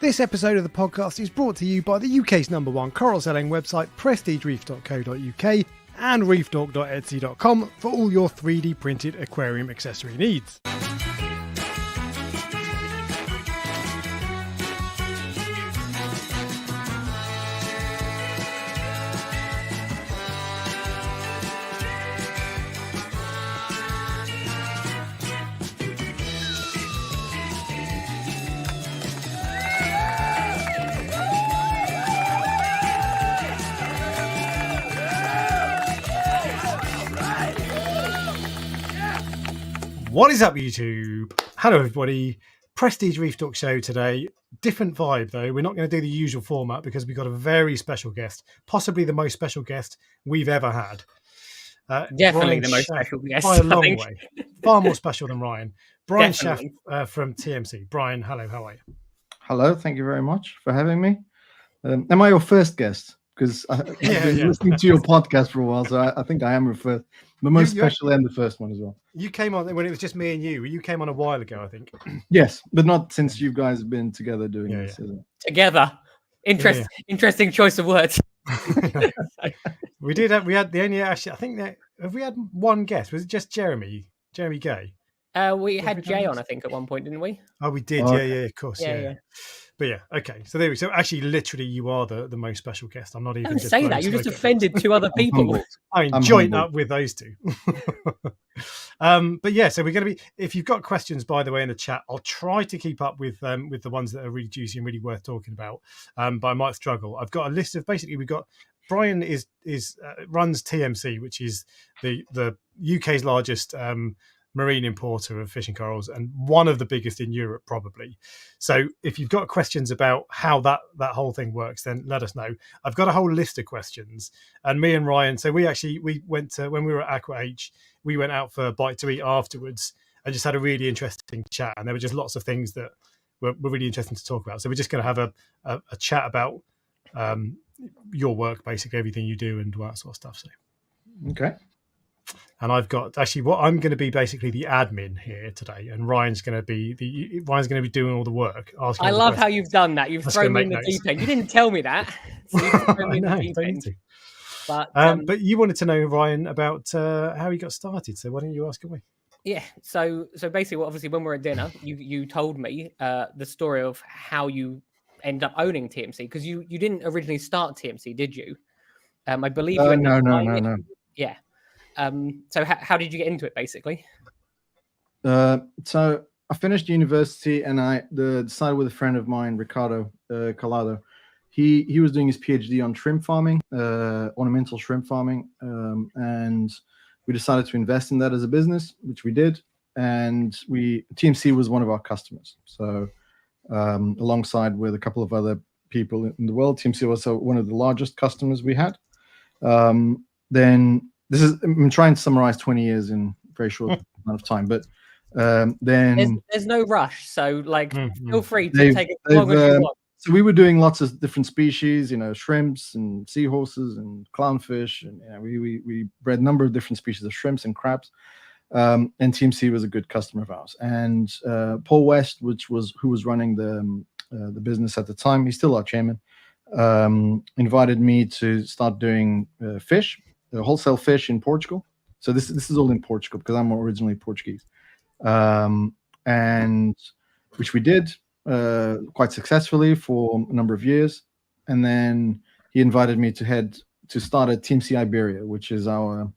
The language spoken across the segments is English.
This episode of the podcast is brought to you by the UK's #1 coral selling website, prestigereef.co.uk and reefdork.etsy.com for all your 3D printed aquarium accessory needs. What is up, YouTube? Hello, everybody. Prestige Reef Dork show today. Different vibe, though. We're not going to do the usual format because we've got a very special guest, possibly the most special guest we've ever had. Definitely the most special guest. By a long way. Far more special than Ryan. Brian Schaff from TMC. Brian, hello, how are you? Hello, thank you very much for having me. Am I your first guest? Because I've been listening to your podcast for a while, so I think I am the most special and the first one as well. You came on when it was just me and you. You came on a while ago, I think. Yes, but not since you guys have been together doing this. Yeah. Together. Interesting choice of words. We had the only, actually, I think that, have we had one guest? Was it just Jeremy Gay? We had Jay on, I think, at one point, didn't we? Oh, we did. Oh, yeah, of course. Yeah. But yeah, okay. So there we go. So actually, literally, you are the most special guest. I'm not even. Don't say that. You just offended two other people. I'm joint up with those two. But yeah, so we're going to be. If you've got questions, by the way, in the chat, I'll try to keep up with the ones that are really juicy and really worth talking about. But I might struggle. I've got a list of basically. We've got Brian runs TMC, which is the UK's largest marine importer of fishing corals and one of the biggest in Europe, probably. So if you've got questions about how that whole thing works, then let us know. I've got a whole list of questions, and me and Ryan, so we went to, when we were at Aqua H, we went out for a bite to eat afterwards and just had a really interesting chat, and there were just lots of things that were really interesting to talk about. So we're just going to have a chat about your work, basically everything you do and all that sort of stuff. So okay. And I've got actually what I'm going to be basically the admin here today, and Ryan's going to be doing all the work. I love how you've done that. You've thrown me in the deep end. You didn't tell me that. So I know, don't need to. But you wanted to know, Ryan, about how you got started. So why don't you ask away? Yeah. So basically, obviously, when we were at dinner, you told me the story of how you end up owning TMC, because you didn't originally start TMC, did you? I believe you. No. Yeah. So how did you get into it, basically? So I finished university and I decided with a friend of mine, Ricardo Calado. He was doing his PhD on shrimp farming, ornamental shrimp farming, and we decided to invest in that as a business, which we did. And TMC was one of our customers. So alongside with a couple of other people in the world, TMC was one of the largest customers we had. Then I'm trying to summarize 20 years in a very short amount of time, but then there's no rush. So feel free to take as long as you want. So we were doing lots of different species, shrimps and seahorses and clownfish, and we bred a number of different species of shrimps and crabs. And TMC was a good customer of ours. And Paul West, who was running the business at the time, he's still our chairman, invited me to start doing fish. Wholesale fish in Portugal. So this is all in Portugal because I'm originally Portuguese, and which we did quite successfully for a number of years. And then he invited me to start at TMC Iberia, which is our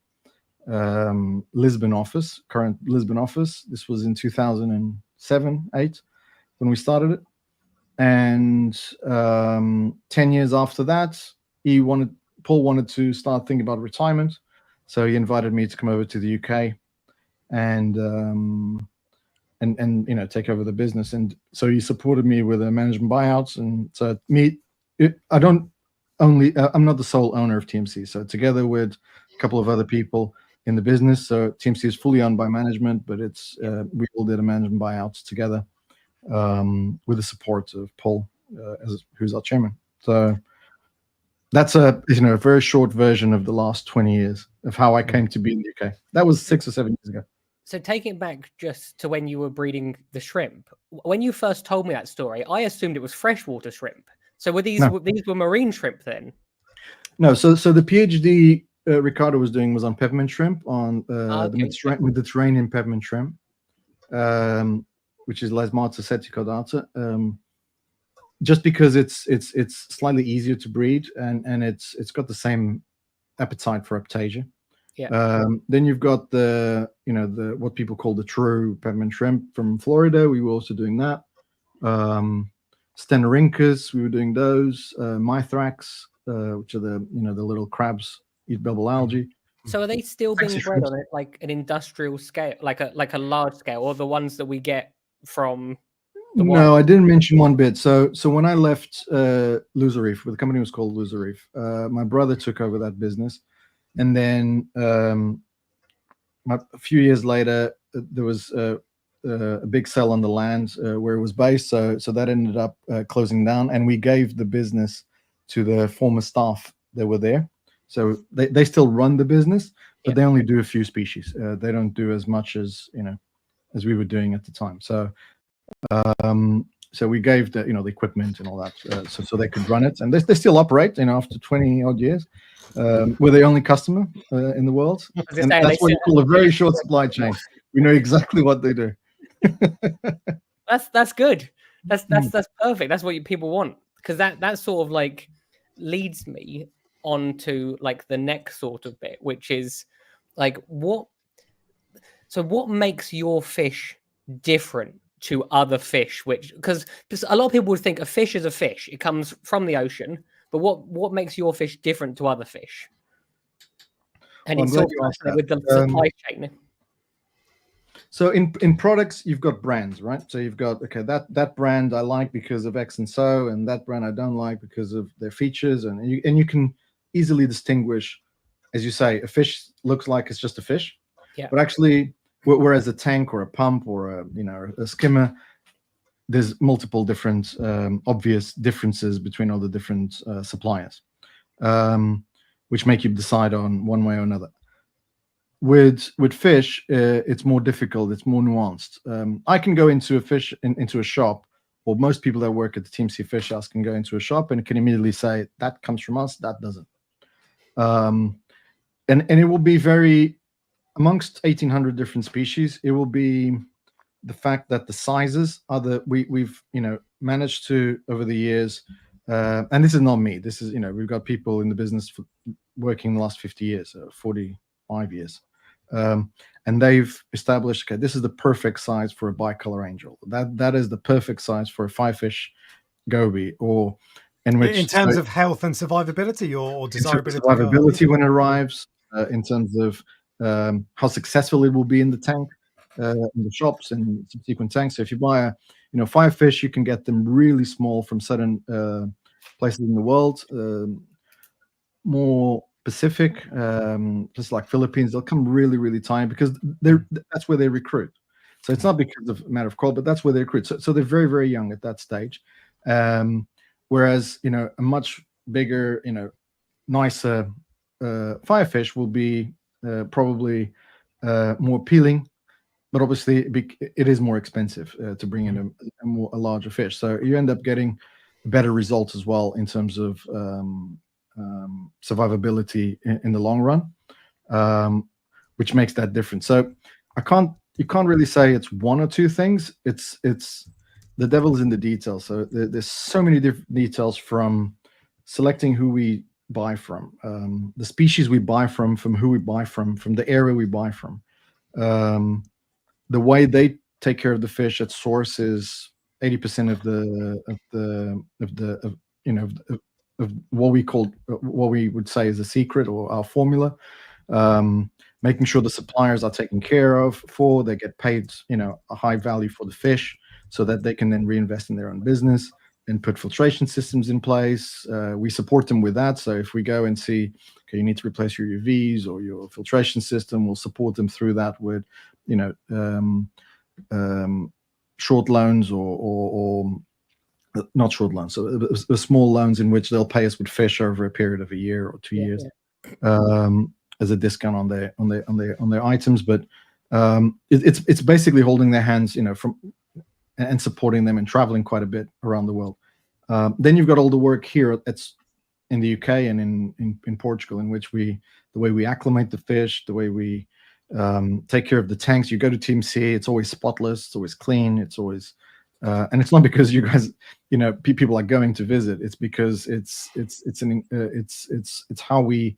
current Lisbon office. This was in 2007-8 when we started it. And 10 years after that, Paul wanted to start thinking about retirement, so he invited me to come over to the UK and take over the business. And so he supported me with a management buyouts. And so I'm not the sole owner of TMC. So together with a couple of other people in the business, so TMC is fully owned by management, but we all did a management buyout together with the support of Paul, who's our chairman. So that's a very short version of the last 20 years of how I came to be in the UK. That was 6 or 7 years ago. So taking it back just to when you were breeding the shrimp, when you first told me that story, I assumed it was freshwater shrimp. So were these No. these were marine shrimp then? No, so the PhD Ricardo was doing was on peppermint shrimp, on the Mediterranean peppermint shrimp, which is Lesmata seticodata. Just because it's slightly easier to breed, and it's got the same appetite for aptasia. Yeah. Then you've got the what people call the true peppermint shrimp from Florida. We were also doing that. Stenorincus, we were doing those. Mithrax, which are the the little crabs eat bubble algae. So are they still being bred on it like an industrial scale, like a large scale, or the ones that we get from the No, I didn't mention one bit. So when I left Loser Reef, the company was called Loser Reef, my brother took over that business, and then a few years later there was a big sale on the land where it was based. So that ended up closing down, and we gave the business to the former staff that were there. So they still run the business, but they only do a few species. They don't do as much as as we were doing at the time. So we gave the the equipment and all that, so they could run it, and they still operate. After 20 odd years, we're the only customer in the world, and that's what you call a very short supply chain. We know exactly what they do. That's good. That's perfect. That's what people want, because that sort of like leads me on to like the next sort of bit, which is like what makes your fish different to other fish, because a lot of people would think a fish is a fish, it comes from the ocean, but what makes your fish different to other fish? And it's sort of with the supply chain. So in products, you've got brands, right? So you've got, okay, that brand I like because of X and so, and that brand I don't like because of their features, and you can easily distinguish, as you say, a fish looks like it's just a fish, but actually, whereas a tank or a pump or a skimmer, there's multiple different obvious differences between all the different suppliers, which make you decide on one way or another. With fish, it's more difficult. It's more nuanced. I can go into a shop, or most people that work at the TMC Fish House can go into a shop and can immediately say that comes from us, that doesn't. And it will be very, amongst 1,800 different species, it will be the fact that the sizes are we've managed to, over the years, and this is not me. This is we've got people in the business working the last 50 years, 45 years. And they've established, okay, this is the perfect size for a bicolor angel. That is the perfect size for a 5-fish goby, or in terms of health and survivability, or desirability. Survivability when it arrives, in terms of how successful it will be in the tank, in the shops and subsequent tanks. So if you buy a 5-fish, you can get them really small from certain places in the world, more Pacific, just like Philippines, they'll come really, really tiny because that's where they recruit. So it's not because of a matter of quality, but that's where they recruit. So they're very, very young at that stage. Whereas a much bigger, nicer 5-fish will be probably more appealing, but obviously it is more expensive to bring in a larger fish. So you end up getting better results as well in terms of survivability in the long run, which makes that difference. So you can't really say it's one or two things. It's the devil's in the details. So there's so many different details, from selecting who we buy from, the species we buy from who we buy from the area we buy from, the way they take care of the fish at source is 80% of what we would say is a secret, or our formula. Making sure the suppliers are taken care of, they get paid a high value for the fish, so that they can then reinvest in their own business and put filtration systems in place. We support them with that. So if we go and see, okay, you need to replace your UVs or your filtration system, we'll support them through that with short loans, or not short loans, so small loans in which they'll pay us with fish over a period of a year or 2 years, as a discount on their items. But It's basically holding their hands, and supporting them and traveling quite a bit around the world. Then you've got all the work here that's in the UK and in Portugal, in which the way we acclimate the fish, the way we take care of the tanks. You go to TMC, it's always spotless, it's always clean, it's always, and it's not because you guys, people are going to visit. It's because it's how we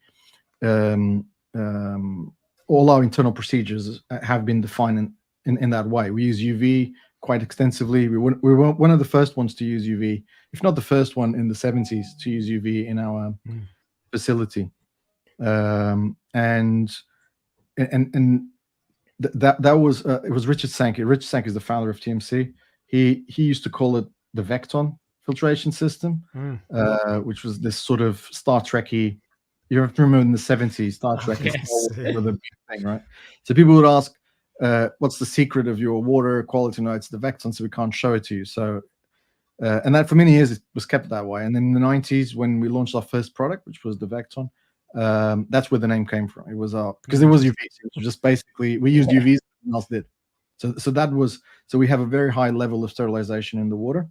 all our internal procedures have been defined in that way. We use UV quite extensively. We were one of the first ones to use UV, if not the first one in the 70s to use UV in our facility. And that was it was Richard Sankey. Richard Sankey is the founder of TMC. He used to call it the Vecton filtration system, which was this sort of Star Trek-y. You have to remember in the 70s, Star Trek was the big thing, right? So people would ask, what's the secret of your water quality? No, it's the Vecton, so we can't show it to you. So, and that for many years it was kept that way. And then in the 90s, when we launched our first product, which was the Vecton, that's where the name came from. It was because it was UV. It was just basically we used UVs, and else did. So we have a very high level of sterilization in the water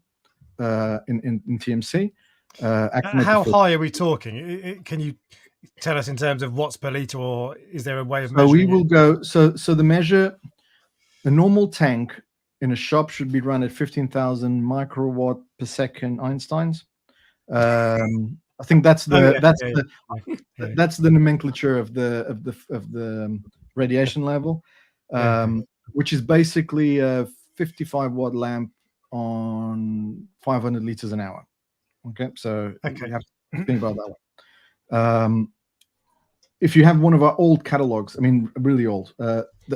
in TMC. How high are we talking? Can you tell us in terms of watts per liter, or is there a way of measuring? So we will go. So the measure, a normal tank in a shop should be run at 15,000 microwatt per second Einsteins. I think that's the that's the nomenclature of the radiation level, which is basically a 55 watt lamp on 500 liters an hour. Okay, so you have to think about that one. If you have one of our old catalogs, I mean, really old,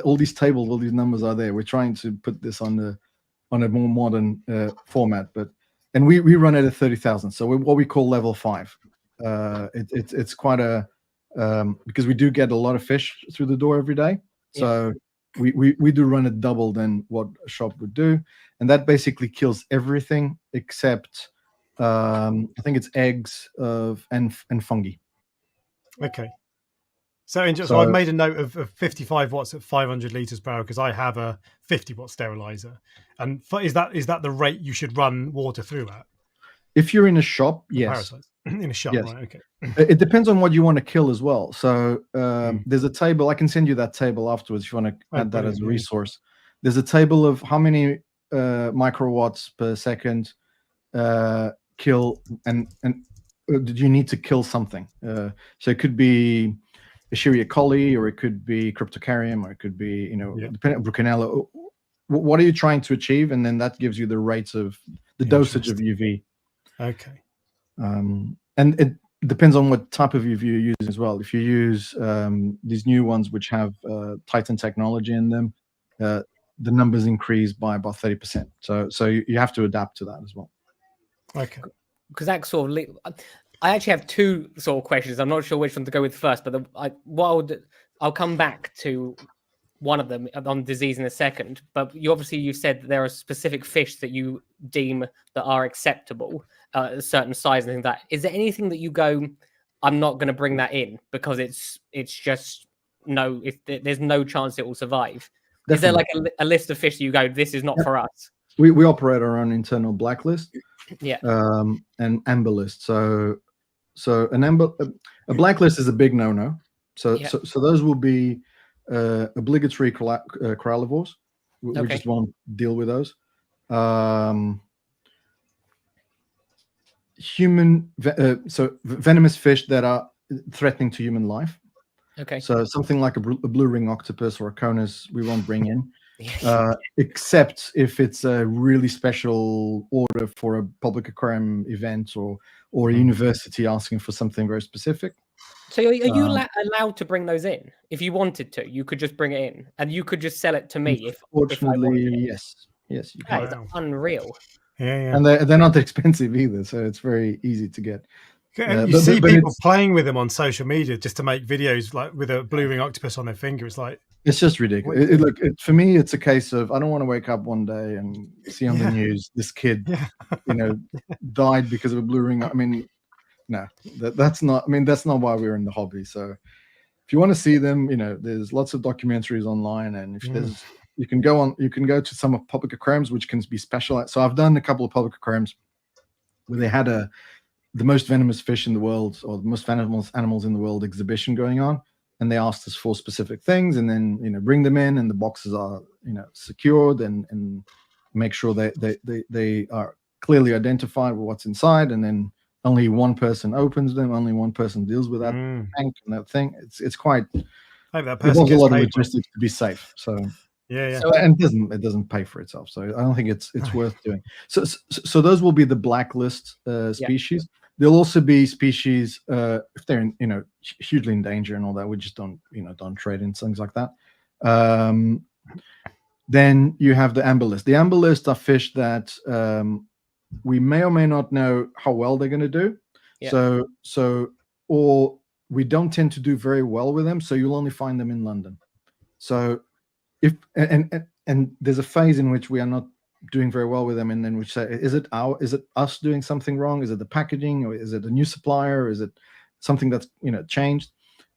all these tables, all these numbers are there. We're trying to put this on a more modern format, and we run it at 30,000. So we're what we call level 5. It's quite a because we do get a lot of fish through the door every day. So we do run it double than what a shop would do, and that basically kills everything except I think it's eggs and fungi. Okay. So I've made a note of 55 watts at 500 liters per hour because I have a 50 watt sterilizer. And is that the rate you should run water through at? If you're in a shop, yes. Parasites. In a shop, yes. Right? Okay. It depends on what you want to kill as well. So there's a table. I can send you that table afterwards if you want to add that as a resource. There's a table of how many microwatts per second kill and did you need to kill something. So it could be Escherichia coli, or it could be Cryptocarium, or it could be depending on Brucanella. What are you trying to achieve? And then that gives you the rates of the dosage of UV. Okay. And it depends on what type of UV you're using as well. If you use these new ones which have Titan technology in them, the numbers increase by about 30%. So you have to adapt to that as well. Okay. Because that sort of, I actually have two sort of questions. I'm not sure which one to go with first, but I'll come back to one of them on disease in a second. But you said that there are specific fish that you deem that are acceptable, a certain size and things like that. Is there anything that you go, I'm not going to bring that in because it's just there's no chance it will survive? Definitely. Is there like a list of fish that you go, this is not for us? We operate our own internal blacklist. Yeah. And amber list. So a blacklist is a big no-no. So those will be obligatory corallivores. We just won't deal with those. Venomous fish that are threatening to human life. Okay. So something like a blue ring octopus or a conus, we won't bring in. Except if it's a really special order for a public aquarium event or a university asking for something very specific. So are you allowed to bring those in? If you wanted to, you could just bring it in and you could just sell it to me. Fortunately, yes. Yes, you can. That is unreal. Yeah. And they're not expensive either, so it's very easy to get. You see people playing with them on social media just to make videos like with a blue ring octopus on their finger. It's just ridiculous. For me, it's a case of I don't want to wake up one day and see on the news this kid, died because of a blue ring. I mean, no, that's not. I mean, that's not why we're in the hobby. So, if you want to see them, there's lots of documentaries online, and if there's you can go to some public aquariums which can be specialized. So I've done a couple of public aquariums where they had the most venomous fish in the world, or the most venomous animals in the world exhibition going on, and they asked us for specific things, and then bring them in, and the boxes are secured, and make sure they are clearly identified with what's inside, and then only one person opens them, only one person deals with that tank and that thing. It's quite. Hope that It person involves a gets lot of paid. logistics to be safe. So Yeah. So, and it doesn't pay for itself. So I don't think it's worth doing. So those will be the blacklist species. There'll also be species if they're hugely in danger and all that. We just don't trade in things like that. Then you have the amber list. The amber list are fish that we may or may not know how well they're going to do. Yeah. So or we don't tend to do very well with them. So you'll only find them in London. So if and there's a phase in which we are not doing very well with them, and then we say, is it us doing something wrong? Is it the packaging, or is it a new supplier? Is it something that's changed?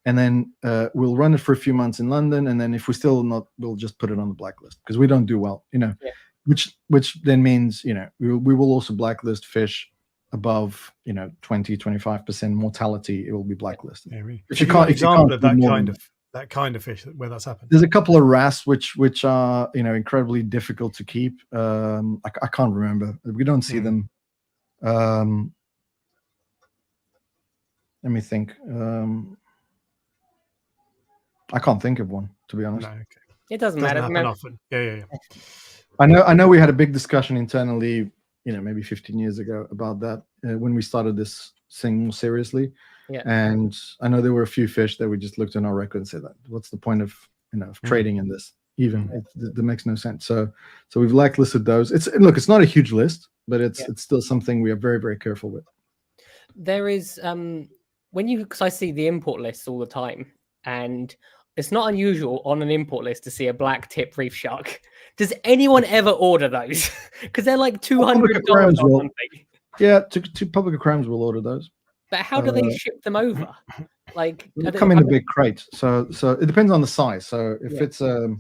And then we'll run it for a few months in London, and then if we're still not, we'll just put it on the blacklist because we don't do well, which then means we will also blacklist fish above 20-25% mortality. It will be blacklisted. Yeah, really. If you can't, example of that kind of fish where that's happened. There's a couple of wrasse which are incredibly difficult to keep. I can't remember. We don't see them. Let me think. I can't think of one, to be honest. No, okay. It doesn't matter. Happen often. Yeah. I know we had a big discussion internally, maybe 15 years ago about that when we started this thing more seriously. Yeah. And I know there were a few fish that we just looked in our record and said, what's the point of trading in this? Even that makes no sense. So we've blacklisted those. It's not a huge list, but it's still something we are very, very careful with. There is because I see the import lists all the time, and it's not unusual on an import list to see a black tip reef shark. Does anyone ever order those? Because they're like $200 or something. Yeah, to public aquariums will order those. But how do they ship them over? Like they come in a big crate. So it depends on the size. So if it's a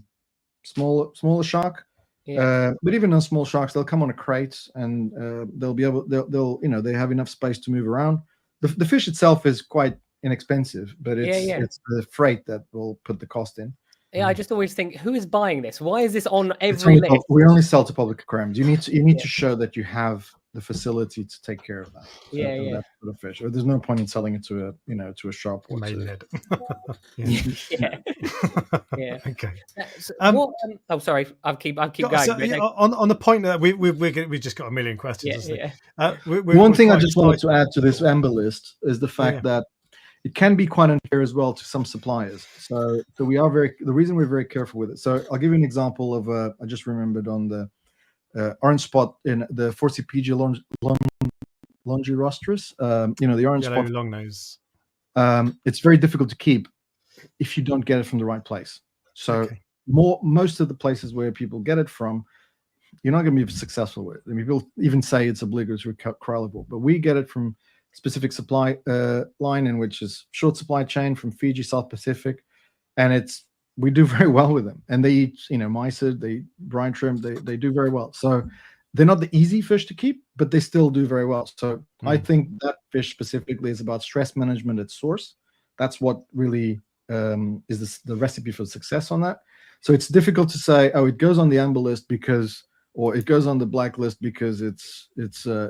smaller shark, but even on small sharks, they'll come on a crate, and they'll be able they'll they have enough space to move around. The fish itself is quite inexpensive, but it's the freight that will put the cost in. Yeah, I just always think, who is buying this? Why is this on every list? We only sell to public aquariums. You need to show that you have the facility to take care of that. That sort of fish. Or there's no point in selling it to a shop or Maidenhead. Yeah. Okay. Sorry, I'll keep going. So, on the point that we've just got a million questions. One thing I just wanted to add to this amber list is the fact that it can be quite unfair as well to some suppliers. So we are the reason we're very careful with it. So I'll give you an example of I just remembered on the orange spot in the Forcipedia longirostris. The orange spot, long nose. It's very difficult to keep if you don't get it from the right place. So most of the places where people get it from, you're not going to be successful with it. I mean, people even say it's obligatory corallivore, but we get it from specific supply line, in which is short supply chain from Fiji, South Pacific, and we do very well with them. And they eat, mysid, they eat brine shrimp, they do very well. So they're not the easy fish to keep, but they still do very well. So I think that fish specifically is about stress management at source. That's what really is the recipe for success on that. So it's difficult to say, it goes on the amber list or it goes on the blacklist because it's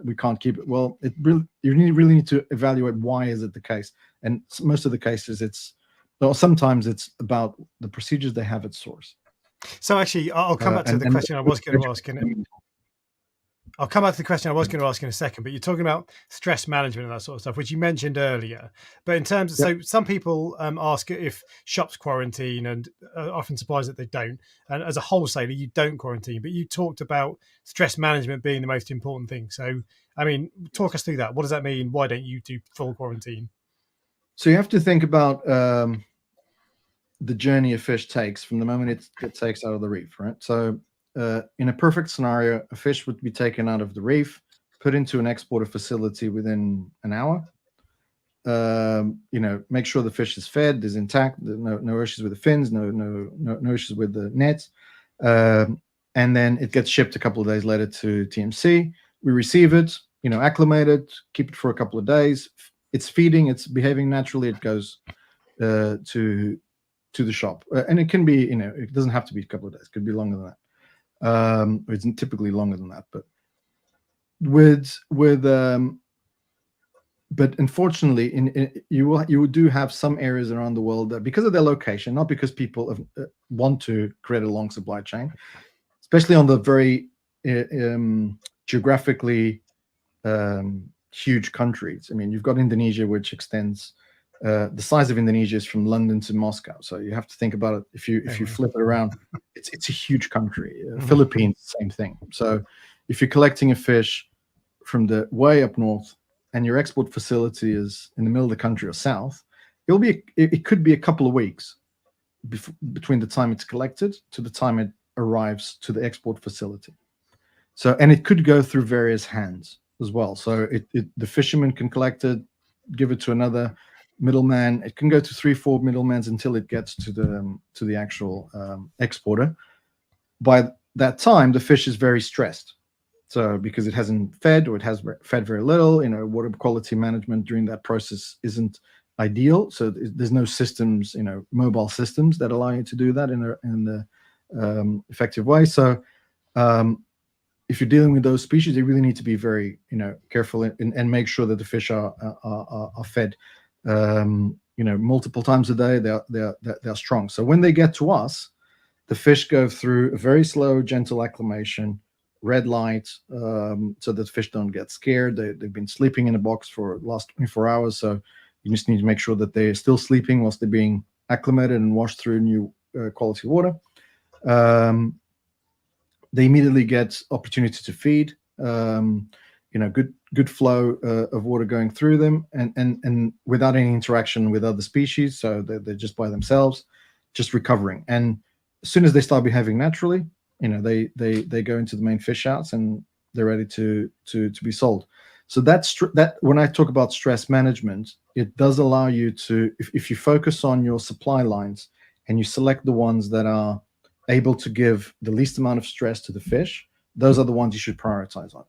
we can't keep it. Well, you really need to evaluate why is it the case. And most of the cases sometimes it's about the procedures they have at source. So actually, I'll come back to the question I was going to ask. I'll come back to the question I was going to ask in a second, but you're talking about stress management and that sort of stuff, which you mentioned earlier. But in terms of, so some people ask if shops quarantine, and often surprised that they don't. And as a wholesaler, you don't quarantine, but you talked about stress management being the most important thing. So, I mean, talk us through that. What does that mean? Why don't you do full quarantine? So you have to think about the journey a fish takes from the moment it takes out of the reef, right? So in a perfect scenario, a fish would be taken out of the reef, put into an exporter facility within an hour. make sure the fish is fed, is intact, no issues with the fins, no issues with the nets. And then it gets shipped a couple of days later to TMC. We receive it, acclimate it, keep it for a couple of days. It's feeding, it's behaving naturally. It goes to the shop, and it can be, it doesn't have to be a couple of days. It could be longer than that. It's typically longer than that, but but unfortunately, you do have some areas around the world that, because of their location, not because people want to create a long supply chain, especially on the very geographically huge countries. I mean, you've got Indonesia, which extends. The size of Indonesia is from London to Moscow, so you have to think about it. If you flip it around, it's a huge country. Philippines, same thing. So if you're collecting a fish from the way up north, and your export facility is in the middle of the country or south, it could be a couple of weeks between the time it's collected to the time it arrives to the export facility. So, and it could go through various hands as well. So the fisherman can collect it, give it to another middleman. It can go to 3-4 middlemans until it gets to the actual exporter. By that time, the fish is very stressed. So because it hasn't fed, or it has fed very little, water quality management during that process isn't ideal. So there's no systems, mobile systems that allow you to do that in the effective way. So if you're dealing with those species, you really need to be very, careful and make sure that the fish are fed, multiple times a day. They're strong. So when they get to us, the fish go through a very slow, gentle acclimation, red light, so that the fish don't get scared. They've been sleeping in a box for the last 24 hours. So you just need to make sure that they're still sleeping whilst they're being acclimated and washed through new quality water. They immediately get opportunity to feed, good flow of water going through them, and without any interaction with other species. So they're just by themselves, just recovering. And as soon as they start behaving naturally, they go into the main fish outs and they're ready to be sold. So that when I talk about stress management, it does allow you to, if you focus on your supply lines and you select the ones that are able to give the least amount of stress to the fish, those are the ones you should prioritize on.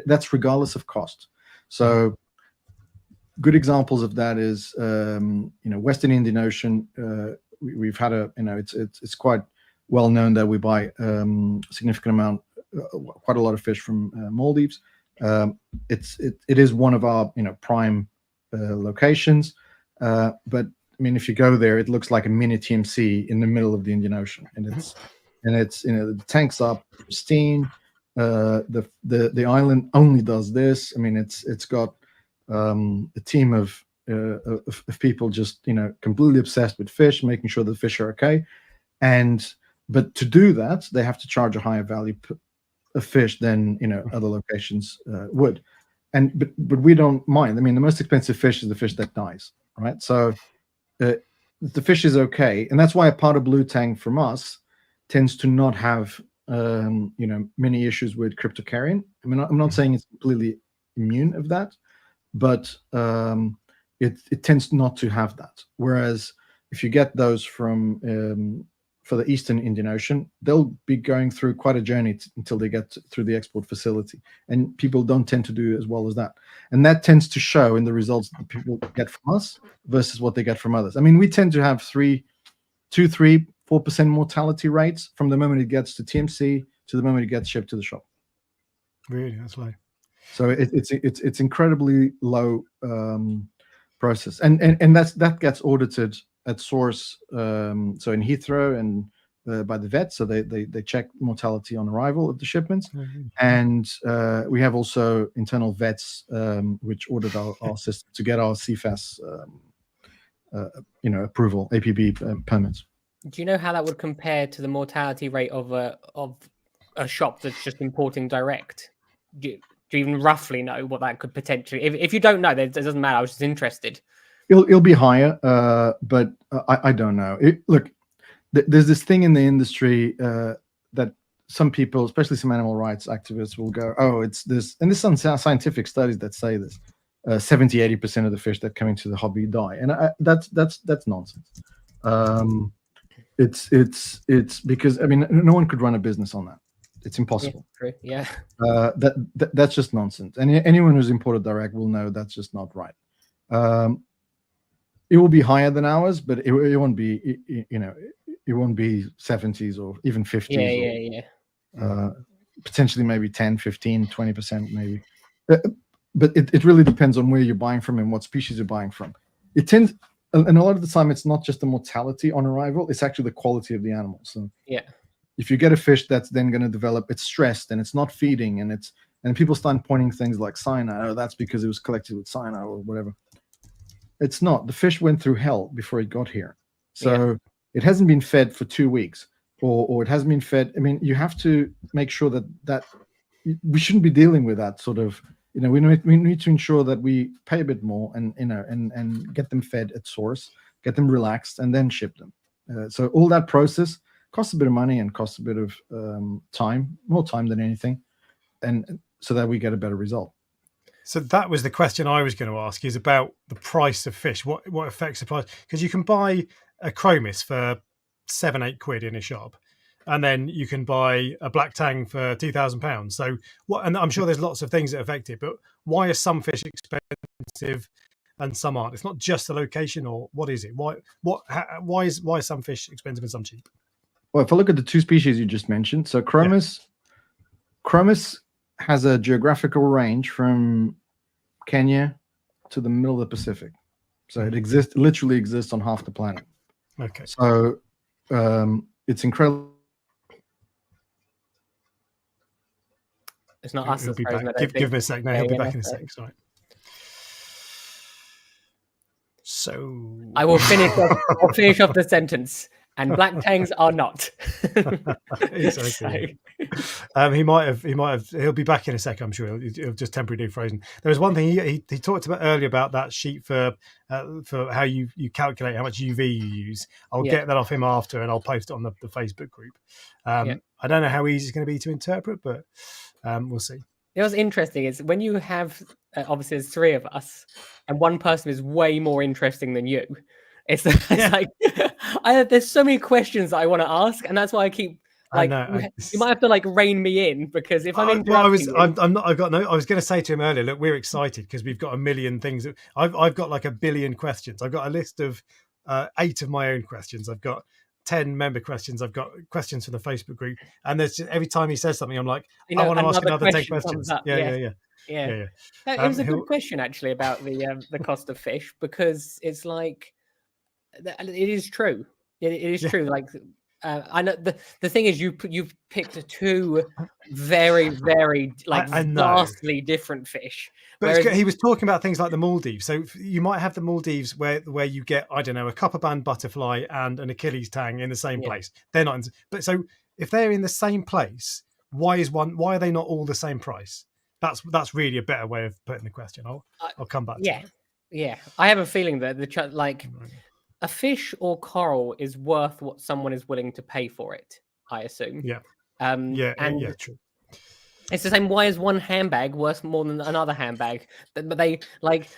That's regardless of cost. So good examples of that is, Western Indian Ocean. We've had it's quite well known that we buy significant amount, quite a lot of fish from Maldives. It is one of our prime locations, but I mean, if you go there, it looks like a mini TMC in the middle of the Indian Ocean, and it's the tanks are pristine. The island only does this. I mean, it's got a team of people just completely obsessed with fish, making sure the fish are okay, but to do that, they have to charge a higher value of fish than other locations would, but we don't mind. I mean, the most expensive fish is the fish that dies, right? So the fish is okay, and that's why a powder blue tang from us tends to not have many issues with cryptocarrion. I mean, I'm not saying it's completely immune of that, but it tends not to have that. Whereas if you get those from for the Eastern Indian Ocean, they'll be going through quite a journey until they get through the export facility, and people don't tend to do as well as that. And that tends to show in the results that people get from us versus what they get from others. I mean, we tend to have 2, 3, 4% mortality rates from the moment it gets to TMC to the moment it gets shipped to the shop. Really, that's low. So it's incredibly low process, and that gets audited at source. So in Heathrow and by the vet, so they check mortality on arrival of the shipments, and we have also internal vets which audit our system to get our CFAS approval, APB permits. Do you know how that would compare to the mortality rate of a shop that's just importing direct? Do you even roughly know what that could potentially? If you don't know, it doesn't matter. I was just interested. It'll be higher, but I don't know. Look, there's this thing in the industry that some people, especially some animal rights activists, will go, "Oh, it's this," and there's some scientific studies that say this. 70-80% of the fish that come into the hobby die, and that's nonsense. It's because, I mean, no one could run a business on that. It's impossible. True. Yeah. That's just nonsense. And anyone who's imported direct will know that's just not right. It will be higher than ours, but it won't be, it won't be 70s or even 50s. Potentially maybe 10, 15, 20% maybe. But it really depends on where you're buying from and what species you're buying from. It tends, and a lot of the time, it's not just the mortality on arrival, it's actually the quality of the animal. So if you get a fish that's then going to develop, it's stressed and it's not feeding, and people start pointing things like cyanide, oh, that's because it was collected with cyanide or whatever. It's not. The fish went through hell before it got here. So it hasn't been fed for 2 weeks, or it hasn't been fed. I mean, you have to make sure that we shouldn't be dealing with that sort of, we need to ensure that we pay a bit more and get them fed at source, get them relaxed, and then ship them. So all that process costs a bit of money and costs a bit of time, more time than anything, and so that we get a better result. So that was the question I was going to ask, is about the price of fish. What affects the price? Because you can buy a chromis for 7-8 quid in a shop, and then you can buy a black tang for £2,000. So what? And I'm sure there's lots of things that affect it, but why are some fish expensive and some aren't? It's not just the location, or what is it? Why is some fish expensive and some cheap? Well, if I look at the two species you just mentioned, so chromis has a geographical range from Kenya to the middle of the Pacific. So it literally exists on half the planet. Okay. So it's incredible. It's not us. He'll be back. Give me a sec. No, he'll be back in a sec. Sorry. So I will finish off the sentence. And black tangs are not. Exactly. He'll be back in a second, I'm sure. He'll just temporarily frozen. There was one thing he talked about earlier about that sheet for how you calculate how much UV you use. I'll get that off him after, and I'll post it on the Facebook group. I don't know how easy it's going to be to interpret, but we'll see. You know what's interesting is when you have, obviously there's 3 of us, and one person is way more interesting than you. It's like there's so many questions that I want to ask, and that's why I keep like you might have to like rein me in, because if I'm I was going to say to him earlier, look, we're excited because we've got a million things. I've got like 1 billion questions. I've got a list of 8 of my own questions. I've got 10 member questions. I've got questions from the Facebook group, and there's every time he says something, I'm like, I want to ask another 10 questions. Yeah. It was a good question actually about the cost of fish, because it's like, it is true. It is true. Like, I know the thing is, you've picked 2 very, very vastly different fish. But he was talking about things like the Maldives. So you might have the Maldives where you get, I don't know, a copper band butterfly and an Achilles tang in the same place. They're not. But so if they're in the same place, why are they not all the same price? That's really a better way of putting the question. I'll come back to that. Yeah. I have a feeling that a fish or coral is worth what someone is willing to pay for it, I assume. Yeah. True. It's the same. Why is one handbag worth more than another handbag? But they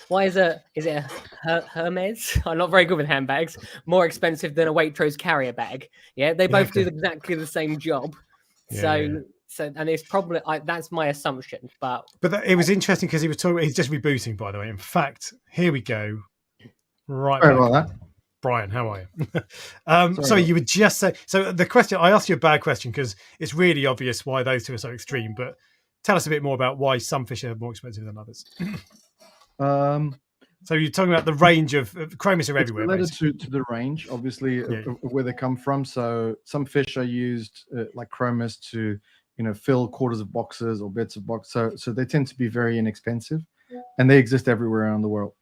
why is it a Hermes? I'm not very good with handbags. More expensive than a Waitrose carrier bag. Yeah, they both do exactly the same job. So and it's probably that's my assumption. But it was interesting because he was talking. He's just rebooting, by the way. In fact, here we go. Right. Sorry about that. Brian, how are you? Sorry, you would just say. So the question, I asked you a bad question because it's really obvious why those 2 are so extreme. But tell us a bit more about why some fish are more expensive than others. So you're talking about the range of chromis are everywhere. It's related to the range, obviously, where they come from. So some fish are used like chromis to, fill quarters of boxes or bits of boxes. So they tend to be very inexpensive, and they exist everywhere around the world.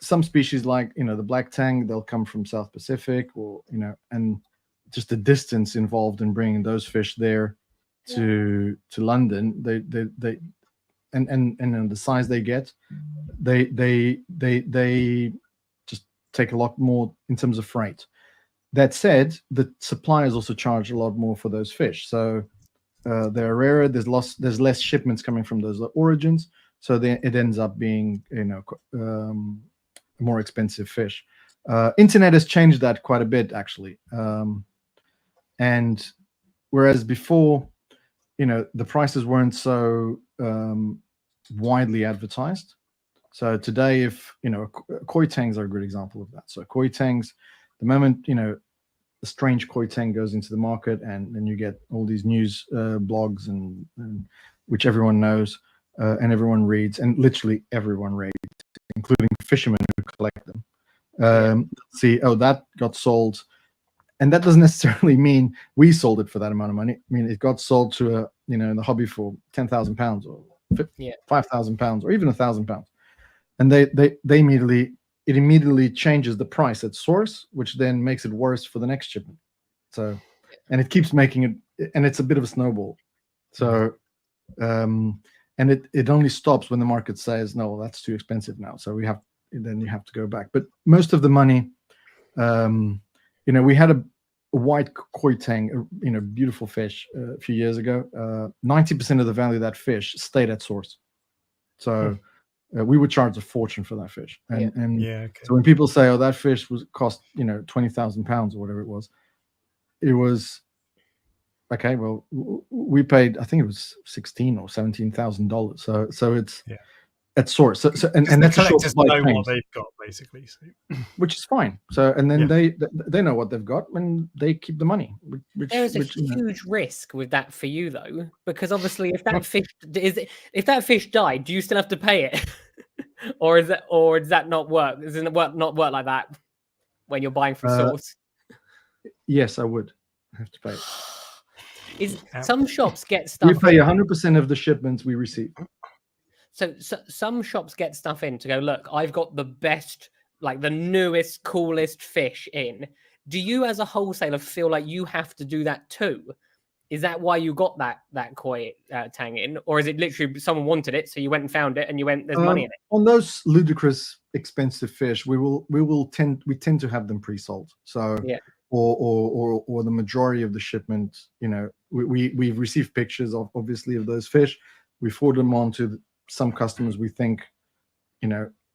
Some species like, the black tang, they'll come from South Pacific, or, and just the distance involved in bringing those fish there to London, they and the size they get, they just take a lot more in terms of freight. That said, the suppliers also charge a lot more for those fish. So they're rarer. There's less shipments coming from those origins. so then it ends up being more expensive fish. Internet has changed that quite a bit, actually, and whereas before, the prices weren't so widely advertised. So today, if koi tangs are a good example of that. So koi tangs, the moment a strange koi tang goes into the market, and then you get all these news blogs and which everyone knows and everyone reads, and literally everyone reads, including fishermen who collect them. See, oh, that got sold, and that doesn't necessarily mean we sold it for that amount of money. I mean, it got sold to in the hobby for £10,000 or £5,000 or even £1,000, and they immediately changes the price at source, which then makes it worse for the next shipment. So, and it keeps making it, and it's a bit of a snowball. So, and it only stops when the market says, no, well, that's too expensive now. So then you have to go back. But most of the money, we had a white koi tang, beautiful fish a few years ago. 90% of the value of that fish stayed at source. So we would charge a fortune for that fish. So when people say, oh, that fish cost £20,000 or whatever it was okay. Well, we paid, I think it was $16,000 or $17,000. So it's at source. So and that's a short supply know chain. What they've got, basically. So. Which is fine. So, and then they know what they've got, and they keep the money. There is a huge risk with that for you, though, because obviously, if that fish died, do you still have to pay it, or does that not work? Does it not work like that when you're buying from source? Yes, I would have to pay it. Some shops get stuff. We pay 100% of the shipments we receive. So some shops get stuff in to go, look, I've got the best, like the newest, coolest fish in. Do you as a wholesaler feel like you have to do that too? Is that why you got that koi tang in? Or is it literally someone wanted it, so you went and found it and you went, there's money in it? On those ludicrous expensive fish, we tend to have them pre-sold. So or the majority of the shipment, we've received pictures obviously of those fish. We forward them on to some customers. We think,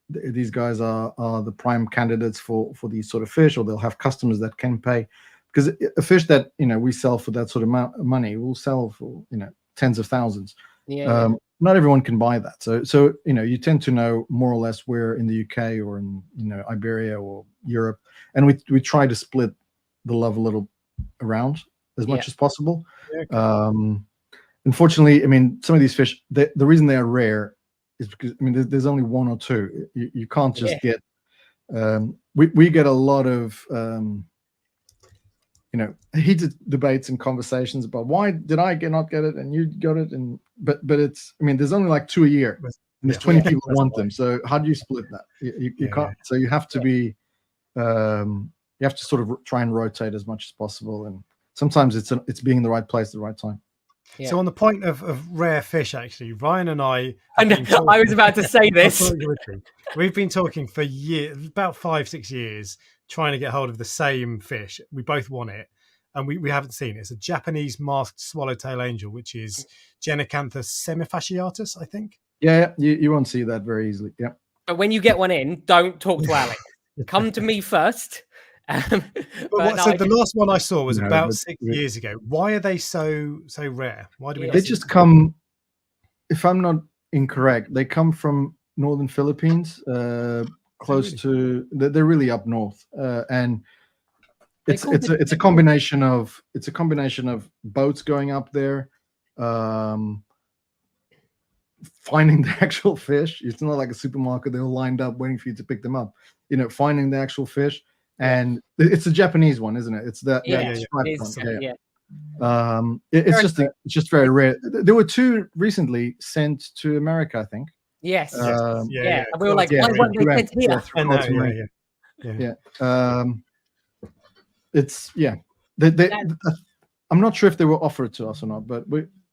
these guys are the prime candidates for these sort of fish, or they'll have customers that can pay, because a fish that we sell for that sort of amount of money will sell for tens of thousands. Not everyone can buy that, so you tend to know more or less where in the UK or in Iberia or Europe, and we try to split the love a little around as much as possible. Unfortunately, I mean, some of these fish, the reason they are rare is because, I mean, there's only one or two. You can't just get, we get a lot of, heated debates and conversations about why did I not get it and you got it. But it's, I mean, there's only like 2 a year and there's 20 people who want them. So how do you split that? You can't. So you have to be, you have to sort of try and rotate as much as possible. And sometimes it's being in the right place at the right time. So on the point of rare fish, actually, Ryan and I was about to say this. We've been talking for years, about 5-6 years, trying to get hold of the same fish. We both want it, and we haven't seen it. It's a Japanese masked swallowtail angel, which is Genicanthus semifasciatus, I think. Yeah, you won't see that very easily. Yeah. But when you get one in, don't talk to Alex. Come to me first. So the last one I saw was about 6 years ago. Why are they so rare? Why do we? They just come. If I'm not incorrect, they come from northern Philippines, close to. They're really up north, and it's a combination of boats going up there, finding the actual fish. It's not like a supermarket; they're all lined up waiting for you to pick them up. Finding the actual fish. And it's a Japanese one, isn't it? It's that one. It's just very rare. There were 2 recently sent to America, I think. Yes. And we were like, why weren't they sent here? It's I'm not sure if they were offered to us or not, but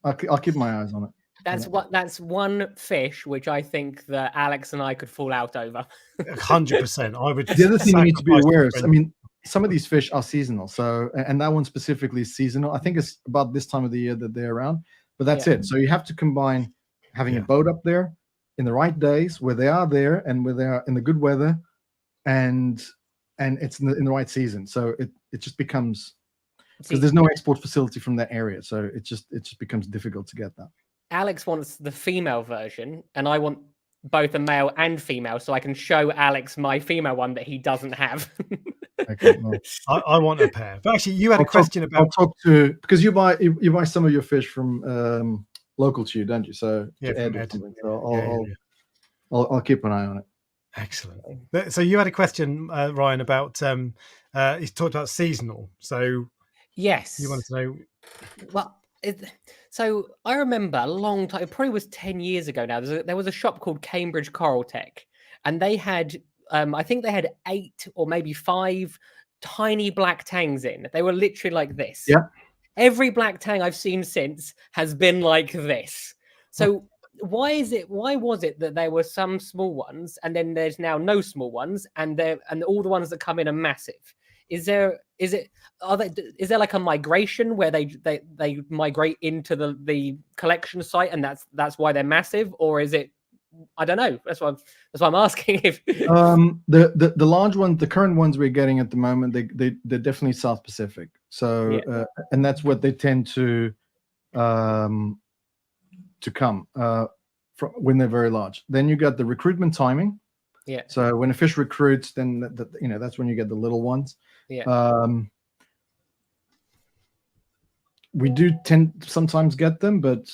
I'll keep my eyes on it. That's one fish which I think that Alex and I could fall out over. 100%. I would. The other thing you need to be aware of, I mean, some of these fish are seasonal. So, and that one specifically is seasonal. I think it's about this time of the year that they're around, but that's it. So you have to combine having a boat up there, in the right days where they are there and where they are in the good weather, and it's in the right season. So it just becomes, because there's no export facility from that area, so it just becomes difficult to get that. Alex wants the female version, and I want both a male and female, so I can show Alex my female one that he doesn't have. Okay, well, I want a pair. But actually, you had a question about. I'll talk to, because you buy some of your fish from local to you, don't you? So Yeah, Ed from or Ed. something. So I'll keep an eye on it. Excellent. So you had a question, Ryan, about he's talked about seasonal. So Yes. you wanted to know. Well, so I remember a long time, it probably was 10 years ago now, there was a shop called Cambridge Coral Tech, and they had, I think they had 8 or maybe 5 tiny black tangs in. They were literally like this. Yeah. Every black tang I've seen since has been like this. So why was it that there were some small ones and then there's now no small ones, and all the ones that come in are massive? Is there like a migration where they migrate into the collection site and that's why they're massive, or is it, I don't know. That's why I'm asking. If the large ones, the current ones we're getting at the moment, they're definitely South Pacific. So and that's what they tend to come from when they're very large. Then you got the recruitment timing. Yeah. So when a fish recruits, then that's when you get the little ones. Yeah. We do tend to sometimes get them, but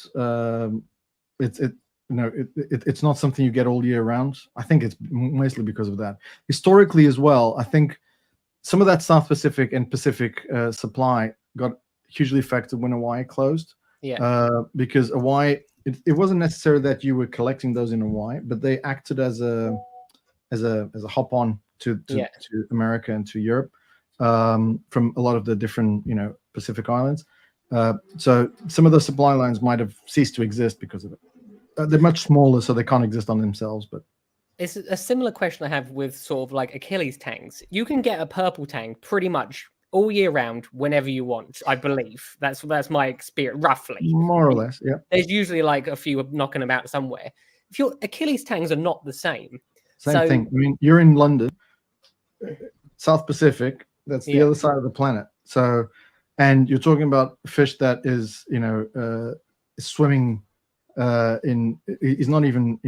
it's not something you get all year round. I think it's mostly because of that. Historically as well, I think some of that South Pacific and Pacific supply got hugely affected when Hawaii closed. Yeah. Because Hawaii, it wasn't necessary that you were collecting those in Hawaii, but they acted as a hop on to America and to Europe from a lot of the different Pacific islands. So some of the supply lines might have ceased to exist because of it. They're much smaller, so they can't exist on themselves. But it's a similar question I have with sort of like Achilles tangs. You can get a purple tang pretty much all year round whenever you want, I believe. That's my experience, roughly. More or less, yeah. There's usually like a few knocking about somewhere. If your Achilles tangs are not the same. Same thing. I mean, you're in London, South Pacific. That's the other side of the planet. So, and you're talking about fish that is, swimming is not even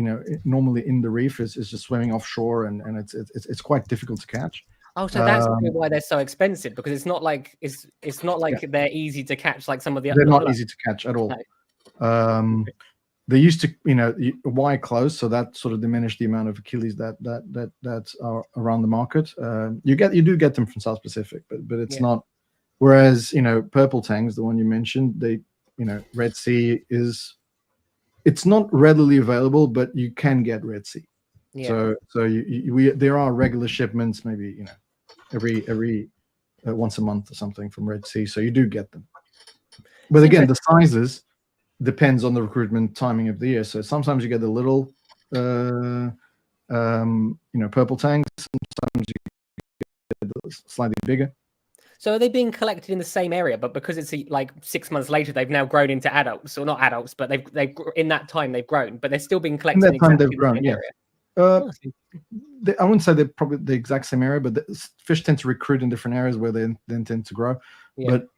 normally in the reef. It's just swimming offshore, and it's quite difficult to catch. Oh, so that's why they're so expensive, because it's not like they're easy to catch like some of the other. They're not easy to catch at all. No. They used to, Hawaii closed, so that sort of diminished the amount of Achilles that are around the market. You do get them from South Pacific, but it's not. Whereas purple tangs, the one you mentioned, Red Sea it's not readily available, but you can get Red Sea. Yeah. So there are regular shipments, maybe every once a month or something from Red Sea. So you do get them. But again, the sizes depends on the recruitment timing of the year. So sometimes you get the little, purple tangs. Sometimes you get the slightly bigger. So are they being collected in the same area, but because it's like 6 months later, they've now grown into adults, or not adults, but they've in that time they've grown, but they're still being collected in exactly the same area. I wouldn't say they're probably the exact same area, but the fish tend to recruit in different areas where they then tend to grow. Yeah. But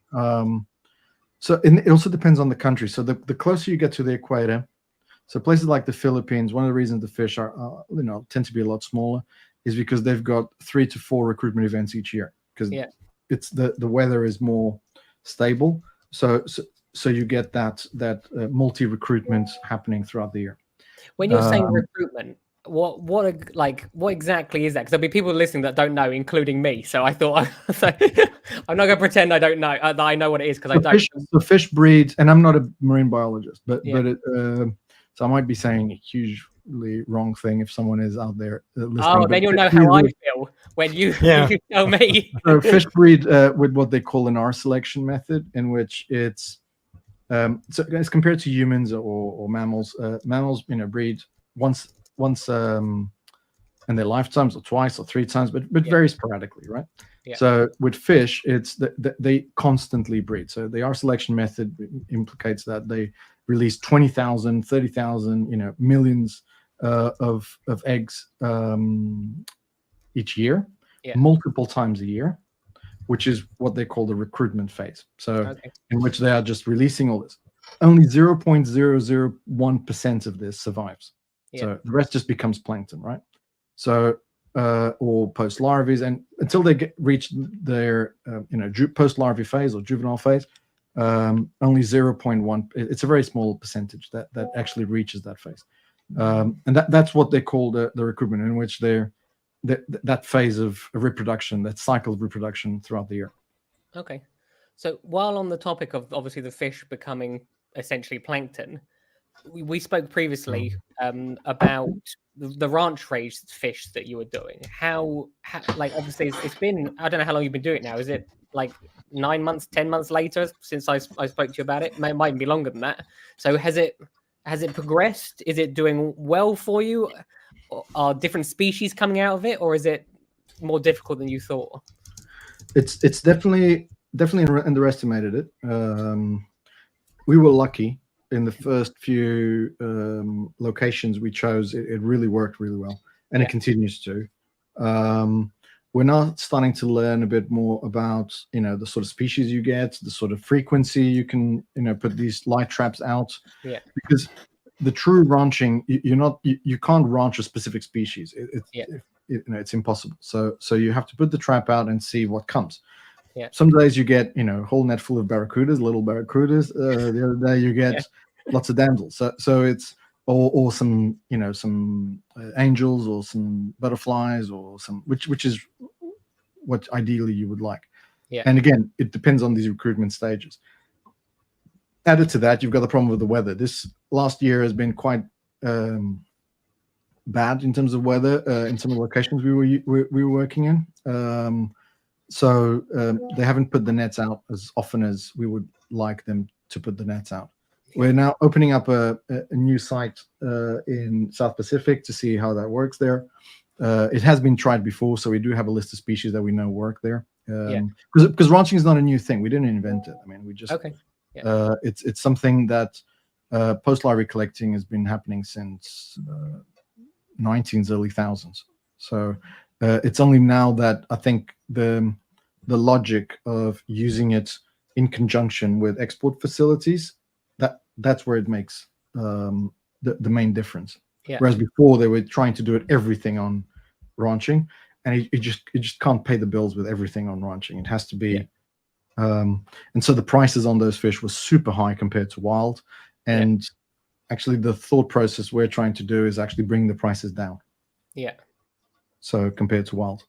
so it also depends on the country. So the closer you get to the equator, so places like the Philippines, one of the reasons the fish are tend to be a lot smaller is because they've got 3 to 4 recruitment events each year, because it's the weather is more stable. So you get that multi recruitment happening throughout the year. When you're saying recruitment, what exactly is that? Because there'll be people listening that don't know, including me. So I thought I'm not going to pretend I don't know that I know what it is, because I don't. The fish breed, and I'm not a marine biologist, but so I might be saying a hugely wrong thing if someone is out there listening. Oh, then you'll know how I feel when you tell me. So fish breed with what they call an R selection method, in which it's so as compared to humans or mammals. Mammals, breed once in their lifetimes, or twice or 3 times, but very sporadically, right? Yeah. So with fish, it's they constantly breed. So the R selection method implicates that they release 20,000, 30,000, millions of eggs each year, Yeah. multiple times a year, which is what they call the recruitment phase. So in which they are just releasing all this. Only 0.001% of this survives. Yeah. So the rest just becomes plankton, right? So or post larvae, and until they reach their post larvae phase or juvenile phase, only 0.1. It's a very small percentage that actually reaches that phase, and that's what they call the recruitment, in which they're that phase of reproduction, that cycle of reproduction throughout the year. Okay. So while on the topic of obviously the fish becoming essentially plankton, we spoke previously about the ranch raised fish that you were doing. How like obviously it's been, I don't know how long you've been doing it now. Is it like 9 months, 10 months later since I spoke to you about it? Might even be longer than that. So has it progressed? Is it doing well for you? Are different species coming out of it, or is it more difficult than you thought? It's definitely underestimated it. We were lucky in the first few locations we chose. It really worked really well, and it continues to. We're now starting to learn a bit more about the sort of species you get, the sort of frequency you can put these light traps out. Yeah. Because the true ranching, you can't ranch a specific species. It's impossible. So you have to put the trap out and see what comes. Yeah. Some days you get a whole net full of barracudas, little barracudas. The other day you get lots of damsels. So it's or some some angels or some butterflies or some which is what ideally you would like. Yeah. And again, it depends on these recruitment stages. Added to that, you've got the problem with the weather. This last year has been quite bad in terms of weather in some of the locations we were working in. So they haven't put the nets out as often as we would like them to put the nets out. We're now opening up a new site in South Pacific to see how that works there. It has been tried before, so we do have a list of species that we know work there. Because ranching is not a new thing. We didn't invent it. I mean, we just it's something that post larvae collecting has been happening since 19s, early thousands. So it's only now that I think the logic of using it in conjunction with export facilities, that's where it makes the main difference. Whereas before they were trying to do everything on ranching, and you just can't pay the bills with everything on ranching. It has to be and so the prices on those fish were super high compared to wild. And actually the thought process we're trying to do is actually bring the prices down. So compared to wild.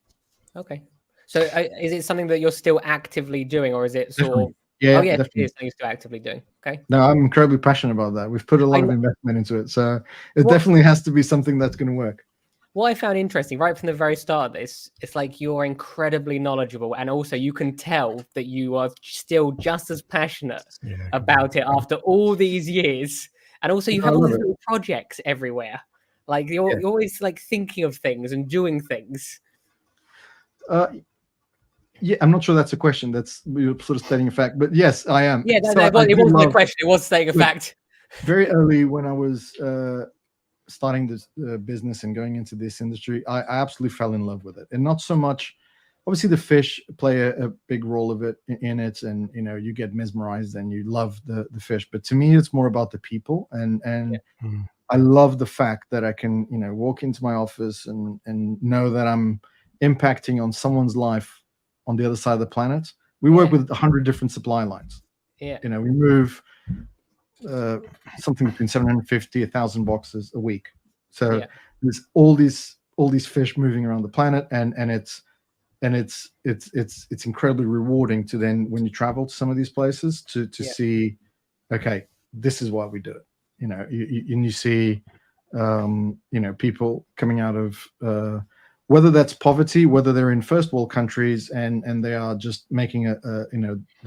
Okay. So is it something that you're still actively doing, or is it sort Definitely. of? Yeah, it definitely. is something you're still actively doing. Okay. No, I'm incredibly passionate about that. We've put a lot of investment into it. So it definitely has to be something that's going to work. What I found interesting right from the very start of this, it's like you're incredibly knowledgeable, and also you can tell that you are still just as passionate about it after all these years. And also you have all these little projects everywhere. Like you're always like thinking of things and doing things. Yeah, I'm not sure that's a question. That's you're sort of stating a fact, but yes, I am. Yeah, it wasn't a question. It was stating a fact. Very early when I was starting this business and going into this industry, I absolutely fell in love with it. And not so much, obviously the fish play a big role of it in it, and you get mesmerized and you love the fish. But to me, it's more about the people, and I love the fact that I can walk into my office and know that I'm impacting on someone's life on the other side of the planet. We work with 100 different supply lines. We move something between 750 1,000 boxes a week. So there's all these fish moving around the planet, and it's incredibly rewarding to then, when you travel to some of these places, to see, okay, this is why we do it. You see people coming out of whether that's poverty, whether they're in first world countries and they are just making their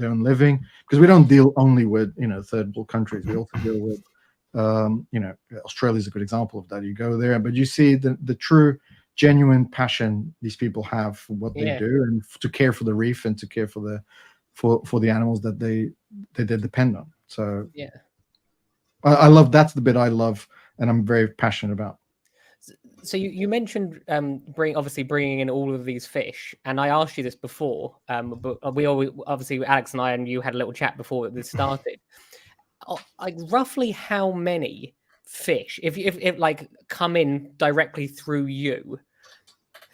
own living, because we don't deal only with third world countries. We also deal with Australia is a good example of that. You go there, but you see the true genuine passion these people have for what they do, and to care for the reef and to care for the animals that they depend on. So I love, that's the bit I love and I'm very passionate about. So you mentioned obviously bringing in all of these fish, and I asked you this before, but we always, obviously, Alex and I and you had a little chat before this started. Like roughly how many fish, if like come in directly through you,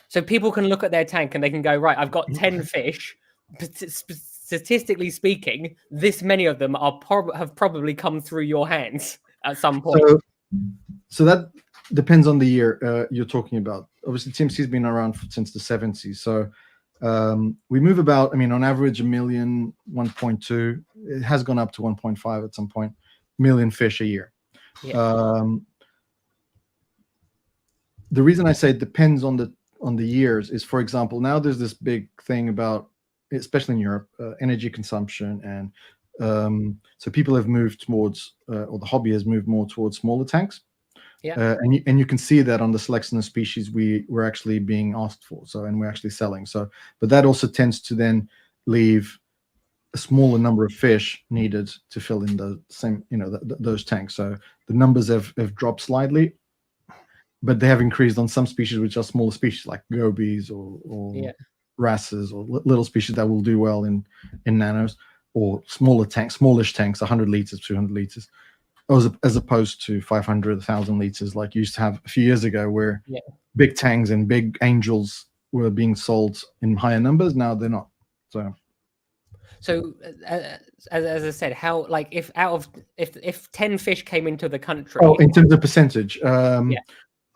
so people can look at their tank and they can go, right, I've got 10 fish. Statistically speaking, this many of them have probably come through your hands at some point. So that depends on the year you're talking about. Obviously, TMC's been around since the 70s. So we move about, I mean, on average, 1 million, 1.2. It has gone up to 1.5 at some point, million fish a year. Yeah. The reason I say it depends on the years is, for example, now there's this big thing about, especially in Europe, energy consumption, and so people have moved towards, or the hobby has moved more towards smaller tanks. Yeah. And you can see that on the selection of species we're actually being asked for. So, and we're actually selling. So, but that also tends to then leave a smaller number of fish needed to fill in the same, those tanks. So the numbers have dropped slightly, but they have increased on some species which are smaller species like gobies or wrasses, or little species that will do well in nanos, or smaller tanks, smallish tanks, 100 liters, 200 liters. As opposed to 500, 1,000 liters like you used to have a few years ago, where big tanks and big angels were being sold in higher numbers. Now they're not. So as I said, how, like, if 10 fish came into the country? Oh, in terms of percentage,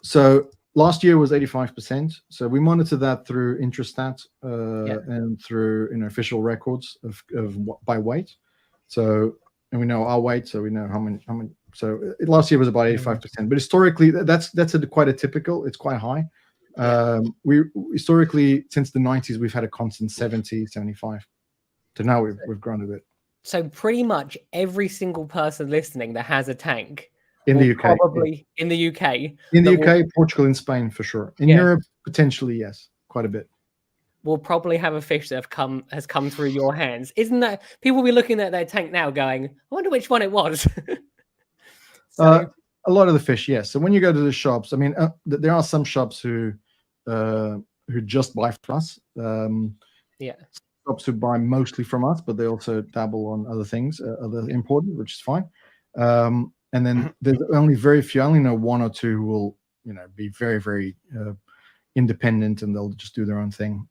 so last year was 85%. So we monitor that through Intrastat and through official records of by weight. So. And we know our weight, so we know how many. So last year was about 85%, but historically, that's quite a typical. It's quite high. We historically, since the 90s, we've had a constant 70, 75. So now we've grown a bit. So pretty much every single person listening that has a tank in the UK, probably in the UK, Portugal, and Spain for sure. In Europe, potentially, yes, quite a bit. Will probably have a fish that has come through your hands. Isn't that, people will be looking at their tank now going, I wonder which one it was. A lot of the fish, yes. So when you go to the shops, I mean, there are some shops who just buy from us. Shops who buy mostly from us, but they also dabble on other things, other imported, which is fine. And then there's only very few. I only know one or two who will, be very, very independent, and they'll just do their own thing,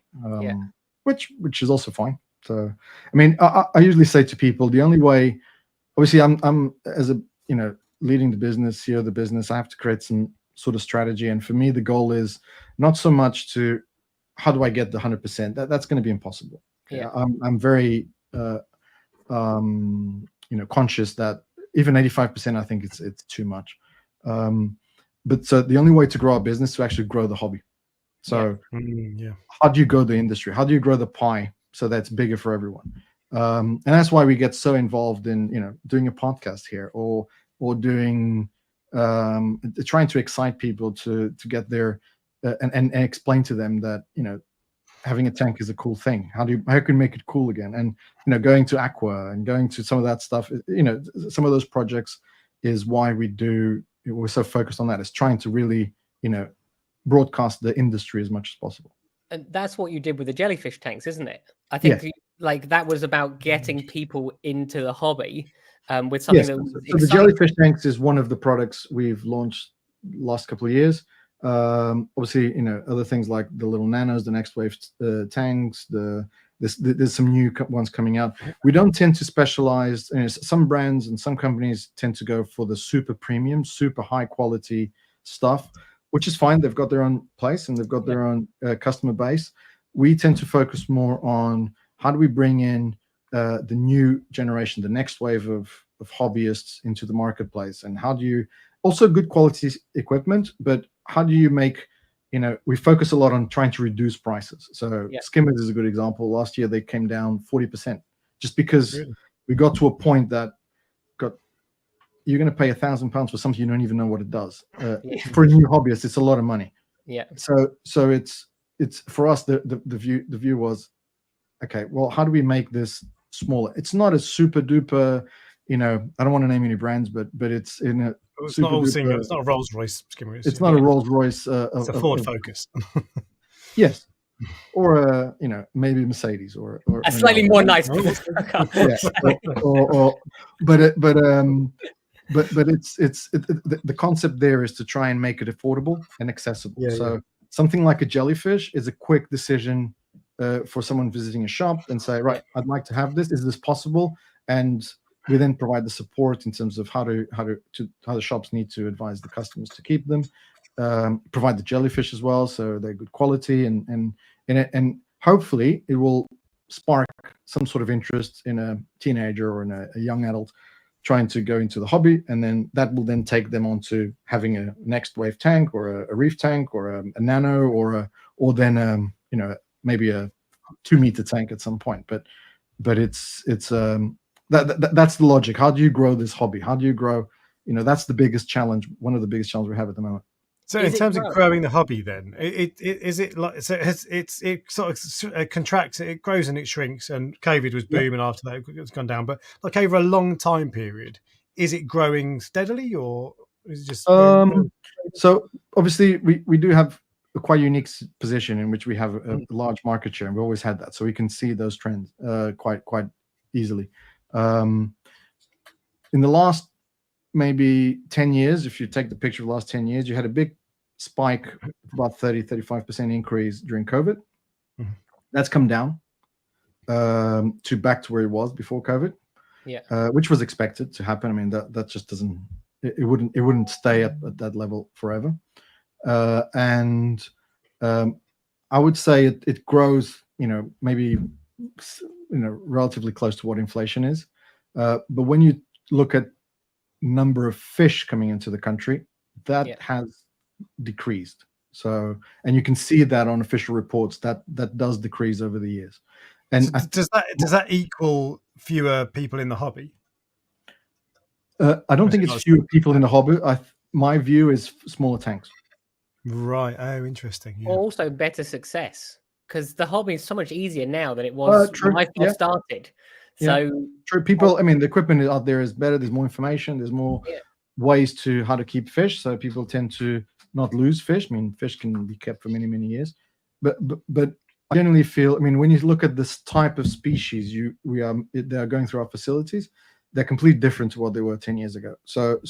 which is also fine. So, I mean, I usually say to people, the only way, obviously, I'm as a leading the business, CEO of the business, I have to create some sort of strategy, and for me, the goal is not so much to how do I get the 100%. That's going to be impossible. I'm very conscious that even 85%, I think it's too much. But so the only way to grow our business is to actually grow the hobby. So how do you grow the industry? How do you grow the pie so that's bigger for everyone? And that's why we get so involved in, doing a podcast here, or doing, trying to excite people to get there and explain to them that, having a tank is a cool thing. How can you make it cool again? And, going to Aqua and going to some of that stuff, some of those projects is why we're so focused on that. It's trying to really, broadcast the industry as much as possible. And that's what you did with the jellyfish tanks, isn't it? I think that was about getting people into the hobby with something that was exciting. So the jellyfish tanks is one of the products we've launched last couple of years. Obviously, other things like the little nanos, the next wave tanks, there's some new ones coming out. We don't tend to specialize. Some brands and some companies tend to go for the super premium, super high quality stuff, which is fine. They've got their own place and they've got their own customer base. We tend to focus more on how do we bring in the new generation, the next wave of hobbyists into the marketplace, and how do you also good quality equipment, but how do you make, we focus a lot on trying to reduce prices. So skimmers is a good example. Last year they came down 40% just because we got to a point that you're going to pay £1,000 for something you don't even know what it does. For a new hobbyist, it's a lot of money. So it's for us, the view was, okay, well, how do we make this smaller? It's not a super duper, I don't want to name any brands, but it's It's super not all duper. single. It's not a Rolls Royce skimmer. It's not a Rolls Royce. It's a Ford Focus. Yes, or maybe Mercedes or a slightly more nice. Oh. But it's the concept there is to try and make it affordable and accessible. Yeah, So something like a jellyfish is a quick decision for someone visiting a shop and say, right, I'd like to have this. Is this possible? And we then provide the support in terms of how the shops need to advise the customers to keep them. Provide the jellyfish as well, so they're good quality, and hopefully it will spark some sort of interest in a teenager or in a young adult trying to go into the hobby, and then that will then take them on to having a next wave tank or a reef tank or a nano or then maybe a 2-meter tank at some point. But it's that's the logic. How do you grow this hobby? How do you grow? That's the biggest challenge. One of the biggest challenges we have at the moment. So in terms of growing the hobby, then is it like so? It sort of contracts, it grows and it shrinks. And COVID was booming after that; it's gone down. But like over a long time period, is it growing steadily, or is it just? So obviously, we do have a quite unique position in which we have a large market share, and we always had that, so we can see those trends quite easily. In the last maybe 10 years, if you take the picture of the last 10 years, you had a big spike, about 30-35% increase during COVID. That's come down to back to where it was before COVID, which was expected to happen. I mean, that just doesn't, it wouldn't stay at that level forever. And I would say it grows, maybe relatively close to what inflation is. But when you look at number of fish coming into the country, that has decreased. So, and you can see that on official reports that does decrease over the years. And so does that equal fewer people in the hobby? I don't think it's fewer people in the hobby. My view is smaller tanks. Right. Oh, interesting. Yeah. Also, better success, because the hobby is so much easier now than it was when I first started. So true. People, I mean, the equipment out there is better. There's more information. There's more ways to how to keep fish. So people tend to not lose fish. I mean, fish can be kept for many, many years. But I generally feel, I mean, when you look at this type of species, they are going through our facilities. They're completely different to what they were 10 years ago. So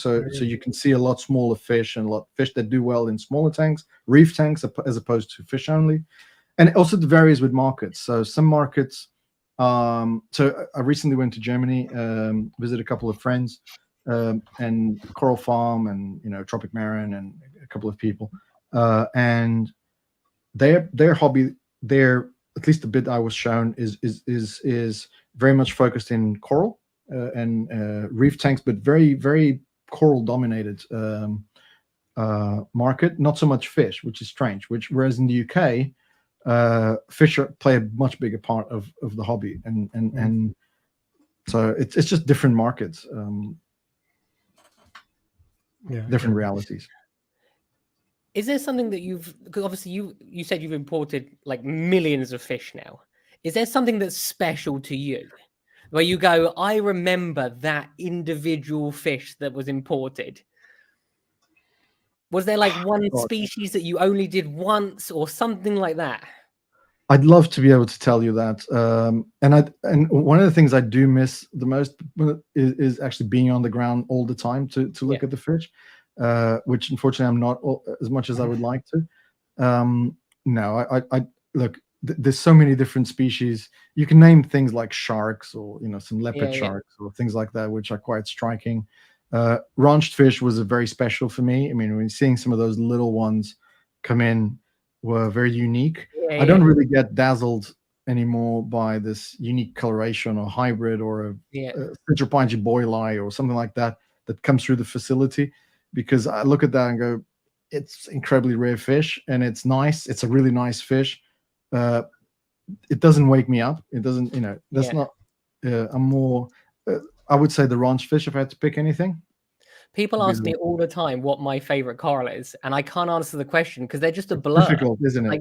you can see a lot smaller fish and a lot of fish that do well in smaller tanks, reef tanks, as opposed to fish only. And it also varies with markets. So some markets. So I recently went to Germany, visited a couple of friends, and Coral Farm and Tropic Marin and a couple of people, and their hobby there, at least the bit I was shown, is very much focused in coral and reef tanks, but very, very coral dominated market. Not so much fish, which is strange. Whereas in the UK. Fish play a much bigger part of the hobby, and so it's just different markets, different realities. Is there something that because obviously you said you've imported like millions of fish now. Is there something that's special to you, where you go, I remember that individual fish that was imported? Was there like one species that you only did once or something like that? I'd love to be able to tell you that. And one of the things I do miss the most is actually being on the ground all the time to look at the fish, which unfortunately I'm not as much as I would like to. No, I look. There's so many different species. You can name things like sharks or some leopard sharks or things like that, which are quite striking. Raunched fish was very special for me. I mean, when seeing some of those little ones come in were very unique. I don't really get dazzled anymore by this unique coloration or hybrid or a Citropangi boileye or something like that comes through the facility, because I look at that and go, it's incredibly rare fish and it's nice. It's a really nice fish. It doesn't wake me up. It doesn't, that's not, I'm more, I would say the ranch fish if I had to pick anything. People ask me all the time what my favorite coral is, and I can't answer the question because they're just a blur. Difficult, isn't it? Like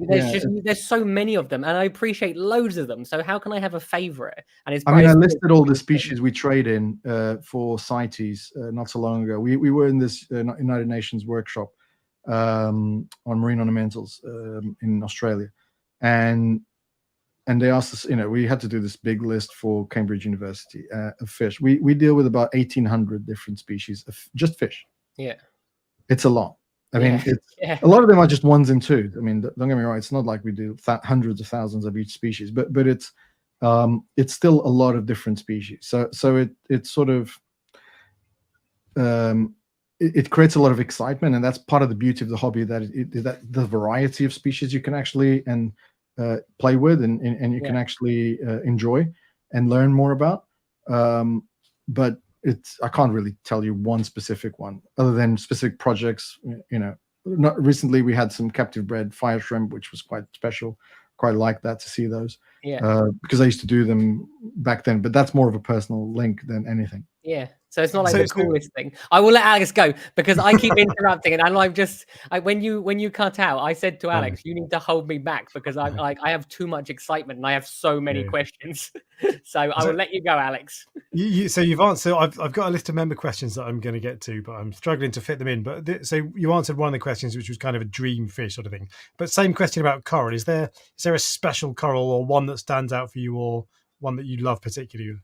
there's so many of them, and I appreciate loads of them. So how can I have a favorite? And it's I mean, I listed all the species we trade in for CITES not so long ago. We were in this United Nations workshop on marine ornamentals in Australia, and they asked us, we had to do this big list for Cambridge University of fish. We deal with about 1,800 different species of just fish. Yeah, it's a lot. I mean, a lot of them are just ones and twos. I mean, don't get me wrong. It's not like we do hundreds of thousands of each species, but it's still a lot of different species. So it sort of it creates a lot of excitement, and that's part of the beauty of the hobby, that the variety of species you can actually play with and you can actually enjoy and learn more about. But I can't really tell you one specific one other than specific projects. Not recently we had some captive bred fire shrimp, which was quite special. Quite like that to see those. Because I used to do them back then, but that's more of a personal link than anything. So it's not like the coolest thing. I will let Alex go because I keep interrupting, and when you cut out, I said to Alex, you need to hold me back because I have too much excitement and I have so many questions. So I will let you go, Alex. So you've answered. I've got a list of member questions that I'm going to get to, but I'm struggling to fit them in. But so you answered one of the questions, which was kind of a dream fish sort of thing. But same question about coral. Is there a special coral or one that stands out for you, or one that you love particularly?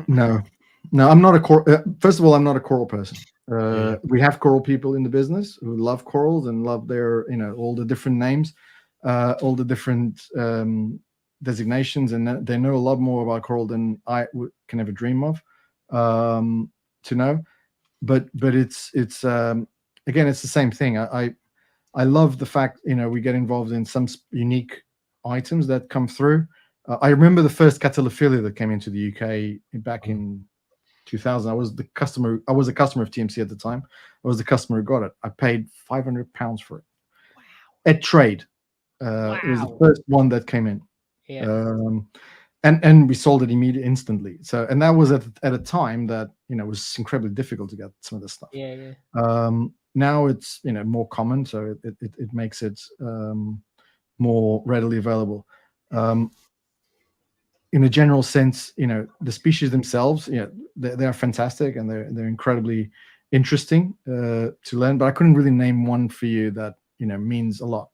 No, I'm not a coral. First of all, I'm not a coral person. We have coral people in the business who love corals and love their, all the different names, all the different designations, and they know a lot more about coral than I can ever dream of to know. But it's again, it's the same thing. I love the fact we get involved in some unique items that come through. I remember the first Catulophilia that came into the UK back in 2000. I was a customer of TMC at the time. I was the customer who got it. I paid £500 for it. Wow. At trade. It was the first one that came in. And we sold it instantly. So, and that was at a time that it was incredibly difficult to get some of this stuff. Now it's more common, so it makes it more readily available. In a general sense, the species themselves, they are fantastic and they're incredibly interesting to learn. But I couldn't really name one for you that means a lot.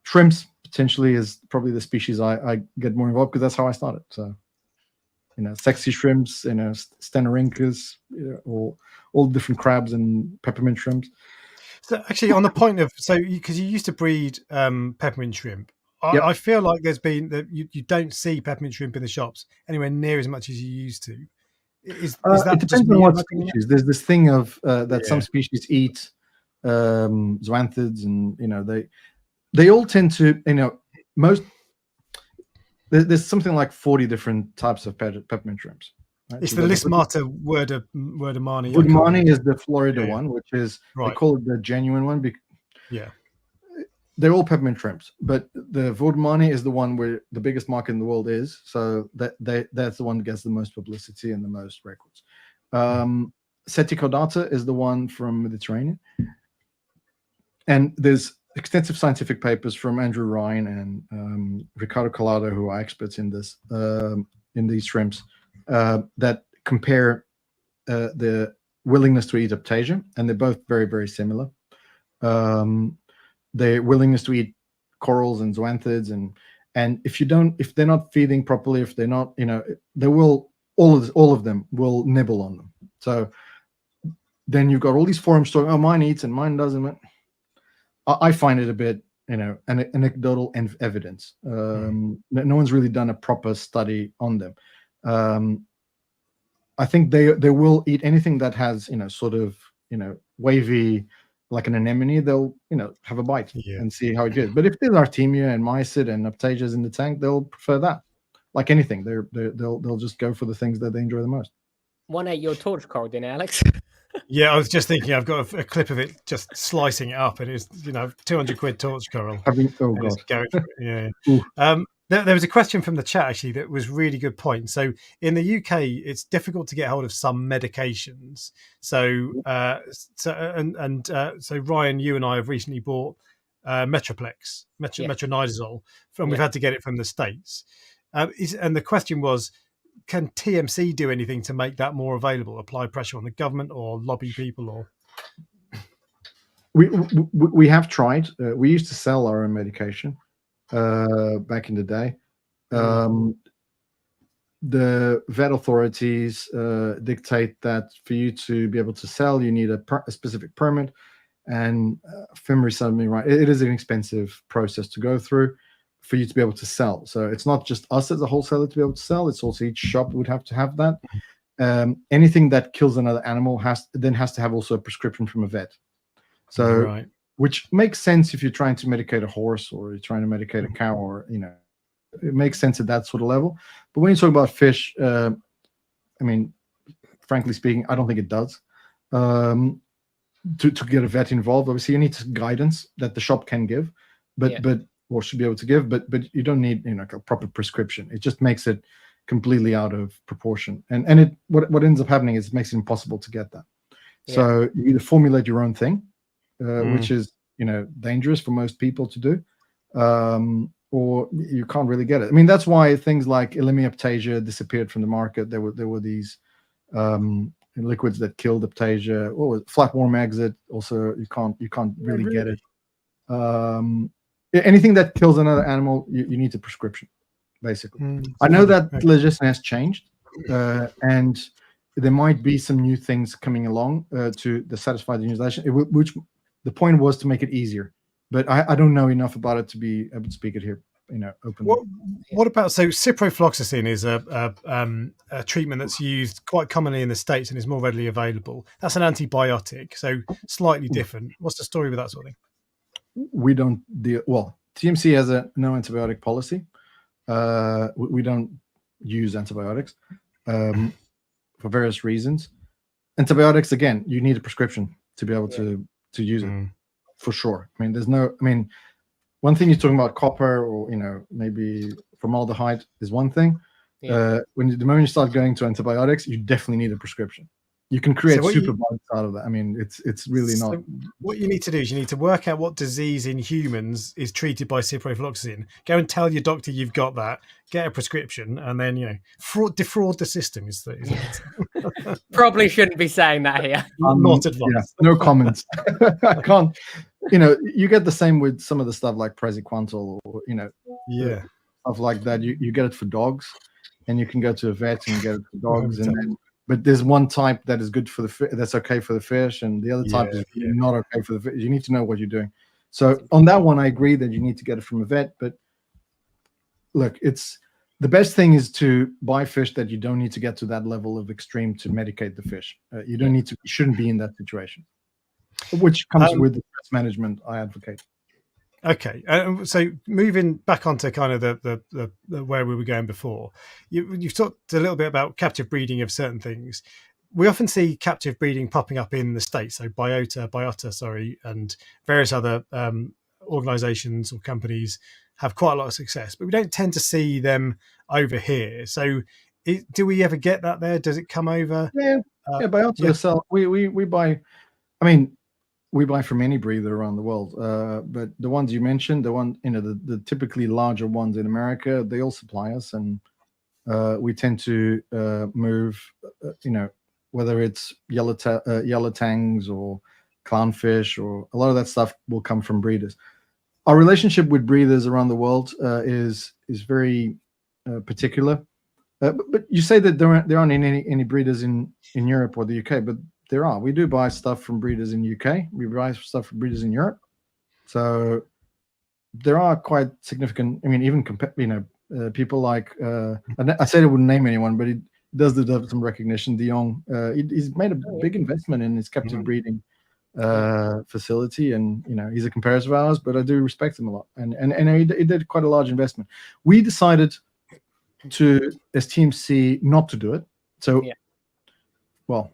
Shrimps potentially is probably the species I get more involved because that's how I started. So, sexy shrimps, stenorhynchus, or all different crabs and peppermint shrimps. So actually, on the point of because you used to breed peppermint shrimp. I feel like there's been that you don't see peppermint shrimp in the shops anywhere near as much as you used to. Is that it depends on what species. There's this thing of that some species eat zoanthids, and they all tend to there's something like 40 different types of peppermint shrimps. Right? It's the Lismata Werdemani. Werdemani is the Florida one, which is they call it the genuine one. They're all peppermint shrimps, but the Werdemani is the one where the biggest market in the world is. So that's the one that gets the most publicity and the most records. Seticaudata is the one from Mediterranean. And there's extensive scientific papers from Andrew Ryan and Ricardo Collado, who are experts in this, in these shrimps, that compare the willingness to eat Aptasia, and they're both very, very similar. Their willingness to eat corals and zoanthids, and if they're not feeding properly, if they're not, they will all of them will nibble on them. So then you've got all these forums talking, oh, mine eats and mine doesn't. I find it a bit, anecdotal evidence. No one's really done a proper study on them. I think they will eat anything that has, sort of, wavy, like an anemone. They'll, have a bite and see how it goes. But if there's Artemia and Mysid and Aptasias in the tank, they'll prefer that. Like anything, they'll just go for the things that they enjoy the most. 1/8 your torch coral, didn't it, Alex? Yeah, I was just thinking. I've got a clip of it just slicing it up, and it's 200 quid torch coral. Oh god! Yeah. There was a question from the chat actually that was really good point. So in the UK, it's difficult to get hold of some medications. So so Ryan, you and I have recently bought Metroplex, metronidazole, and we've had to get it from the States. And the question was, can TMC do anything to make that more available? Apply pressure on the government or lobby people? Or we have tried. We used to sell our own medication back in the day. The vet authorities dictate that for you to be able to sell, you need a specific permit. And if memory serves me right, it is an expensive process to go through for you to be able to sell. So it's not just us as a wholesaler to be able to sell; it's also each shop would have to have that. Anything that kills another animal has to have also a prescription from a vet. So, which makes sense if you're trying to medicate a horse or you're trying to medicate a cow, or it makes sense at that sort of level. But when you talk about fish, I mean, frankly speaking, I don't think it does. To get a vet involved, obviously you need guidance that the shop can give, or should be able to give, but you don't need a proper prescription. It just makes it completely out of proportion, and what ends up happening is it makes it impossible to get that. So you either formulate your own thing, which is dangerous for most people to do, or you can't really get it. I mean, that's why things like Elimiaptasia disappeared from the market. There were these liquids that killed aptasia, or flatworm exit. Also, you can't really get it. Anything that kills another animal, you need a prescription, basically. I know that legislation has changed, and there might be some new things coming along to satisfy the legislation, which the point was to make it easier. But I don't know enough about it to be able to speak it here, openly. What about, so ciprofloxacin is a treatment that's used quite commonly in the States and is more readily available. That's an antibiotic, so slightly different. What's the story with that sort of thing? We don't deal well. TMC has a no antibiotic policy. We don't use antibiotics for various reasons. Antibiotics, again, you need a prescription to be able to use it, for sure. I mean, one thing you're talking about copper, or maybe formaldehyde is one thing. The moment you start going to antibiotics, you definitely need a prescription. You can create super bugs out of that. I mean, it's really not. What you need to do is you need to work out what disease in humans is treated by ciprofloxacin. Go and tell your doctor you've got that. Get a prescription, and then defraud the system. Is the Probably shouldn't be saying that here. Not advice. No comments. I can't. You get the same with some of the stuff like Praziquantel, or stuff like that. You get it for dogs, and you can go to a vet and get it for dogs, but there's one type that is good for that's okay for the fish, and the other type is not okay for the fish. You need to know what you're doing. So on that one, I agree that you need to get it from a vet. But look, the best thing is to buy fish that you don't need to get to that level of extreme to medicate the fish. You don't need to. You shouldn't be in that situation, which comes with the stress management I advocate. Okay, so moving back onto kind of the where we were going before, you've talked a little bit about captive breeding of certain things. We often see captive breeding popping up in the States, so Biota, and various other organizations or companies have quite a lot of success, but we don't tend to see them over here. So do we ever get that there? Does it come over? Biota sell. We buy, I mean, we buy from any breeder around the world, but the ones you mentioned, the typically larger ones in America, they all supply us, and we tend to move, whether it's yellow tangs or clownfish, or a lot of that stuff will come from breeders. Our relationship with breeders around the world is very particular. But you say that there aren't any breeders in Europe or the UK, but there are. We do buy stuff from breeders in UK. We buy stuff from breeders in Europe. So there are quite significant. I mean, even people like I said I wouldn't name anyone, but he does deserve some recognition. De Jong, he's made a big investment in his captive breeding facility, and he's a comparator of ours. But I do respect him a lot, and he did quite a large investment. We decided as TMC not to do it. So, well.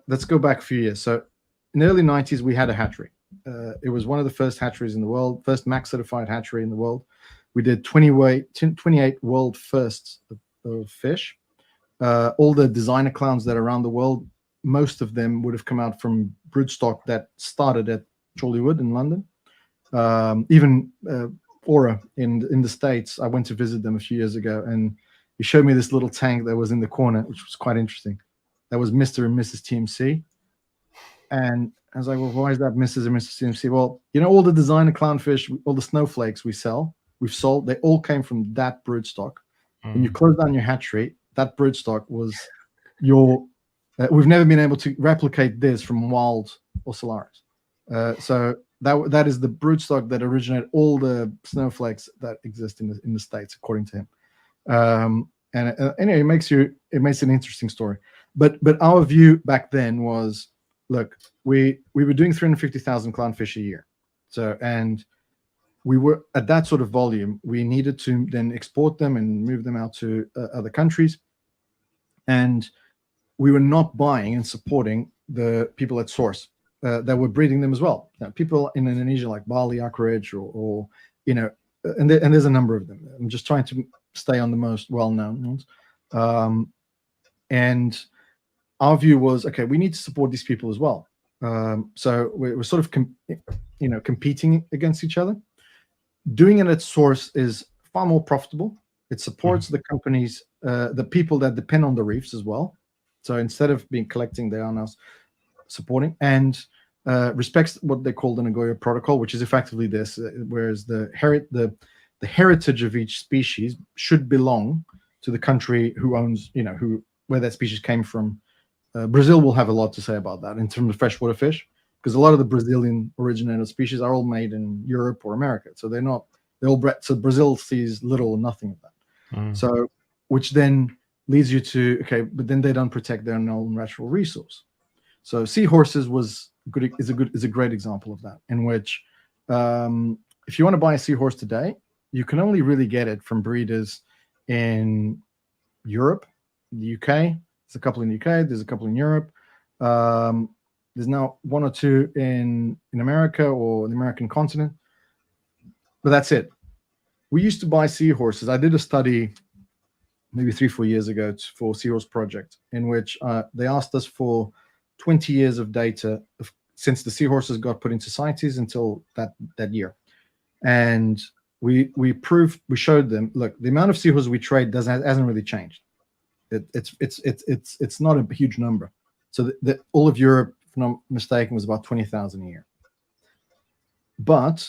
Let's go back a few years. So in the early 90s, we had a hatchery. It was one of the first hatcheries in the world, first MAX certified hatchery in the world. We did 28 world firsts of fish. All the designer clowns that are around the world, most of them would have come out from broodstock that started at Chorleywood in London. Even Aura in the States, I went to visit them a few years ago, and he showed me this little tank that was in the corner, which was quite interesting. That was Mr. and Mrs. TMC. And I was like, well, why is that Mrs. and Mrs. TMC? Well, you know, all the designer clownfish, all the snowflakes we've sold, they all came from that broodstock. When you close down your hatchery, that broodstock was your. We've never been able to replicate this from wild ocellaris. So that is the broodstock that originated all the snowflakes that exist in the States, according to him. And anyway, it makes an interesting story. But our view back then was, look, we were doing 350,000 clownfish a year. So, and we were at that sort of volume. We needed to then export them and move them out to other countries. And we were not buying and supporting the people at source that were breeding them as well. Now, people in Indonesia like Bali, Anchorage, or you know, and there's a number of them. I'm just trying to stay on the most well-known ones. And our view was, okay, we need to support these people as well. So we're sort of competing against each other. Doing it at source is far more profitable. It supports the companies, the people that depend on the reefs as well. So instead of collecting, they are now supporting, and respects what they call the Nagoya Protocol, which is effectively this, whereas the heritage of each species should belong to the country who owns, where that species came from. Brazil will have a lot to say about that in terms of freshwater fish, because a lot of the Brazilian originated species are all made in Europe or America. So they're all bred. So Brazil sees little or nothing of that. So, which then leads you to, okay, but then they don't protect their own natural resource. So seahorses is a great example of that, in which if you want to buy a seahorse today, you can only really get it from breeders in Europe, the UK. There's a couple in the UK. There's a couple in Europe. There's now one or two in America or the American continent, but that's it. We used to buy seahorses. I did a study maybe 3-4 years ago for Seahorse Project, in which they asked us for 20 years of data since the seahorses got put into CITES until that year. And we showed them, look, the amount of seahorses we trade hasn't really changed. It's not a huge number. So that all of Europe, if I'm not mistaken, was about 20,000 a year. But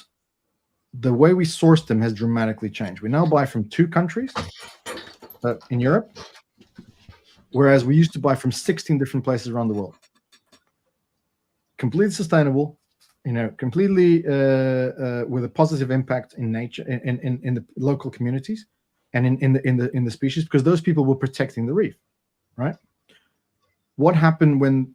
the way we source them has dramatically changed. We now buy from 2 countries in Europe, whereas we used to buy from 16 different places around the world. Completely sustainable, completely with a positive impact in nature, in the local communities, and in the species, because those people were protecting the reef, right? What happened when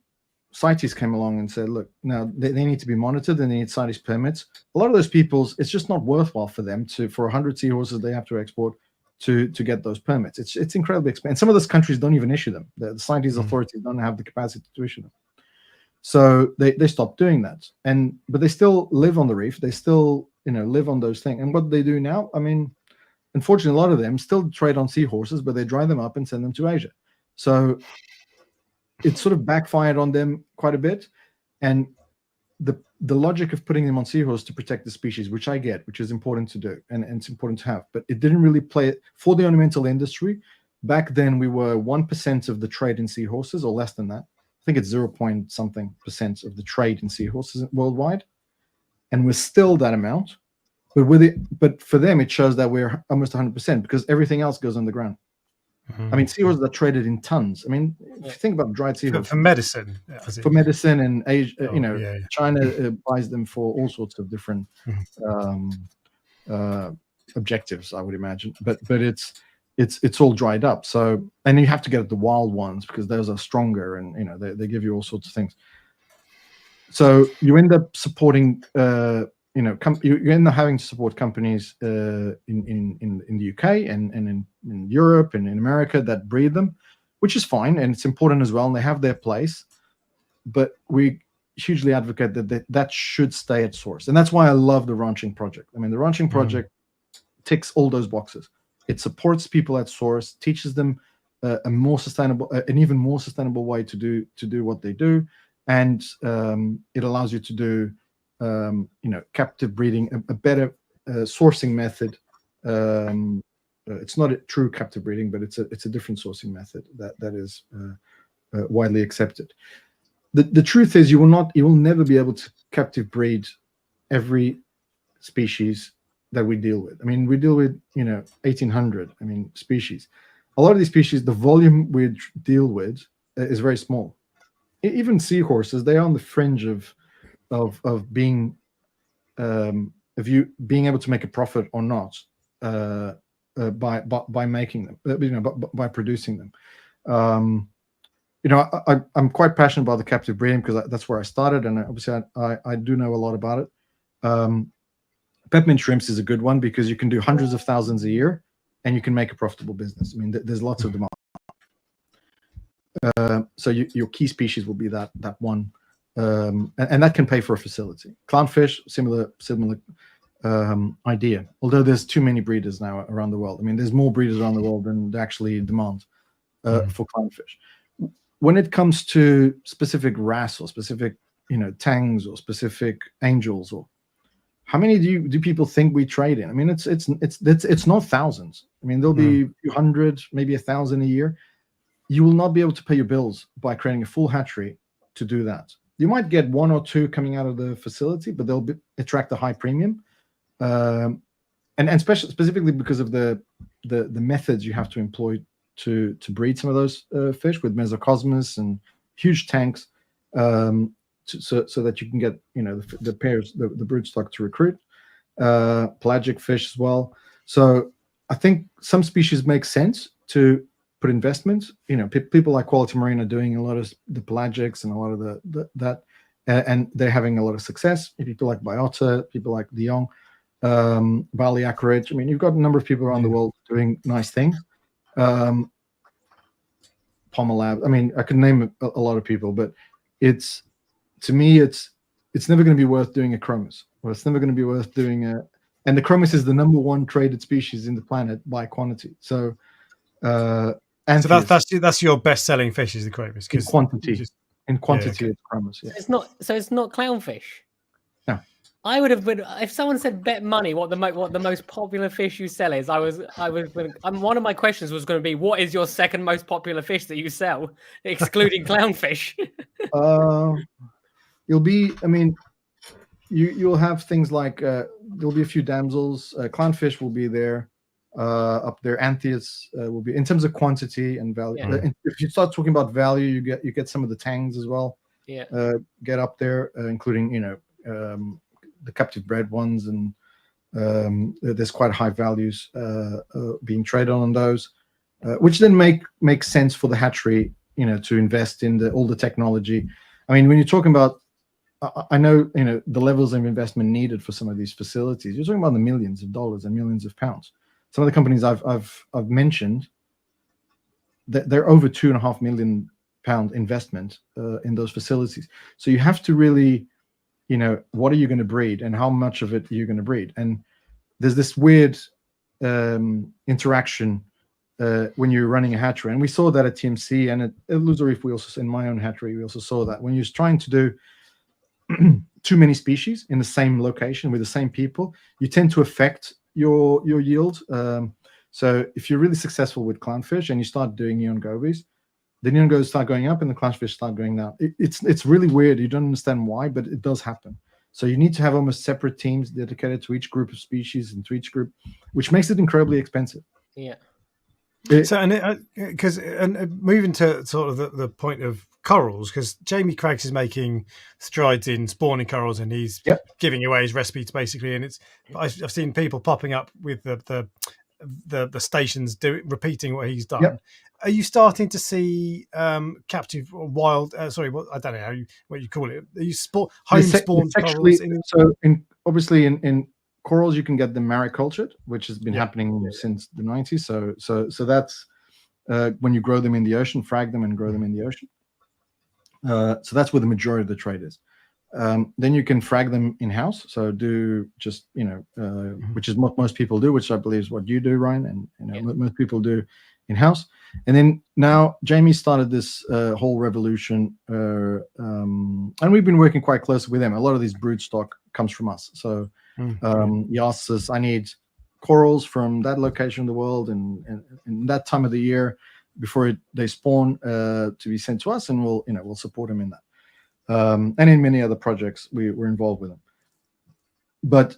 CITES came along and said, look, now they need to be monitored and they need CITES permits? A lot of those people, it's just not worthwhile for them for 100 seahorses they have to export to get those permits. It's incredibly expensive. Some of those countries don't even issue them. The CITES authorities don't have the capacity to issue them. So they stopped doing that. But they still live on the reef. They still, live on those things. And what they do now, I mean, unfortunately, a lot of them still trade on seahorses, but they dry them up and send them to Asia. So it sort of backfired on them quite a bit. And the logic of putting them on seahorses to protect the species, which I get, which is important to do, and it's important to have, but it didn't really play for the ornamental industry. Back then, we were 1% of the trade in seahorses, or less than that. I think it's 0.something% of the trade in seahorses worldwide, and we're still that amount. But for them, it shows that we're almost 100%, because everything else goes on the ground. I mean, seahorses are traded in tons. I mean, if you think about dried seahorses for medicine, for medicine, and Asia, China buys them for all sorts of different objectives, I would imagine. But it's all dried up. So, and you have to get the wild ones because those are stronger, and they give you all sorts of things. So you end up supporting. You end up having to support companies in the UK and in Europe and in America that breed them, which is fine, and it's important as well, and they have their place. But we hugely advocate that should stay at source, and that's why I love the ranching project. I mean, the ranching project ticks all those boxes. It supports people at source, teaches them a more sustainable, an even more sustainable way to do what they do, and it allows you to do, captive breeding, a better sourcing method. It's not a true captive breeding, but it's a different sourcing method that is widely accepted. The truth is, you will never be able to captive breed every species that we deal with. I mean, we deal with 1,800. I mean, species. A lot of these species, the volume we deal with is very small. Even seahorses, they are on the fringe of being of you being able to make a profit or not by making them, by producing them. I'm quite passionate about the captive breeding because that's where I started, and obviously I do know a lot about it. Peppermint shrimps is a good one because you can do hundreds of thousands a year, and you can make a profitable business. I mean, there's lots of demand. So your key species will be that one, and that can pay for a facility. Clownfish, similar idea. Although there's too many breeders now around the world. I mean, there's more breeders around the world than actually demand for clownfish. When it comes to specific wrasse or specific tangs or specific angels, or how many do people think we trade in? I mean, it's not thousands. I mean, there'll be a few hundred, maybe 1,000 a year. You will not be able to pay your bills by creating a full hatchery to do that. You might get one or two coming out of the facility, but they'll attract a high premium, and specifically because of the methods you have to employ to breed some of those fish with mesocosmos and huge tanks, so that you can get the pairs, the broodstock to recruit, pelagic fish as well. So I think some species make sense to put investment. People like Quality Marine are doing a lot of the pelagics and a lot of that, and they're having a lot of success. People like Biota, people like De Jong, Bali Aquaridge. I mean, you've got a number of people around the world doing nice things. Pomalab. I mean, I could name a lot of people, but to me, it's never going to be worth doing a chromis, or it's never going to be worth doing a. And the chromis is the #1 traded species in the planet by quantity. So, so that's your best-selling fish is the chromis, in quantity. It's chromis. Yeah. So it's not clownfish. No. I would have been, if someone said bet money what the most popular fish you sell is. One of my questions was going to be, what is your second most popular fish that you sell, excluding clownfish? You'll have things like there'll be a few damsels. Clownfish will be there. Up there, Antheus will be, in terms of quantity and value. Yeah. If you start talking about value, you get some of the tangs as well. Yeah, get up there, including the captive bred ones, and there's quite high values being traded on those, which then make sense for the hatchery, to invest in all the technology. I mean, when you're talking about, I know the levels of investment needed for some of these facilities. You're talking about the millions of dollars and millions of pounds. Some of the companies I've mentioned, that they're over £2.5 million investment in those facilities. So you have to really, what are you going to breed and how much of it are you going to breed? And there's this weird interaction when you're running a hatchery, and we saw that at TMC and at Loser Reef. We also, in my own hatchery, we also saw that when you're trying to do too many species in the same location with the same people, you tend to affect your yield. So if you're really successful with clownfish and you start doing neon gobies, the neon gobies start going up and the clownfish start going down. It's really weird. You don't understand why, but it does happen. So you need to have almost separate teams dedicated to each group of species and to each group, which makes it incredibly expensive. Yeah. Moving to sort of the point of corals, because Jamie Craggs is making strides in spawning corals, and he's giving away his recipes basically. And I've seen people popping up with the stations repeating what he's done. Yep. Are you starting to see captive or wild? I don't know what you call it. Are you home spawned corals? Obviously in corals, you can get them maricultured, which has been happening since the 90s. So that's when you grow them in the ocean, frag them and grow them in the ocean. So that's where the majority of the trade is. Then you can frag them in house. So do just which is what most people do, which I believe is what you do, Ryan, and most people do in house. And then now Jamie started this whole revolution, and we've been working quite closely with him. A lot of these brood stock comes from us. So he asks us, I need corals from that location in the world and that time of the year before they spawn to be sent to us, and we'll support him in that. And in many other projects we're involved with him. But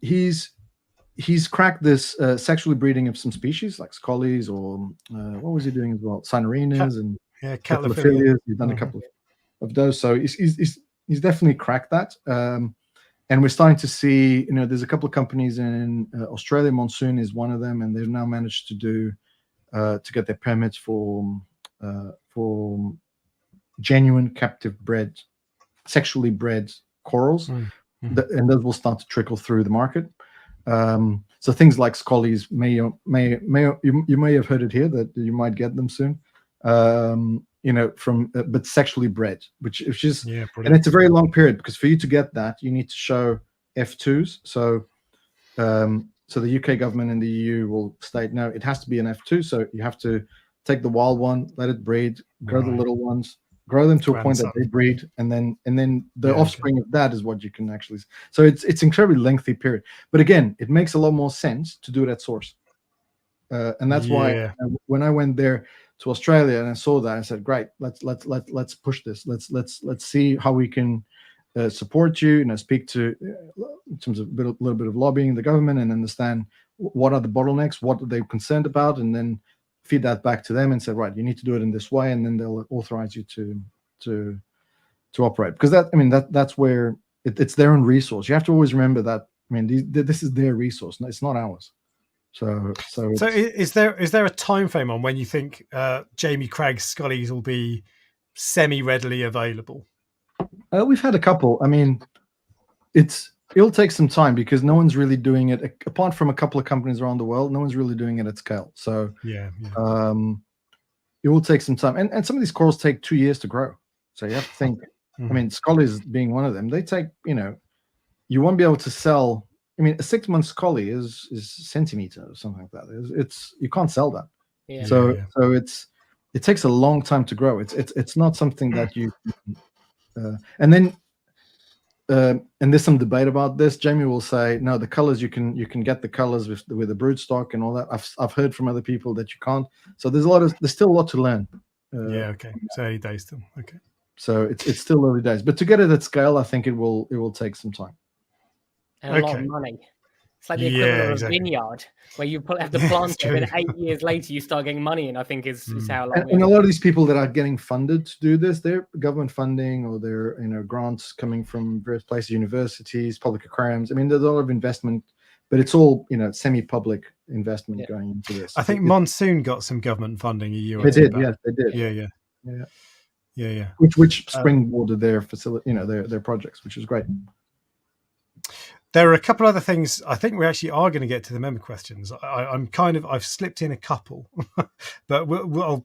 he's cracked this sexually breeding of some species like scollies, or what was he doing as well? Cynarinas and Catalophilias. He's done a couple of those. So he's definitely cracked that. And we're starting to see, there's a couple of companies in Australia. Monsoon is one of them, and they've now managed to get their permits for genuine captive bred, sexually bred corals, and those will start to trickle through the market. So things like scollies you may have heard it here, that you might get them soon. From but sexually bred, which is and it's a very long period, because for you to get that, you need to show F2s. So the UK government and the EU will state, no, it has to be an F2. So you have to take the wild one, let it breed, grow the little ones, grow them to a point that they breed, and then the offspring of that is what you can actually. So it's incredibly lengthy period. But again, it makes a lot more sense to do it at source, and that's why when I went there to Australia and I saw that, I said, great, let's push this. Let's see how we can support you. Speak to in terms of a little bit of lobbying the government and understand what are the bottlenecks, what are they concerned about, and then feed that back to them and say, right, you need to do it in this way, and then they'll authorize you to operate. Because that's where it's their own resource. You have to always remember that. This is their resource. It's not ours. So is there a time frame on when you think Jamie Craig's scollies will be semi-readily available? We've had a couple. It'll take some time, because no one's really doing it apart from a couple of companies around the world. No one's really doing it at scale. So it will take some time, and some of these corals take 2 years to grow. So you have to think. Scollies being one of them, they take. You won't be able to sell. A 6-month scolly is centimeter or something like that. You can't sell that. So it takes a long time to grow. It's not something that you. And then there's some debate about this. Jamie will say, no, the colors you can get the colors with the brood stock and all that. I've heard from other people that you can't. So there's still a lot to learn. It's early days still. Okay. So it's still early days, but to get it at scale, I think it will take some time. And a lot of money. It's like the equivalent of a vineyard, where you have the plant it, and 8 years later you start getting money, and I think is how long. And a lot of these people that are getting funded to do this, they're government funding, or they're grants coming from various places, universities, public aquariums. There's a lot of investment, but it's all semi-public investment going into this. I think Monsoon got some government funding a year. They did, yes, they did. Yeah. Which springboarded their facility, their projects, which is great. There are a couple other things. I think we actually are going to get to the member questions. I've slipped in a couple, but we'll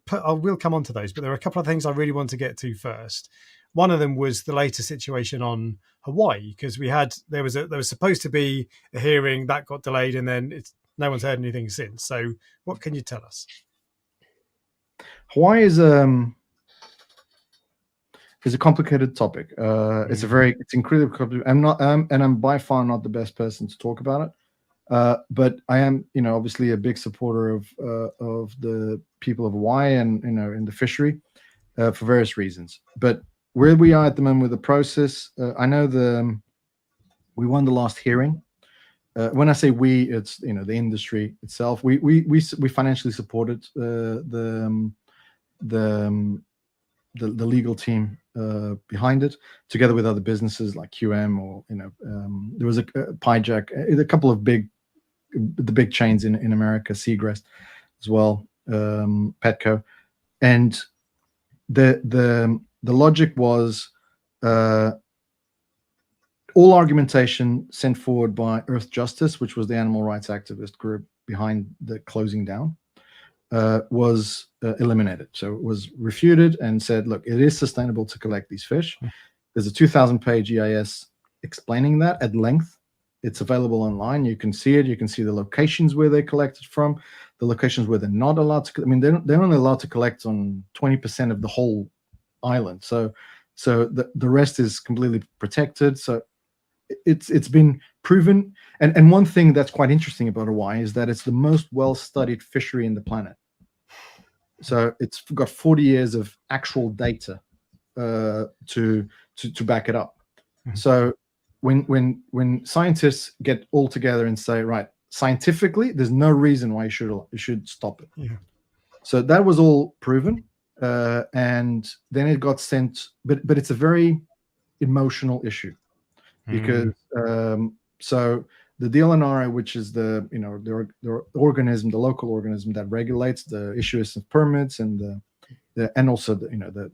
come on to those. But there are a couple of things I really want to get to first. One of them was the latest situation on Hawaii, because there was supposed to be a hearing that got delayed, and then no one's heard anything since. So what can you tell us? Hawaii is a complicated topic. It's incredibly complicated. I'm by far not the best person to talk about it. But I am, obviously a big supporter of the people of Hawaii and, in the fishery for various reasons. But where we are at the moment with the process, I know we won the last hearing. When I say we, it's, the industry itself. We financially supported the legal team behind it, together with other businesses like QM, or there was a Pyjack, a couple of the big chains in America, Seagrass as well, Petco, and the logic was all argumentation sent forward by Earth Justice, which was the animal rights activist group behind the closing down, was eliminated. So it was refuted and said, look, it is sustainable to collect these fish. There's a 2,000-page EIS explaining that at length. It's available online. You can see it. You can see the locations where they're collected from, the locations where they're not allowed to. I mean, they're only allowed to collect on 20% of the whole island. So the rest is completely protected. So it's been proven. And one thing that's quite interesting about Hawaii is that it's the most well-studied fishery in the planet. So it's got 40 years of actual data to back it up. So when scientists get all together and say, right, scientifically, there's no reason why you should stop it. Yeah. So that was all proven, and then it got sent. But it's a very emotional issue because so the DLNR, which is the organism, the local organism that regulates the issuance of permits and and also the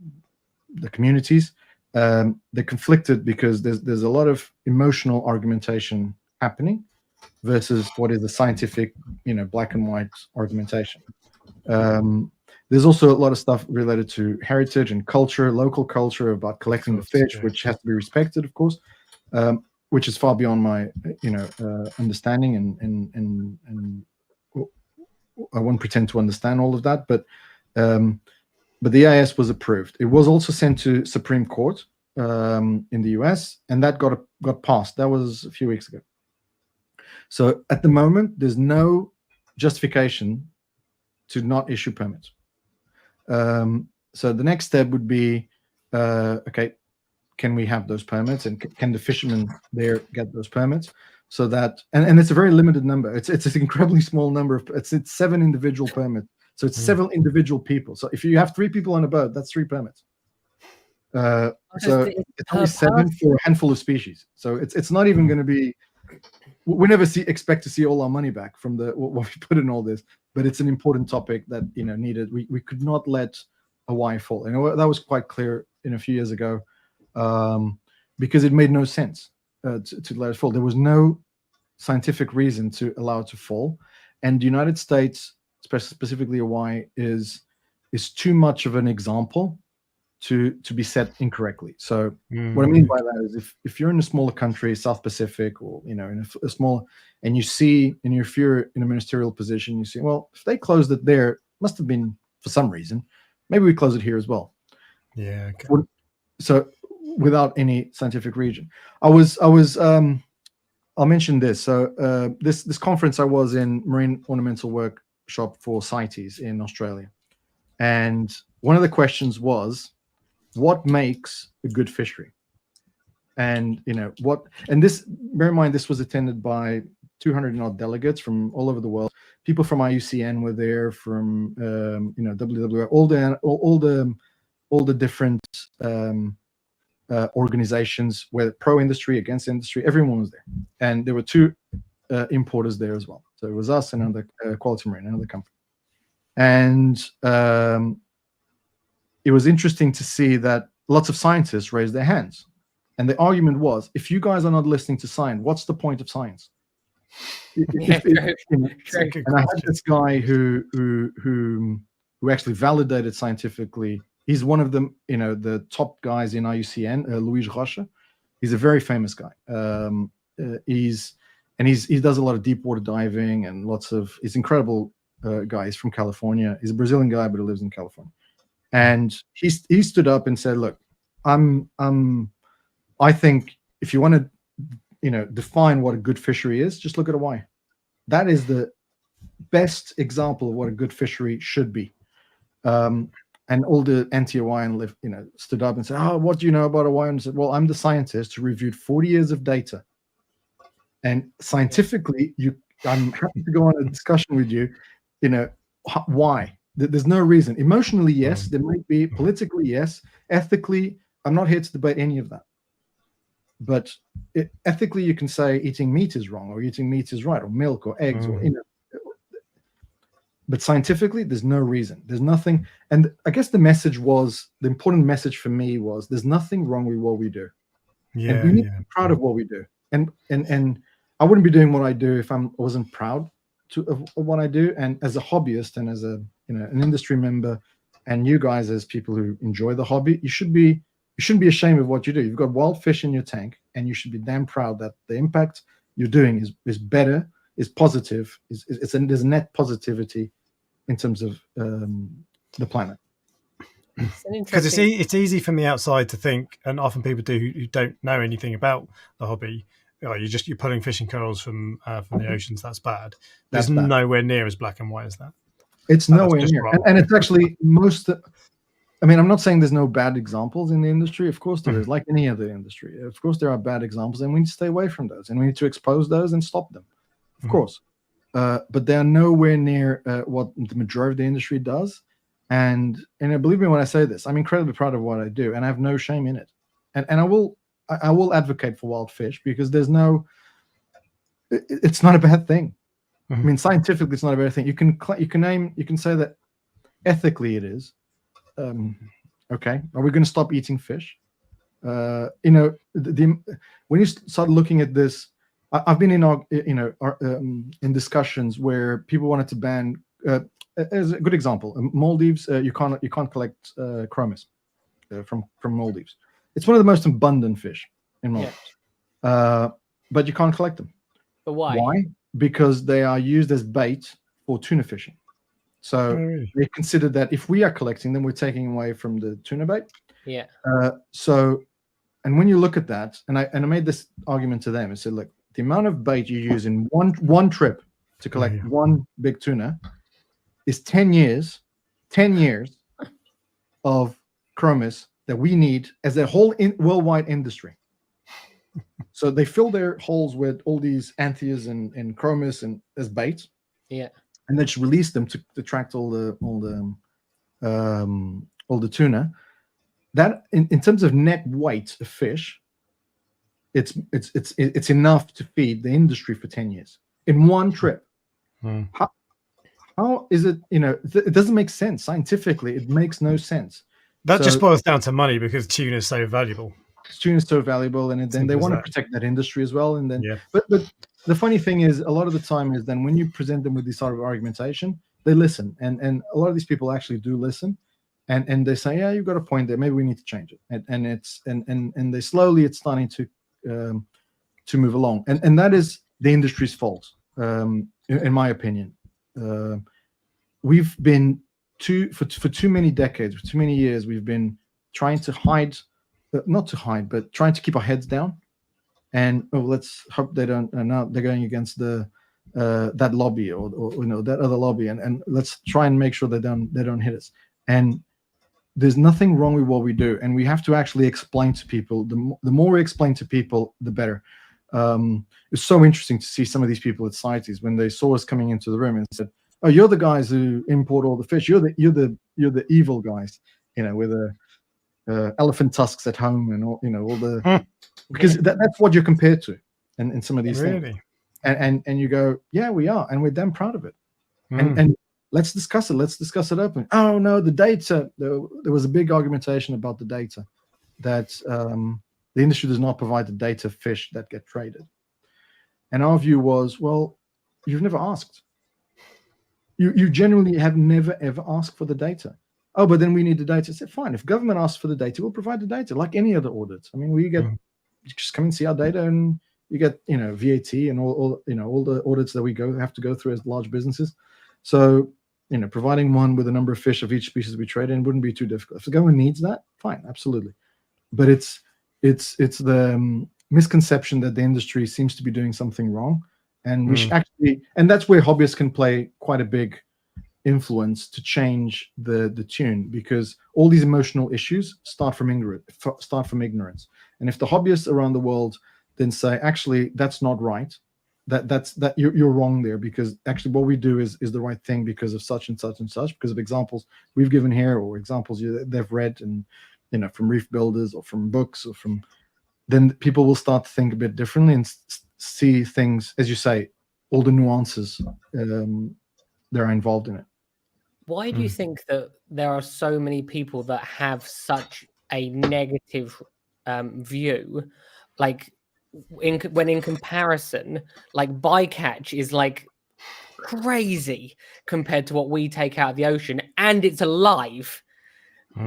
communities. They're conflicted because there's a lot of emotional argumentation happening versus what is the scientific, black and white argumentation. There's also a lot of stuff related to heritage and culture, local culture about collecting the fish, which has to be respected, of course, which is far beyond my, understanding, and I won't pretend to understand all of that, but the EIS was approved. It was also sent to Supreme Court in the US, and that got passed. That was a few weeks ago. So at the moment, there's no justification to not issue permits. So the next step would be, okay, can we have those permits, and can the fishermen there get those permits? So that, and it's a very limited number. It's an incredibly small number. It's 7 individual permits. So it's 7 individual people. So if you have 3 people on a boat, that's 3 permits. So it's only 7 for a handful of species. So it's not even going to be. We never expect to see all our money back from what we put in all this. But it's an important topic that needed. We could not let Hawaii fall. That was quite clear a few years ago, because it made no sense to let it fall. There was no scientific reason to allow it to fall, and the United States, specifically Hawaii, is too much of an example to be set incorrectly. So what I mean by that is if you're in a smaller country, South Pacific, or in a small, and you see, and if you're in a ministerial position, you see, well, if they closed it there, it must have been for some reason. Maybe we close it here as well. Yeah. Okay. So without any scientific reason, I'll mention this. So this conference I was in, Marine Ornamental Workshop for CITES in Australia, and one of the questions was, what makes a good fishery? And this, bear in mind, this was attended by 200 odd delegates from all over the world. People from IUCN were there, from WWF, all the different organizations, whether pro industry, against industry, everyone was there. And there were 2 importers there as well. So it was us and another Quality Marine, another company. And it was interesting to see that lots of scientists raised their hands. And the argument was, if you guys are not listening to science, what's the point of science? And I had this guy who actually validated scientifically. He's one of them, the top guys in IUCN, Luis Rocha. He's a very famous guy. He does a lot of deep water diving and he's an incredible guy. He's from California. He's a Brazilian guy, but he lives in California. And he stood up and said, look, I think if you want to, define what a good fishery is, just look at Hawaii. That is the best example of what a good fishery should be. And all the anti-Hawaiian, stood up and said, "Oh, what do you know about Hawaii?" And said, "Well, I'm the scientist who reviewed 40 years of data, and scientifically, I'm happy to go on a discussion with you. Why? There's no reason. Emotionally, yes, there might be. Politically, yes. Ethically, I'm not here to debate any of that. But ethically, you can say eating meat is wrong, or eating meat is right, or milk, or eggs, or But scientifically, there's no reason. There's nothing. And I guess the important message for me was, there's nothing wrong with what we do. Yeah, and we need to be proud of what we do. And I wouldn't be doing what I do if I wasn't proud of what I do. And as a hobbyist, and as an industry member, and you guys as people who enjoy the hobby, you should be You shouldn't be ashamed of what you do. You've got wild fish in your tank, and you should be damn proud that the impact you're doing is better, is positive, there's net positivity in terms of the planet. Because it's easy from the outside to think, and often people do who don't know anything about the hobby. You're pulling fishing corals from the oceans. That's bad. That's bad. Nowhere near as black and white as that. It's nowhere near, and it's actually I mean, I'm not saying there's no bad examples in the industry. Of course there is, like any other industry. Of course there are bad examples, and we need to stay away from those, and we need to expose those and stop them. Of course. But they are nowhere near what the majority of the industry does. And believe me when I say this, I'm incredibly proud of what I do, and I have no shame in it. And I will advocate for wild fish, because it's not a bad thing. I mean, scientifically, it's not a bad thing. You can say that ethically it is. Okay, are we going to stop eating fish? When you start looking at this, I've been in discussions where people wanted to ban. As a good example, Maldives, you can't collect chromis from Maldives. It's one of the most abundant fish in Maldives, but you can't collect them. But why? Why? Because they are used as bait for tuna fishing. So they consider that if we are collecting them, we're taking away from the tuna bait. Yeah. And when you look at that, and I made this argument to them, I said, look, the amount of bait you use in one trip to collect one big tuna is 10 years of chromis that we need as a whole worldwide industry. So they fill their holes with all these anthias and chromis and as bait. Yeah. And then just release them to attract all the tuna. That in terms of net weight of fish, it's enough to feed the industry for 10 years in one trip. How is it? It doesn't make sense scientifically. It makes no sense. That just boils down to money, because tuna is so valuable. Tuna is so valuable, and then they want to protect that industry as well. And then, but the funny thing is, a lot of the time is then when you present them with this sort of argumentation, they listen, and a lot of these people actually do listen, and they say, yeah, you've got a point there. Maybe we need to change it, and they slowly it's starting to move along, and that is the industry's fault, in my opinion. We've been for too many decades, for too many years, we've been trying to hide. Not to hide, but trying to keep our heads down, and let's hope they don't. Now they're going against that lobby or that other lobby, and let's try and make sure they don't hit us. And there's nothing wrong with what we do, and we have to actually explain to people. The more we explain to people, the better. It's so interesting to see some of these people at CITES when they saw us coming into the room and said, "Oh, you're the guys who import all the fish. You're the evil guys, with a." Elephant tusks at home and all the because that's what you're compared to in some of these things, and you go, yeah, we are, and we're damn proud of it. And let's discuss it openly. Oh no, the data, there was a big argumentation about the data, that the industry does not provide the data of fish that get traded, and our view was, well, you've never asked. You generally have never ever asked for the data. Oh, but then we need the data. I said, fine. If government asks for the data, we'll provide the data like any other audit. I mean, you just come and see our data, and you get, VAT and all the audits that we have to go through as large businesses. So, providing one with a number of fish of each species we trade in wouldn't be too difficult. If the government needs that, fine, absolutely. But it's the misconception that the industry seems to be doing something wrong, and we should actually, and that's where hobbyists can play quite a big influence to change the tune, because all these emotional issues start from ignorance. And if the hobbyists around the world then say, actually, that's not right, that you're wrong there, because actually what we do is the right thing because of such and such and such, because of examples we've given here, or examples they've read, and from reef builders or from books, or from, then people will start to think a bit differently and see things, as you say, all the nuances that are involved in it. Why do you think that there are so many people that have such a negative view? Like, when in comparison, like bycatch is like crazy compared to what we take out of the ocean, and it's alive.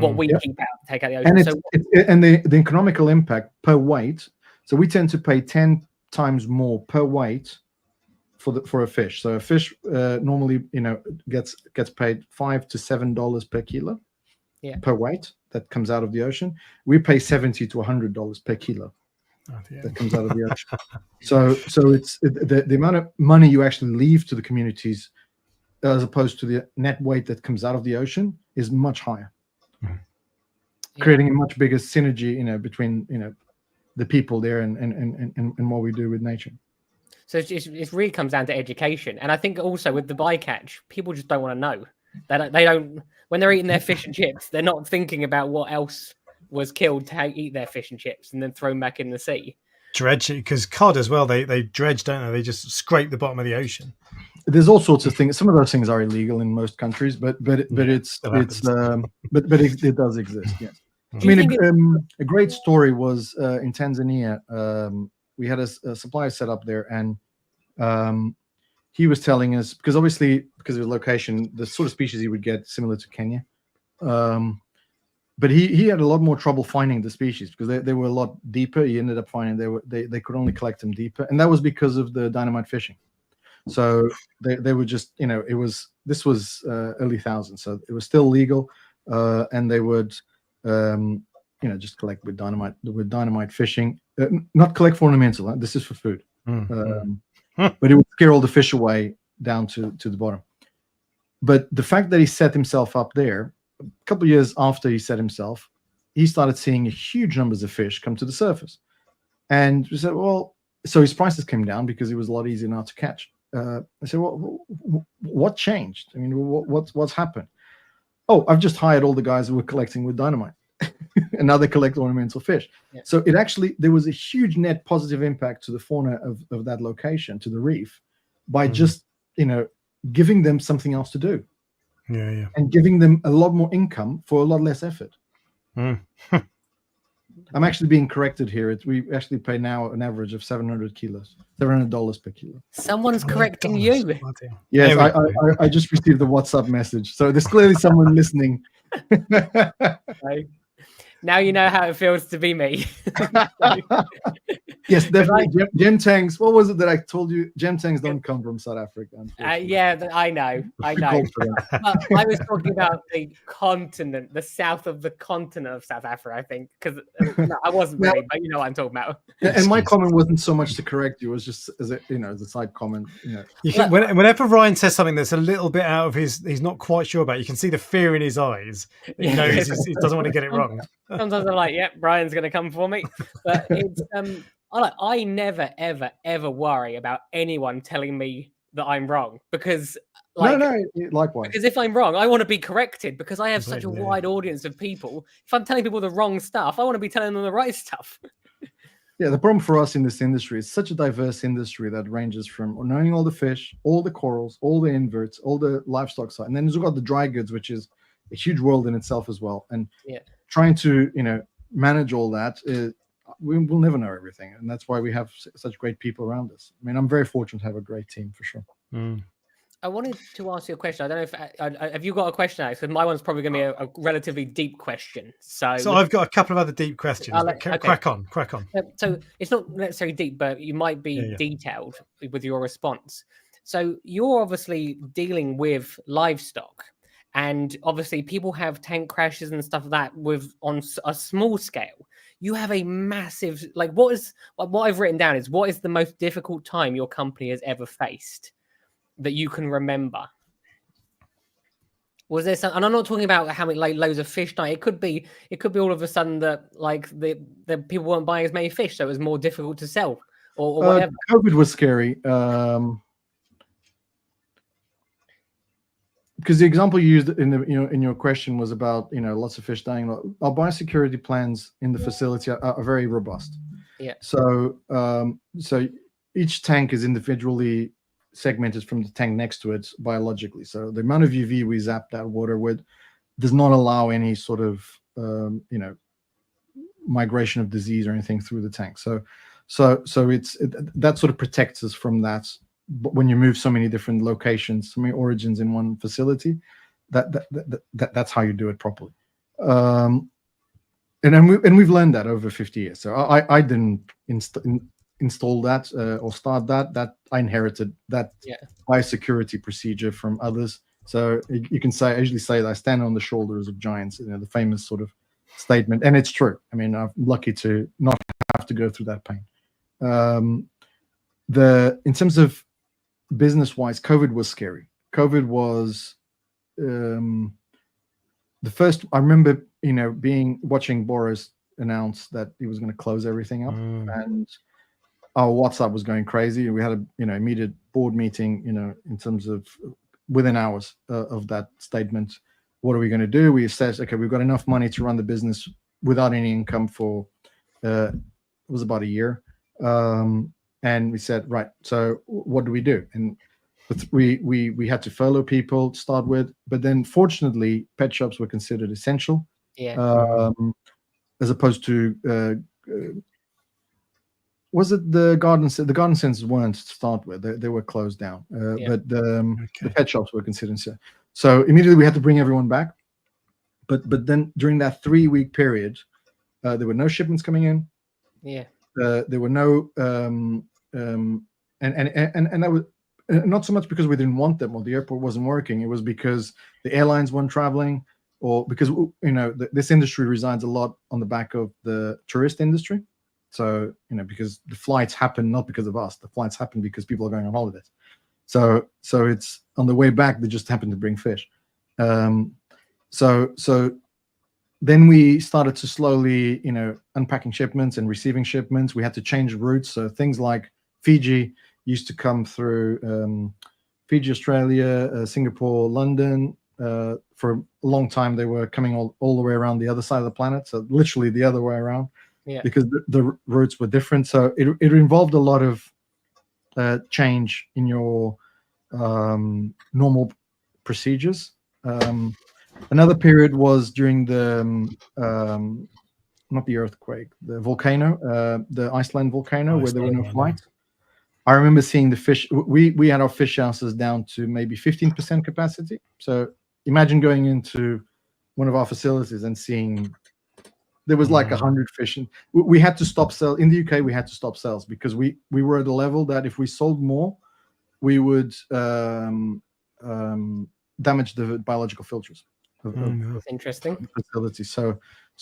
what we keep out, take out the ocean. And the economical impact per weight. So we tend to pay 10 times more per weight for a fish. So a fish normally, gets paid $5 to $7 per kilo per weight that comes out of the ocean. We pay $70 to $100 per kilo that comes out of the ocean. So it's the amount of money you actually leave to the communities as opposed to the net weight that comes out of the ocean is much higher, creating a much bigger synergy, between the people there and what we do with nature. So it really comes down to education, and I think also with the bycatch, people just don't want to know. They don't when they're eating their fish and chips, they're not thinking about what else was killed to eat their fish and chips and then thrown back in the sea. Dredge it, because cod as well. They dredge, don't they? They just scrape the bottom of the ocean. There's all sorts of things. Some of those things are illegal in most countries, but it does exist. Yes. I mean, a great story was in Tanzania. We had a supplier set up there, and he was telling us, because obviously because of the location, the sort of species he would get similar to Kenya, but he had a lot more trouble finding the species because they were a lot deeper. He ended up finding they could only collect them deeper, and that was because of the dynamite fishing. So they were just, this was early thousands, so it was still legal, and they would just collect with dynamite fishing, not collect for ornamental. This is for food, but it would scare all the fish away down to the bottom. But the fact that he set himself up there, a couple of years after he set himself, he started seeing huge numbers of fish come to the surface, and we said, well, so his prices came down because it was a lot easier now to catch. I said, well, what changed? I mean, what's happened? Oh, I've just hired all the guys who were collecting with dynamite, and now they collect ornamental fish. Yeah. So there was a huge net positive impact to the fauna of that location, to the reef, by just, giving them something else to do. Yeah. And giving them a lot more income for a lot less effort. I'm actually being corrected here. We actually pay now an average of $700 per kilo. Someone's correcting you. Yes, I just received the WhatsApp message. So there's clearly someone listening. Now you know how it feels to be me. Yes, definitely. Gem tangs. What was it that I told you? Gem tangs don't come from South Africa. Yeah, I know. I was talking about the continent, the south of the continent of South Africa, I think, because I wasn't really, but you know what I'm talking about. And my comment wasn't so much to correct you; it was just as a side comment. Whenever Ryan says something that's a little bit out of he's not quite sure about, you can see the fear in his eyes. He knows he doesn't want to get it wrong. Sometimes I'm like, "Yep, Brian's going to come for me," but it's I never, ever, ever worry about anyone telling me that I'm wrong because, likewise. Because if I'm wrong, I want to be corrected because I have such a wide audience of people. If I'm telling people the wrong stuff, I want to be telling them the right stuff. Yeah, the problem for us in this industry is such a diverse industry that ranges from knowing all the fish, all the corals, all the inverts, all the livestock side, and then we've got the dry goods, which is a huge world in itself as well. And trying to manage all that, we'll never know everything, and that's why we have such great people around us. I mean, I'm very fortunate to have a great team for sure. I wanted to ask you a question. I don't know if have you got a question, Alex? Because my one's probably going to be a relatively deep question. So I've got a couple of other deep questions. Okay. Crack on. So it's not necessarily deep, but you might be detailed with your response. So you're obviously dealing with livestock, and obviously people have tank crashes and stuff like that on a small scale. You have a massive, what I've written down is, what is the most difficult time your company has ever faced that you can remember? Was there some, and I'm not talking about how many loads of fish died. It could be all of a sudden that the people weren't buying as many fish, so it was more difficult to sell, or whatever. COVID was scary. Because the example you used in your question was about lots of fish dying. Our biosecurity plans in the facility are very robust. Yeah. So each tank is individually segmented from the tank next to it biologically. So the amount of UV we zap that water with does not allow any sort of migration of disease or anything through the tank. So that sort of protects us from that. But when you move so many different locations, so many origins in one facility, that's how you do it properly. And we've learned that over 50 years. So I didn't install that or start that. That I inherited that biosecurity procedure from others. So you can say, I usually say that I stand on the shoulders of giants, the famous sort of statement. And it's true. I mean, I'm lucky to not have to go through that pain. In terms of business-wise, COVID was scary. COVID was the first. I remember, watching Boris announce that he was going to close everything up, and our WhatsApp was going crazy. We had a immediate board meeting, in terms of within hours of that statement. What are we going to do? We assessed, okay, we've got enough money to run the business without any income for it was about a year. And we said, right, so what do we do? And we had to furlough people to start with, but then fortunately, pet shops were considered essential, as opposed to was it the garden? The garden centers weren't to start with; they were closed down. But the pet shops were considered so immediately we had to bring everyone back. But then during that 3-week period, there were no shipments coming in. There were no and that was not so much because we didn't want them or the airport wasn't working. It was because the airlines weren't traveling, or because this industry resides a lot on the back of the tourist industry. So because the flights happen not because of us, the flights happen because people are going on holidays. So it's on the way back they just happen to bring fish. So then we started to slowly, unpacking shipments and receiving shipments. We had to change routes. So things like Fiji used to come through Fiji, Australia, Singapore, London. For a long time, they were coming all the way around the other side of the planet. So literally the other way around, because the routes were different. So it involved a lot of change in your normal procedures. Another period was during the not the earthquake, the volcano, the Iceland volcano, where there were no flights. I remember seeing the fish. We had our fish houses down to maybe 15% capacity. So imagine going into one of our facilities and seeing there was like 100 fish. And we had to stop sell in the UK. We had to stop sales because we were at a level that if we sold more, we would damage the biological filters. That's interesting. Facility. So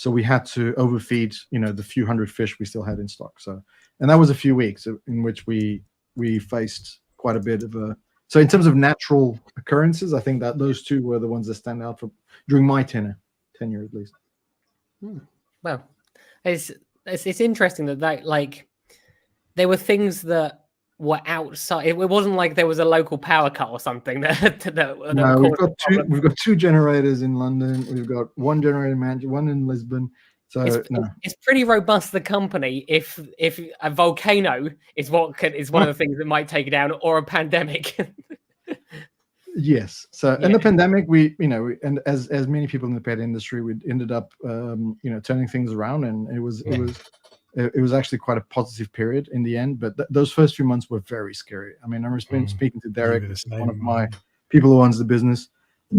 we had to overfeed, the few hundred fish we still had in stock. So, and that was a few weeks in which we faced quite a bit of a. So in terms of natural occurrences, I think that those two were the ones that stand out for during my tenure at least. Well, it's interesting that like there were things that were outside. It wasn't like there was a local power cut or something that we've got two generators in London. We've got one generator in Manchester, one in Lisbon. So it's pretty robust, the company. If a volcano is one of the things that might take it down, or a pandemic. Yes. So in the pandemic, and as many people in the pet industry, we ended up turning things around, and it was actually quite a positive period in the end. But those first few months were very scary. I mean, I remember speaking to Derek, one of my people who owns the business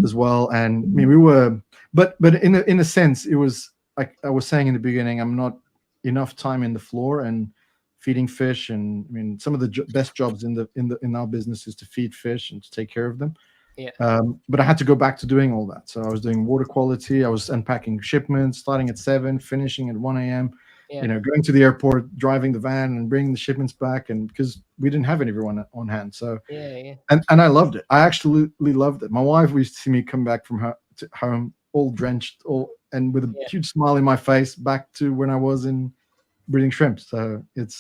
as well, and I mean, we were, but in a sense, it was like I was saying in the beginning, I'm not enough time in the floor and feeding fish, and I mean, some of the best jobs in our business is to feed fish and to take care of them. But I had to go back to doing all that. So I was doing water quality, I was unpacking shipments, starting at 7, finishing at 1 a.m. Going to the airport, driving the van, and bringing the shipments back, and because we didn't have everyone on hand. So and I loved it. I absolutely loved it. My wife used to see me come back from home all drenched, and with a huge smile in my face, back to when I was in breeding shrimp. So it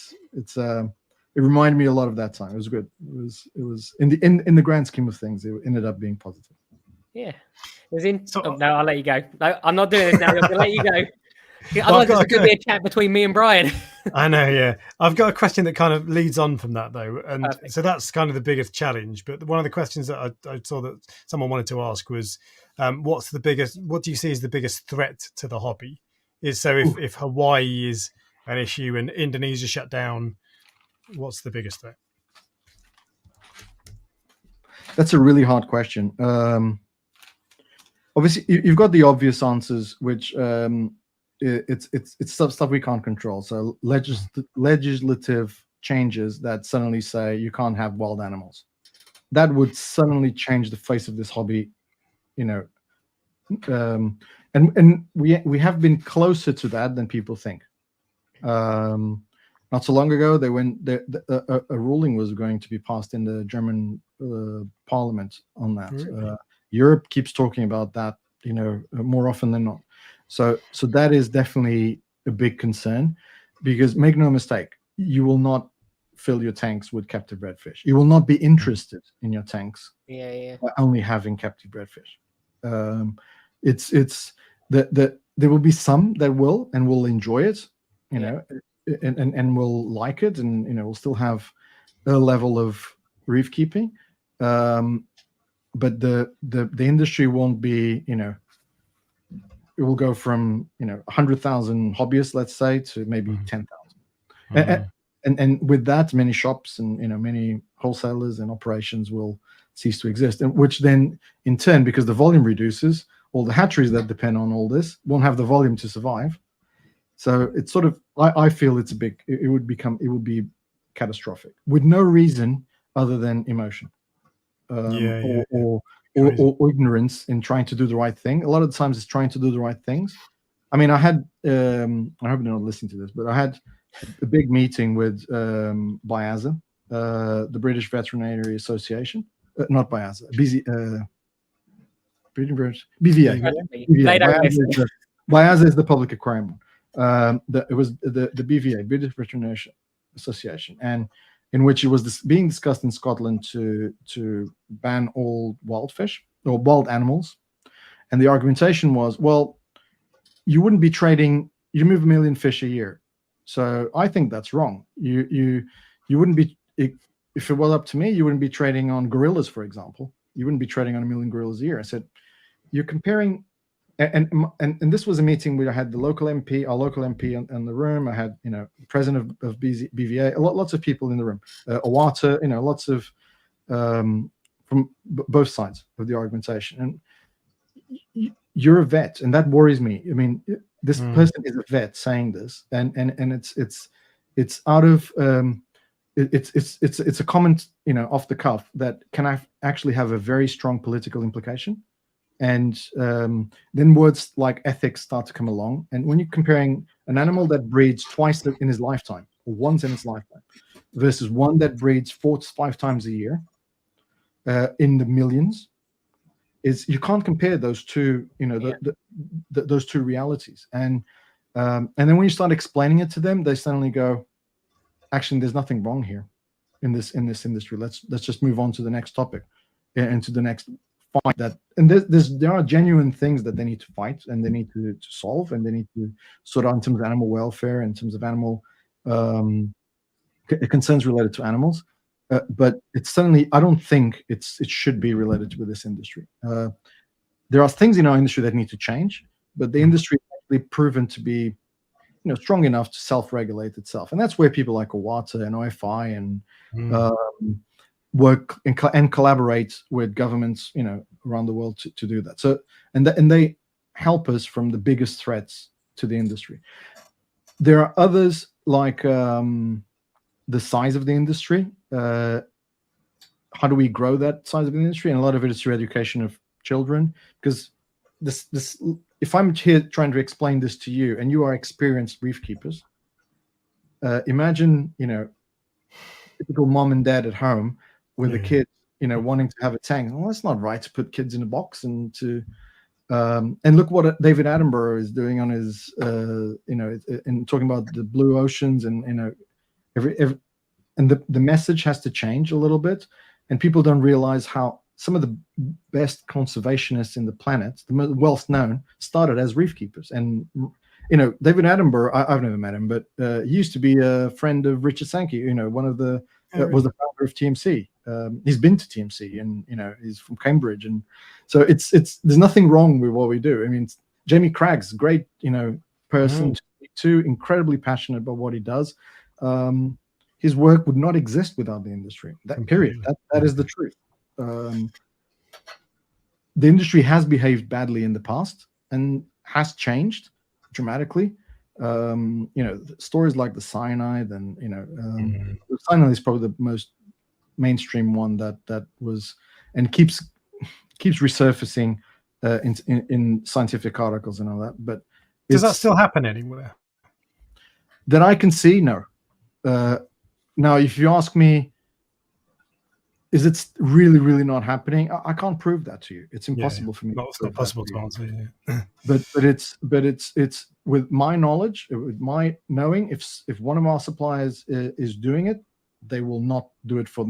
reminded me a lot of that time. It was good. It was in the grand scheme of things, it ended up being positive. Yeah. No, I'll let you go. No, I'm not doing this now. I'm going to let you go. Otherwise, it's going to be a chat between me and Brian. I know, yeah. I've got a question that kind of leads on from that, though. And so that's kind of the biggest challenge. But one of the questions that I saw that someone wanted to ask was, what do you see as the biggest threat to the hobby? If Hawaii is an issue and Indonesia shut down, what's the biggest threat? That's a really hard question. obviously you've got the obvious answers, which it's stuff we can't control. So legislative changes that suddenly say you can't have wild animals, that would suddenly change the face of this hobby, you know. And we have been closer to that than people think. Not so long ago, a ruling was going to be passed in the German parliament on that. Really? Europe keeps talking about that, you know, more often than not. So that is definitely a big concern, because make no mistake, you will not fill your tanks with captive bred fish. You will not be interested in your tanks by only having captive bred fish. It's there will be some that will and will enjoy it, you know, and will like it, and you know, will still have a level of reef keeping. But the industry won't be, you know, it will go from, you know, 100,000 hobbyists, let's say, to maybe 10,000. And with that, many shops and, you know, many wholesalers and operations will cease to exist, and which then in turn, because the volume reduces, all the hatcheries that depend on all this won't have the volume to survive. So it's sort of, I feel it's it would be catastrophic with no reason other than emotion, or ignorance in trying to do the right thing. A lot of the times it's trying to do the right things. I mean, I had, I hope you're not listening to this, but I had a big meeting with BIASA, the British Veterinary Association, not BIASA, BVA. BIASA is the public aquarium one. It was the BVA, British Veterinary Association, and in which it was being discussed in Scotland to ban all wild fish or wild animals. And the argumentation was, well, you wouldn't be trading, you move 1 million fish a year. So I think that's wrong. You wouldn't be, if it was up to me, you wouldn't be trading on gorillas, for example. You wouldn't be trading on 1 million gorillas a year. I said, you're comparing, and this was a meeting where I had the local MP, our local MP in the room. I had, you know, the president of BVA, lots of people in the room, Awata, you know, lots of from both sides of the argumentation. And you're a vet, and that worries me. I mean, this person is a vet saying this, and it's out of it's a comment, you know, off the cuff that can actually have a very strong political implication. And then words like ethics start to come along. And when you're comparing an animal that breeds twice in his lifetime, or once in its lifetime, versus one that breeds 4 to 5 times a year in the millions, you can't compare those two, you know, those two realities. And then when you start explaining it to them, they suddenly go, actually, there's nothing wrong here in this industry. Let's just move on to the next topic and to the next fight. And there are genuine things that they need to fight and they need to solve, and they need to sort out in terms of animal welfare, in terms of animal concerns related to animals. But it's certainly, I don't think it should be related with this industry. There are things in our industry that need to change, but the industry is actually proven to be, you know, strong enough to self-regulate itself, and that's where people like Awata and OFI and work and collaborate with governments, you know, around the world to do that. So and they help us from the biggest threats to the industry. There are others like the size of the industry. How do we grow that size of the industry? And a lot of it is through education of children, because this if I'm here trying to explain this to you and you are experienced reef keepers, imagine, you know, typical mom and dad at home with a kid, you know, wanting to have a tank. Well, that's not right to put kids in a box and to and look what David Attenborough is doing on his you know, in talking about the blue oceans, and you know, and the message has to change a little bit, and people don't realize how some of the best conservationists in the planet, the most well known, started as reef keepers. And you know, David Attenborough, I've never met him, but he used to be a friend of Richard Sankey. You know, one of the was the founder of TMC. He's been to TMC, and you know, he's from Cambridge, and so it's there's nothing wrong with what we do. I mean, Jamie Craig's a great, you know, person to speak to, incredibly passionate about what he does. His work would not exist without the industry. That period. That is the truth. the industry has behaved badly in the past and has changed dramatically. Stories like the cyanide, and the cyanide is probably the most mainstream one that was and keeps resurfacing in scientific articles and all that. But does that still happen anywhere that I can see? No. Now, if you ask me, is it really, really not happening? I can't prove that to you. It's impossible for me. It's not possible to answer. Yeah. But it's with my knowledge, with my knowing, if one of our suppliers is doing it, they will not do it for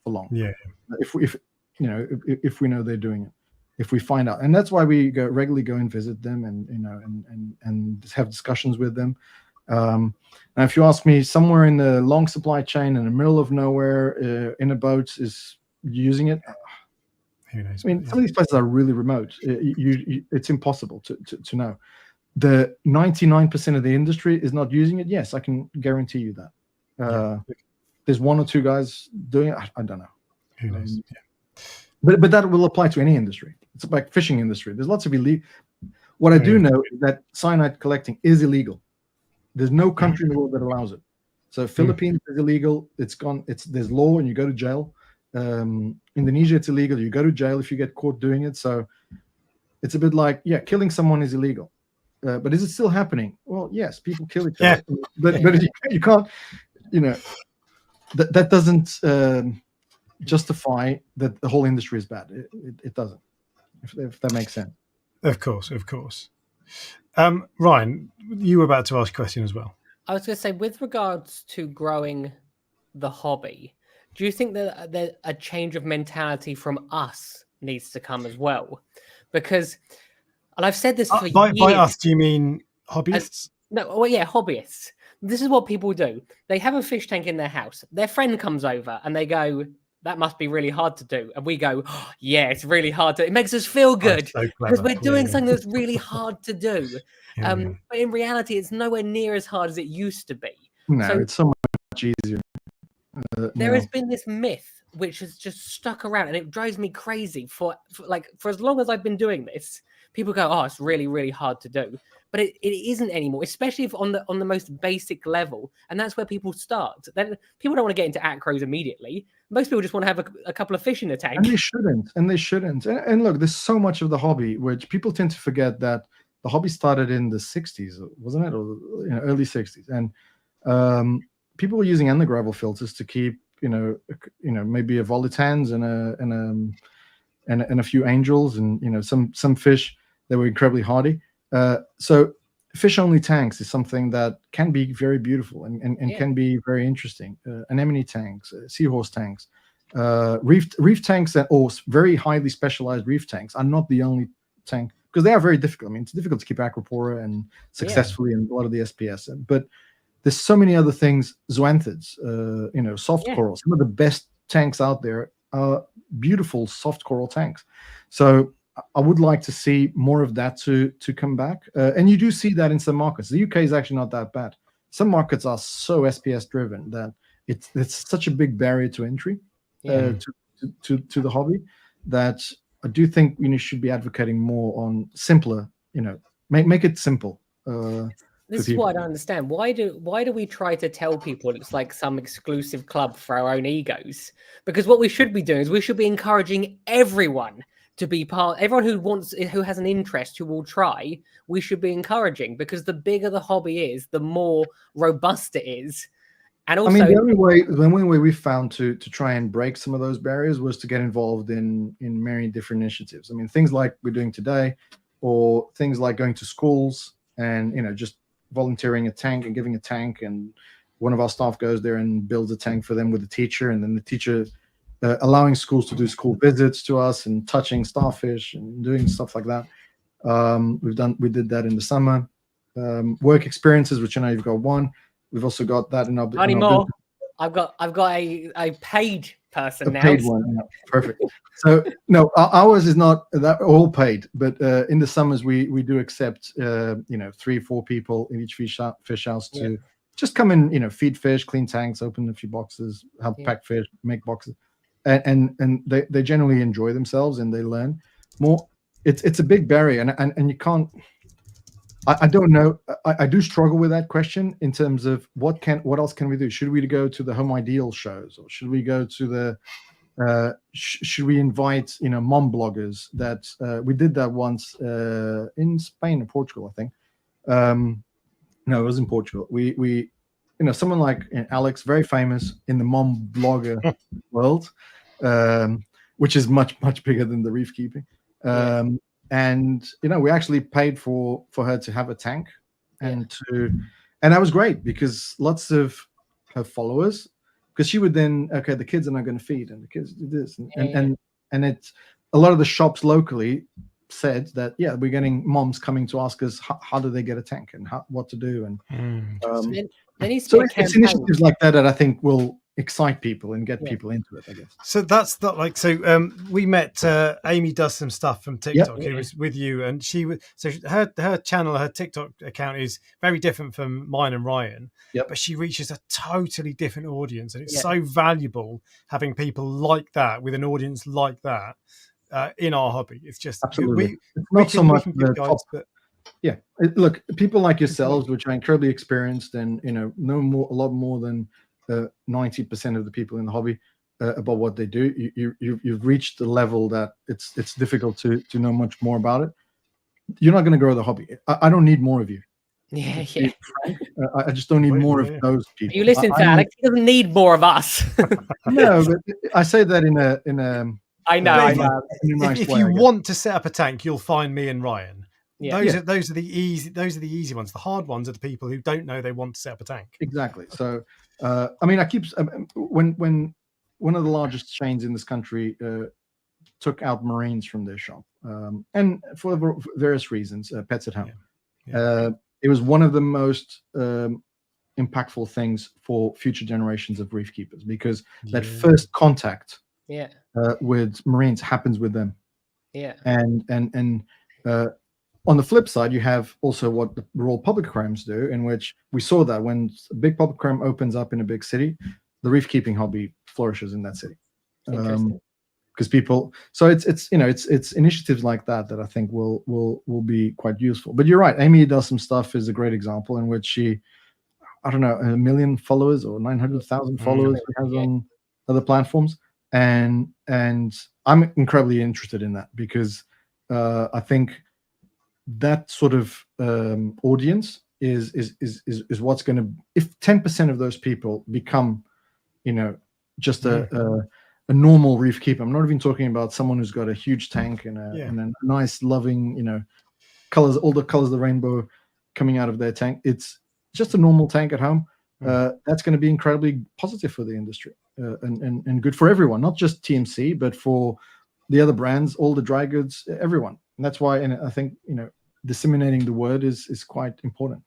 long. Yeah. If we know they're doing it, if we find out, and that's why we regularly go and visit them, and just have discussions with them. Now, if you ask me, somewhere in the long supply chain in the middle of nowhere, in a boat, is using it. Who knows? I mean, some of these places are really remote. It's impossible to know. The 99% of the industry is not using it. Yes, I can guarantee you that. There's one or two guys doing it. I don't know. Who knows? But that will apply to any industry. It's like fishing industry. There's lots of illegal. What I do know is that cyanide collecting is illegal. There's no country in the world that allows it. So Philippines is illegal. It's gone. There's law, and you go to jail. Indonesia, it's illegal. You go to jail if you get caught doing it. So it's a bit like, killing someone is illegal. But is it still happening? Well, yes, people kill each other. But you can't. That doesn't justify that the whole industry is bad. It doesn't. If that makes sense. Of course. Ryan, you were about to ask a question as well. I was going to say, with regards to growing the hobby, do you think that a change of mentality from us needs to come as well? Because, and I've said this for by years. By us, do you mean hobbyists? Hobbyists. This is what people do. They have a fish tank in their house. Their friend comes over and they go, that must be really hard to do. And we go, oh, yeah, it's really hard to. It makes us feel good because we're doing something that's really hard to do. But in reality, it's nowhere near as hard as it used to be. No, it's so much easier. There has been this myth which has just stuck around, and it drives me crazy. For as long as I've been doing this, people go, "Oh, it's really, really hard to do," but it isn't anymore. Especially if on the most basic level, and that's where people start. Then people don't want to get into acros immediately. Most people just want to have a couple of fish in a tank, and they shouldn't. And look, there's so much of the hobby which people tend to forget that the hobby started in the 60s, wasn't it, or early 60s, and people were using undergravel filters to keep, maybe a volitans and a few angels, and some fish that were incredibly hardy. So fish-only tanks is something that can be very beautiful and can be very interesting. Anemone tanks, seahorse tanks, reef tanks, or very highly specialized reef tanks are not the only tank, because they are very difficult. I mean, it's difficult to keep aquapora and successfully in a lot of the SPS, but there's so many other things. Zoanthids, soft coral. Some of the best tanks out there are beautiful soft coral tanks. So I would like to see more of that to come back. And you do see that in some markets. The UK is actually not that bad. Some markets are so SPS driven that it's such a big barrier to entry to the hobby, that I do think should be advocating more on simpler. Make it simple. This is what I don't understand. Why do we try to tell people it's like some exclusive club for our own egos? Because what we should be doing is we should be encouraging everyone to be part. Everyone who has an interest, who will try, we should be encouraging, because the bigger the hobby is, the more robust it is. And also, the only way we found to try and break some of those barriers was to get involved in many different initiatives. I mean, things like we're doing today, or things like going to schools and just volunteering a tank and giving a tank, and one of our staff goes there and builds a tank for them with the teacher, and then the teacher allowing schools to do school visits to us and touching starfish and doing stuff like that. We did that in the summer. Work experiences, which I know you've got one. We've also got that in our more. I've got a paid person now. Paid one, yeah. Perfect. So no, ours is not that all paid, but in the summers we do accept 3-4 people in each fish house to just come in, feed fish, clean tanks, open a few boxes, help pack fish, make boxes. and they generally enjoy themselves and they learn more. It's a big barrier, and you can't. I don't know. I do struggle with that question in terms of what else can we do? Should we go to the Home Ideal shows, or should we go to the should we invite mom bloggers? That we did that once in Spain or Portugal, I think. No, it was in Portugal. We someone like Alex, very famous in the mom blogger world, which is much bigger than the reef keeping. And we actually paid for her to have a tank, and that was great because lots of her followers, because she would then, okay, the kids are not going to feed, and the kids do this, and it's a lot of the shops locally said that we're getting moms coming to ask us how do they get a tank and what to do, and so it's initiatives like that I think will excite people and get people into it, I guess. So that's not like, we met Amy does some stuff from TikTok who was with you, and she was, so her channel, her TikTok account is very different from mine and Ryan, but she reaches a totally different audience, and it's so valuable having people like that with an audience like that in our hobby. It's just absolutely not so much the top, but look, people like yourselves, which are incredibly experienced and know a lot more than 90% of the people in the hobby about what they do. You've reached the level that it's difficult to know much more about it. You're not going to grow the hobby. I don't need more of you. I just don't need more of those people. You listen to Alex. He doesn't need more of us. No, but I say that in a I know. If you want to set up a tank, you'll find me and Ryan. Those are the easy ones. The hard ones are the people who don't know they want to set up a tank. Exactly. So I keep when one of the largest chains in this country took out Marines from their shop, and for various reasons, Pets at Home. It was one of the most impactful things for future generations of reef keepers, because that first contact with Marines happens with them. And on the flip side, you have also what the rural public aquariums do, in which we saw that when a big public aquarium opens up in a big city, the reef keeping hobby flourishes in that city. Because people, so it's initiatives like that I think will be quite useful. But you're right, Amy does some stuff is a great example in which she, I don't know, 1 million followers or 900,000 followers she has on other platforms, and I'm incredibly interested in that, because I think that sort of audience is what's going to, if 10% of those people become just a normal reef keeper. I'm not even talking about someone who's got a huge tank and a nice loving colors, all the colors of the rainbow coming out of their tank. It's just a normal tank at home. That's going to be incredibly positive for the industry, and good for everyone, not just TMC, but for the other brands, all the dry goods, everyone. And that's why, and I think disseminating the word is quite important.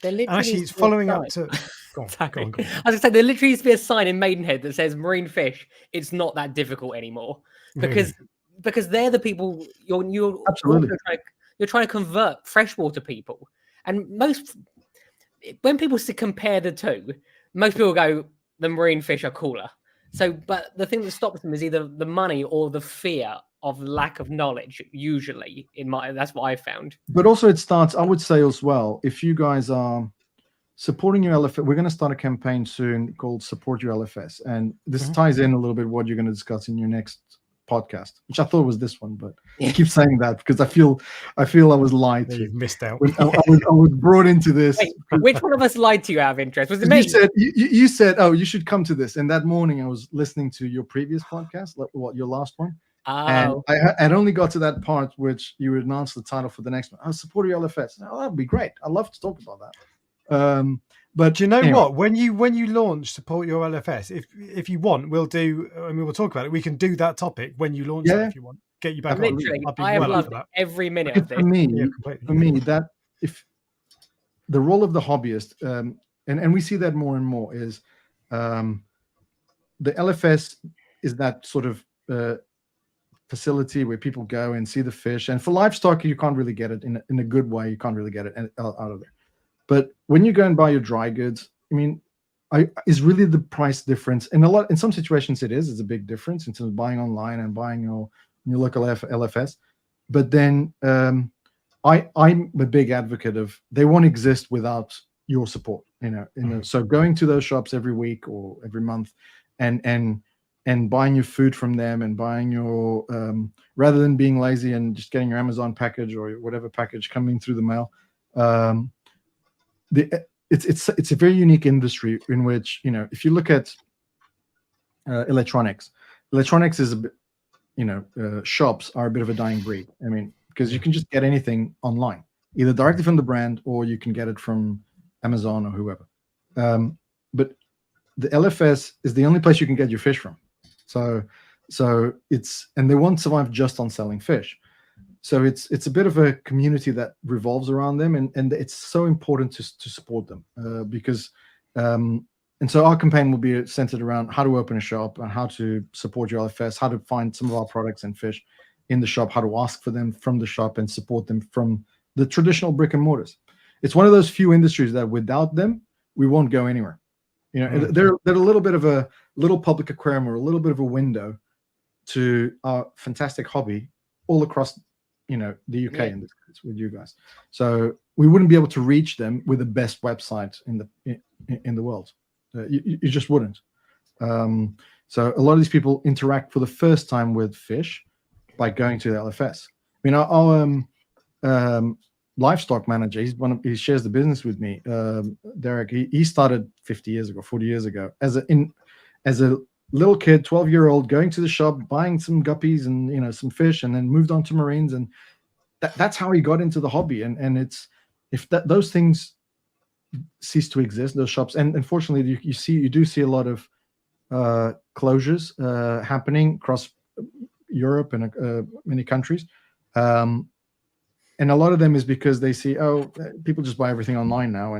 Actually, it's following up to. Go on. I was going to say, there literally used to be a sign in Maidenhead that says "Marine fish. It's not that difficult anymore," because they're the people you're absolutely you're trying to convert freshwater people, and when people compare the two, most people go, the marine fish are cooler. So, but the thing that stops them is either the money or the fear of lack of knowledge. Usually, that's what I found. But also, it starts, I would say as well, if you guys are supporting your LFS, we're going to start a campaign soon called Support Your LFS, and this ties in a little bit what you're going to discuss in your next podcast, which I thought was this one, but I keep saying that because I feel I was lied to. You've missed out. I was brought into this. Wait, which one of us lied to you out of interest? Was it me? You said, oh, you should come to this. And that morning I was listening to your previous podcast, your last one. And I had only got to that part which you would announce the title for the next one. Support your LFS. Oh, that'd be great. I'd love to talk about that. But you know what? When you launch Support Your LFS, if you want, we'll do. I mean, we'll talk about it. We can do that topic when you launch it if you want. Get you back. Literally, I have loved every minute of this. For me, that if the role of the hobbyist, and we see that more and more, is the LFS is that sort of facility where people go and see the fish. And for livestock, you can't really get it in a good way. You can't really get it out of there. But when you go and buy your dry goods, I mean, is really the price difference. In some situations it's a big difference in terms of buying online and buying your local LFS. But then I'm a big advocate of they won't exist without your support. So going to those shops every week or every month, and buying your food from them, and buying your rather than being lazy and just getting your Amazon package or whatever package coming through the mail. It's a very unique industry in which, if you look at electronics is a bit, shops are a bit of a dying breed. I mean, because you can just get anything online, either directly from the brand or you can get it from Amazon or whoever. But the LFS is the only place you can get your fish from. So and they won't survive just on selling fish. So it's a bit of a community that revolves around them, and it's so important to support them because and so our campaign will be centered around how to open a shop and how to support your LFS, how to find some of our products and fish in the shop, how to ask for them from the shop and support them from the traditional brick and mortars. It's one of those few industries that without them, we won't go anywhere. They're a little bit of a little public aquarium or a little bit of a window to our fantastic hobby all across, the UK in this case with you guys. So we wouldn't be able to reach them with the best website in the world. You just wouldn't. So a lot of these people interact for the first time with fish by going to the LFS. I mean, our livestock manager, he shares the business with me, Derek. He started 40 years ago as a little kid, 12-year-old, going to the shop, buying some guppies and some fish, and then moved on to marines, and that's how he got into the hobby. And it's those things cease to exist, those shops, and unfortunately you do see a lot of closures happening across Europe and many countries, and a lot of them is because they see, people just buy everything online now.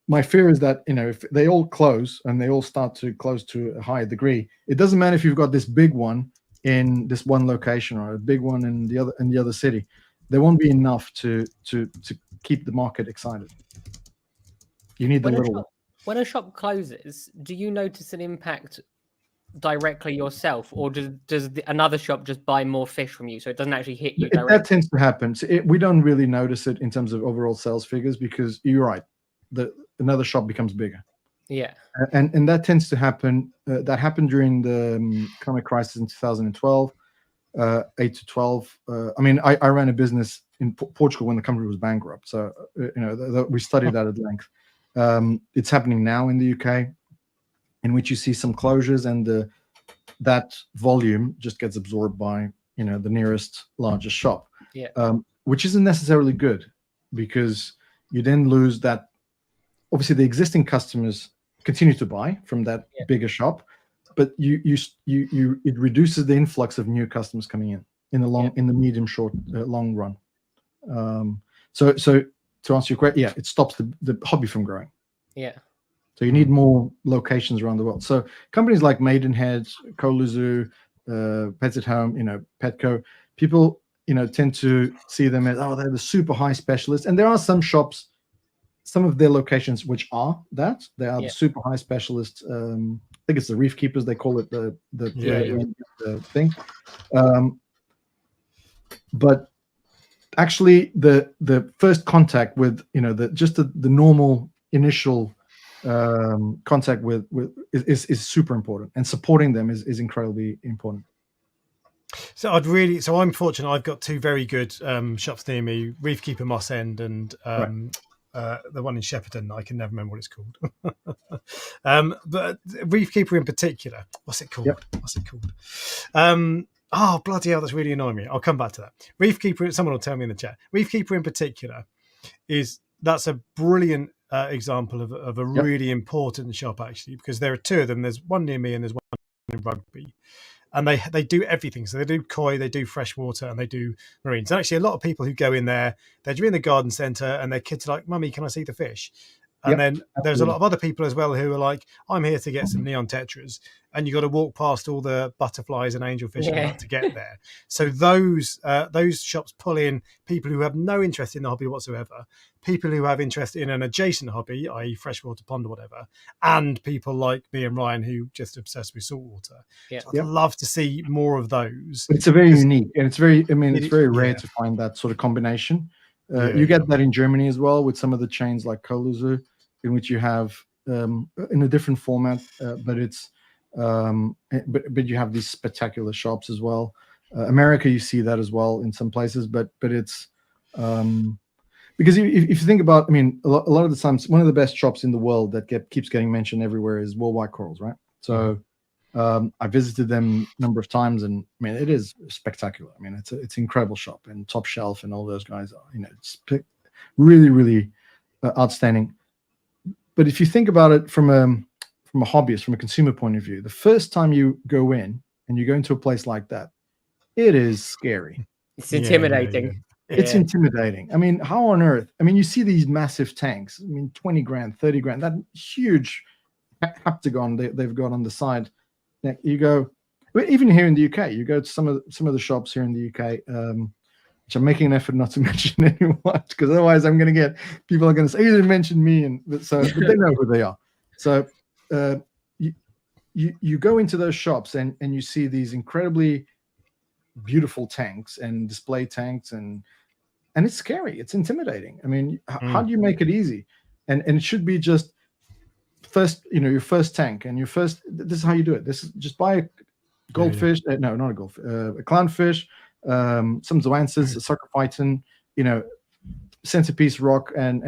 My fear is that if they all close and they all start to close to a higher degree, it doesn't matter if you've got this big one in this one location or a big one in the other city. There won't be enough to keep the market excited. You need the little one. When a shop closes, do you notice an impact directly yourself, or does another shop just buy more fish from you, so it doesn't actually hit you directly? That tends to happen. So we don't really notice it in terms of overall sales figures, because you're right, another shop becomes bigger. Yeah, and that tends to happen. That happened during the economic crisis in 2012, 8 to 12. I mean, I ran a business in Portugal when the company was bankrupt, so we studied that at length. It's happening now in the UK, in which you see some closures, and that volume just gets absorbed by the nearest largest shop. Yeah. Which isn't necessarily good, because you then lose that. Obviously, the existing customers continue to buy from that bigger shop, but it reduces the influx of new customers coming in the medium, short, long run. So to answer your question, it stops the hobby from growing. Yeah. So you need more locations around the world. So companies like Maidenhead, Coolazoo, Pets at Home, Petco, people, tend to see them as, they're the super high specialists. And there are some shops, some of their locations, which are that. They are the super high specialists. I think it's the Reef Keepers, they call it the thing. But actually, the first contact with, the normal initial contact with is super important, and supporting them is incredibly important. So I'm fortunate. I've got two very good shops near me: Reef Keeper Moss End and the one in Shepperton. I can never remember what it's called. But Reef Keeper in particular, what's it called? Yep. What's it called? Bloody hell, that's really annoying me. I'll come back to that. Reef Keeper, someone will tell me in the chat. Reef Keeper in particular that's a brilliant example of a really important shop, actually, because there are two of them. There's one near me and there's one in Rugby, and they do everything. So they do koi, they do freshwater, and they do marines. And actually, a lot of people who go in there, they're in the garden centre, and their kids are like, "Mummy, can I see the fish?" And Yep, then there's a lot absolutely. of other people as well who are like, I'm here to get some neon tetras, and you got to walk past all the butterflies and angelfish and all Yeah. that to get there. So those shops pull in people who have no interest in the hobby whatsoever, people who have interest in an adjacent hobby, i.e. freshwater pond or whatever, and people like me and Ryan who just obsessed with saltwater. Yeah. So I'd love to see more of those. But it's a very unique, and it's very, I mean, it's very rare Yeah. to find that sort of combination. Yeah, You get that in Germany as well with some of the chains like Koluzu, in which you have in a different format, but it's but you have these spectacular shops as well. America, you see that as well in some places, but it's because if you think about, I mean, a lot of the times, one of the best shops in the world that keeps getting mentioned everywhere is Worldwide Corals, right? So I visited them a number of times, and I mean, it is spectacular. I mean, it's an incredible shop, and Top Shelf and all those guys are, you know, it's really, really outstanding. But if you think about it from a hobbyist, from a consumer point of view, the first time you go in and you go into a place like that, it is scary. It's intimidating. It's intimidating. I mean, how on earth? I mean, you see these massive tanks. I mean, 20 grand, 30 grand, that huge heptagon they've got on the side. You go, even here in the UK, you go to some of the shops here in the UK, which I'm making an effort not to mention anyone, because otherwise I'm going to get people are going to say, you didn't mention me, but they know who they are. So you go into those shops and you see these incredibly beautiful tanks and display tanks, and it's scary. It's intimidating. I mean, how do you make it easy? And it should be just first, you know, your first tank and your first. This is how you do it. This is just buy a goldfish. No, not a goldfish. A clownfish, some zoanthus, a sarcophyton, you know, centerpiece rock, and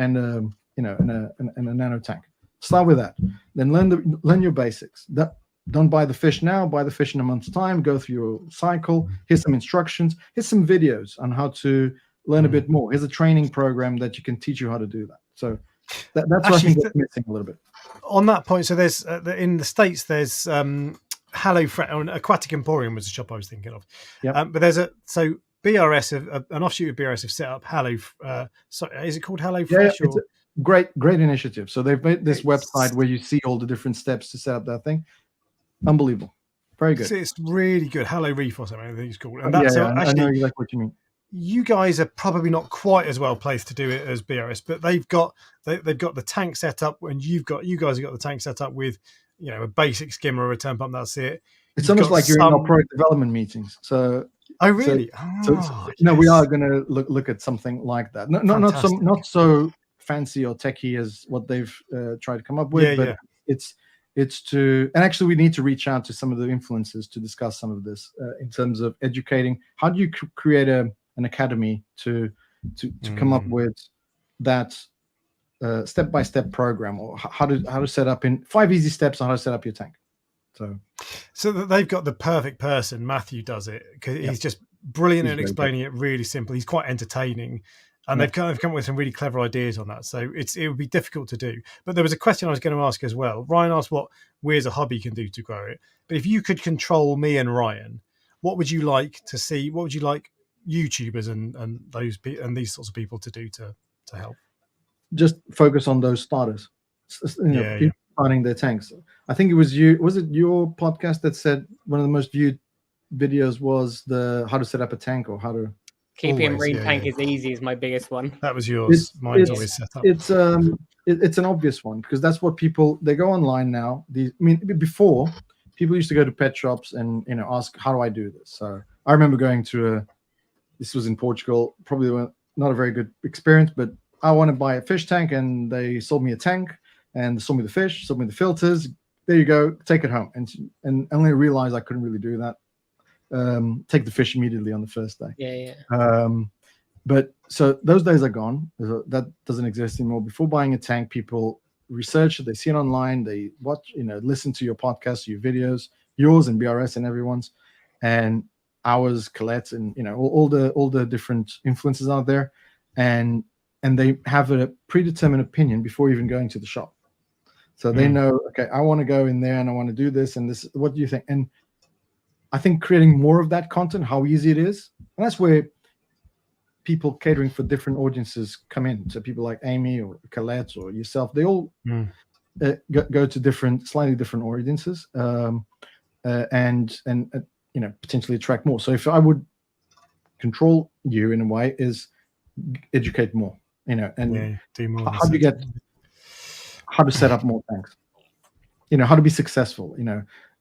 you know, and a nano tank. Start with that. Then learn your basics. Don't buy the fish now. Buy the fish in a month's time. Go through your cycle. Here's some instructions. Here's some videos on how to learn a bit more. Here's a training program that you can teach you how to do that. So that's what I think is missing a little bit. On that point, so there's in the States there's Hello Aquatic Emporium was the shop I was thinking of. Yeah. But there's BRS, an offshoot of BRS have set up Hello. Sorry, is it called Hello Fresh? It's a great initiative. So they've made this website where you see all the different steps to set up that thing. Unbelievable. Very good. It's really good. Hello Reef or something, I think it's called. And I know exactly what you mean. You guys are probably not quite as well placed to do it as BRS, but they've got the tank set up, and you guys have got the tank set up with, you know, a basic skimmer or a turn pump. That's it. It's almost like you're in our product development meetings. So oh really? No, we are going to look at something like that. Not so fancy or techy as what they've tried to come up with, but it's to, and actually we need to reach out to some of the influencers to discuss some of this in terms of educating. How do you create an academy to come up with that step-by-step program, or how to set up in 5 easy steps on how to set up your tank? So they've got the perfect person. Matthew does it because he's just brilliant at explaining it really simple. He's quite entertaining. And they've come up with some really clever ideas on that. So it would be difficult to do. But there was a question I was going to ask as well. Ryan asked what we as a hobby can do to grow it. But if you could control me and Ryan, what would you like to see? What would you like YouTubers and these sorts of people to do to help? Just focus on those starters. People starting their tanks. I think it was you. Was it your podcast that said one of the most viewed videos was the how to set up a tank, or how to keeping a marine tank is easy is my biggest one. That was yours. Mine's always set up. It's an obvious one, because that's what they go online now. Before, people used to go to pet shops and ask, how do I do this? So I remember going to this was in Portugal, probably not a very good experience, but I want to buy a fish tank, and they sold me a tank and sold me the fish, sold me the filters. There you go, take it home. And I only realized I couldn't really do that. Take the fish immediately on the first day. But so those days are gone. That doesn't exist anymore. Before buying a tank, people research it, they see it online, they watch, listen to your podcasts, your videos, yours and BRS and everyone's, and ours, Colette's, and all the different influences out there, and they have a predetermined opinion before even going to the shop. So they know, okay, I want to go in there and I want to do this and this. What do you think? And I think creating more of that content, how easy it is, and that's where people catering for different audiences come in. So people like Amy or Colette or yourself, they all go to slightly different audiences, and potentially attract more. So if I would control you in a way, is educate more, and do more. How to set up more things, how to be successful,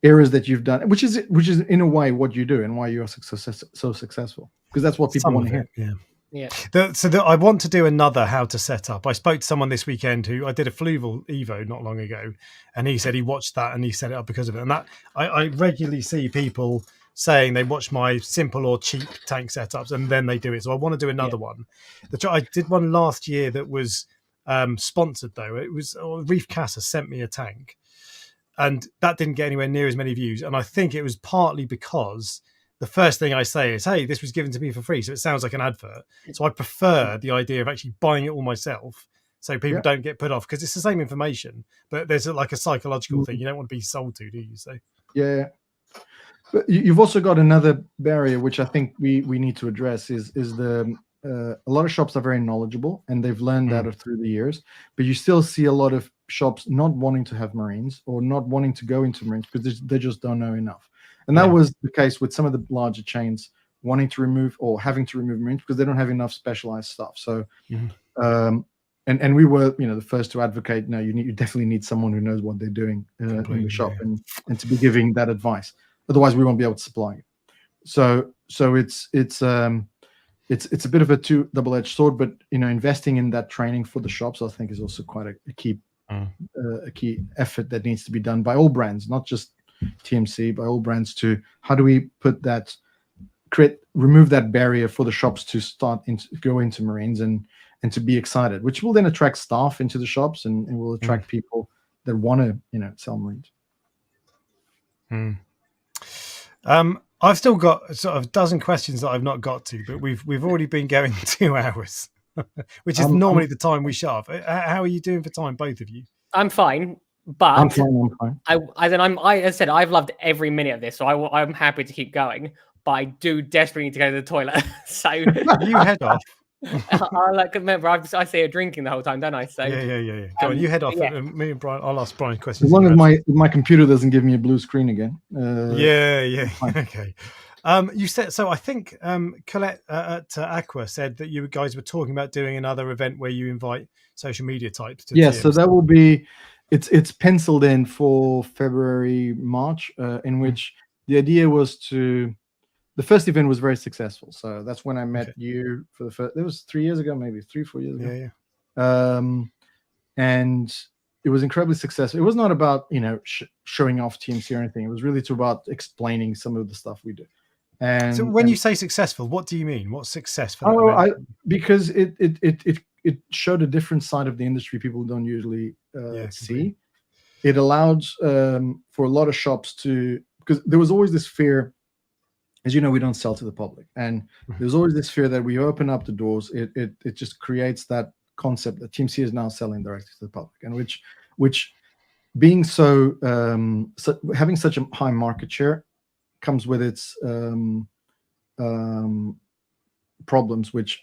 areas that you've done, which is in a way what you do and why you are so successful, because that's what people want to hear. Yeah. I want to do another how to set up. I spoke to someone this weekend who I did a Fluval Evo not long ago, and he said he watched that and he set it up because of it. And that I regularly see people saying they watch my simple or cheap tank setups and then they do it. So I want to do another one. I did one last year that was sponsored though. It was Reef Casa sent me a tank, and that didn't get anywhere near as many views. And I think it was partly because the first thing I say is, hey, this was given to me for free. So it sounds like an advert. So I prefer the idea of actually buying it all myself, so people don't get put off, because it's the same information, but there's like a psychological thing you don't want to be sold to, do you? So but you've also got another barrier, which I think we need to address, is the a lot of shops are very knowledgeable and they've learned that through the years, but you still see a lot of shops not wanting to have marines or not wanting to go into marines because they just don't know enough. And that was the case with some of the larger chains wanting to remove or having to remove marines because they don't have enough specialized stuff. So, and we were, the first to advocate, no, you definitely need someone who knows what they're doing in the shop and to be giving that advice. Otherwise, we won't be able to supply you. So it's a bit of a double-edged sword, but investing in that training for the shops, I think, is also quite a key effort that needs to be done by all brands, not just TMC, by all brands, to how do we remove that barrier for the shops to go into marines and to be excited, which will then attract staff into the shops and will attract people that want to sell marines. I've still got sort of a dozen questions that I've not got to, but we've already been going 2 hours, which is normally the time we shut off. How are you doing for time, both of you? I'm fine, but I'm fine. I said I've loved every minute of this, so I'm happy to keep going. But I do desperately need to go to the toilet, so you head off. I'll remember. I see her drinking the whole time, don't I? So yeah. Go on, you head off. And me and Brian, I'll ask Brian questions. As long as my computer doesn't give me a blue screen again. Okay. You said so. I think Colette at Aqua said that you guys were talking about doing another event where you invite social media types to. Yeah, so that will be. It's penciled in for February, March, in which the idea was to. The first event was very successful, so that's when I met you for the first. It was 3 years ago, maybe 3-4 years ago. Yeah. And it was incredibly successful. It was not about showing off TMC or anything. It was really about explaining some of the stuff we do. And so, when you say successful, what do you mean? What's success for that event? Because it showed a different side of the industry people don't usually see. It allowed for a lot of shops to, because there was always this fear. As you know, we don't sell to the public, and there's always this fear that we open up the doors, it just creates that concept that TMC is now selling directly to the public, and which being so having such a high market share comes with its problems, which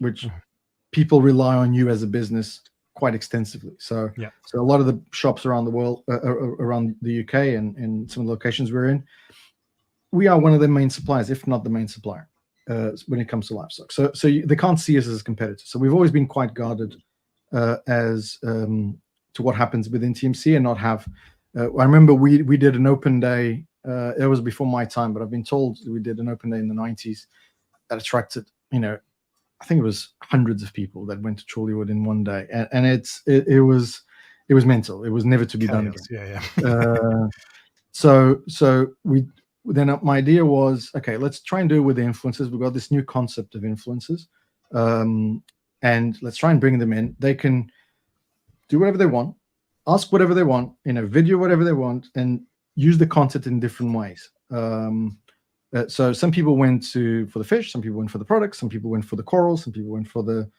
people rely on you as a business quite extensively. So a lot of the shops around the world, around the UK and some of the locations we're in, we are one of the main suppliers, if not the main supplier, when it comes to livestock. So they can't see us as a competitor. So we've always been quite guarded as to what happens within TMC and not have. I remember we did an open day. It was before my time, but I've been told we did an open day in the 90s that attracted, I think it was hundreds of people that went to Chorleywood in one day, and it was mental. It was never to be done again. So then my idea was, okay, let's try and do it with the influencers. We've got this new concept of influencers, and let's try and bring them in. They can do whatever they want, ask whatever they want, video whatever they want, and use the content in different ways. So some people went for the fish, some people went for the products, some people went for the corals, some people went for the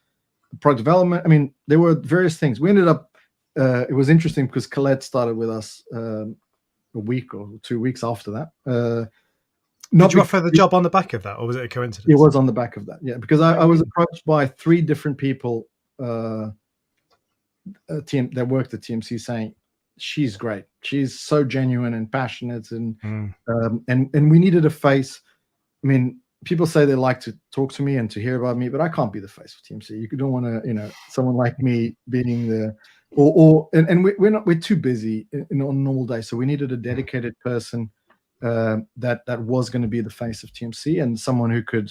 product development. I mean, there were various things. We ended up, it was interesting because Colette started with us a week or 2 weeks after that. Did you offer the job on the back of that, or was it a coincidence? It was on the back of that, yeah, because I was approached by 3 different people that worked at TMC saying she's great, she's so genuine and passionate, and we needed a face. I mean, people say they like to talk to me and to hear about me, but I can't be the face of TMC. You don't want to, someone like me being the we're too busy on a normal day, so we needed a dedicated person that was going to be the face of TMC, and someone who could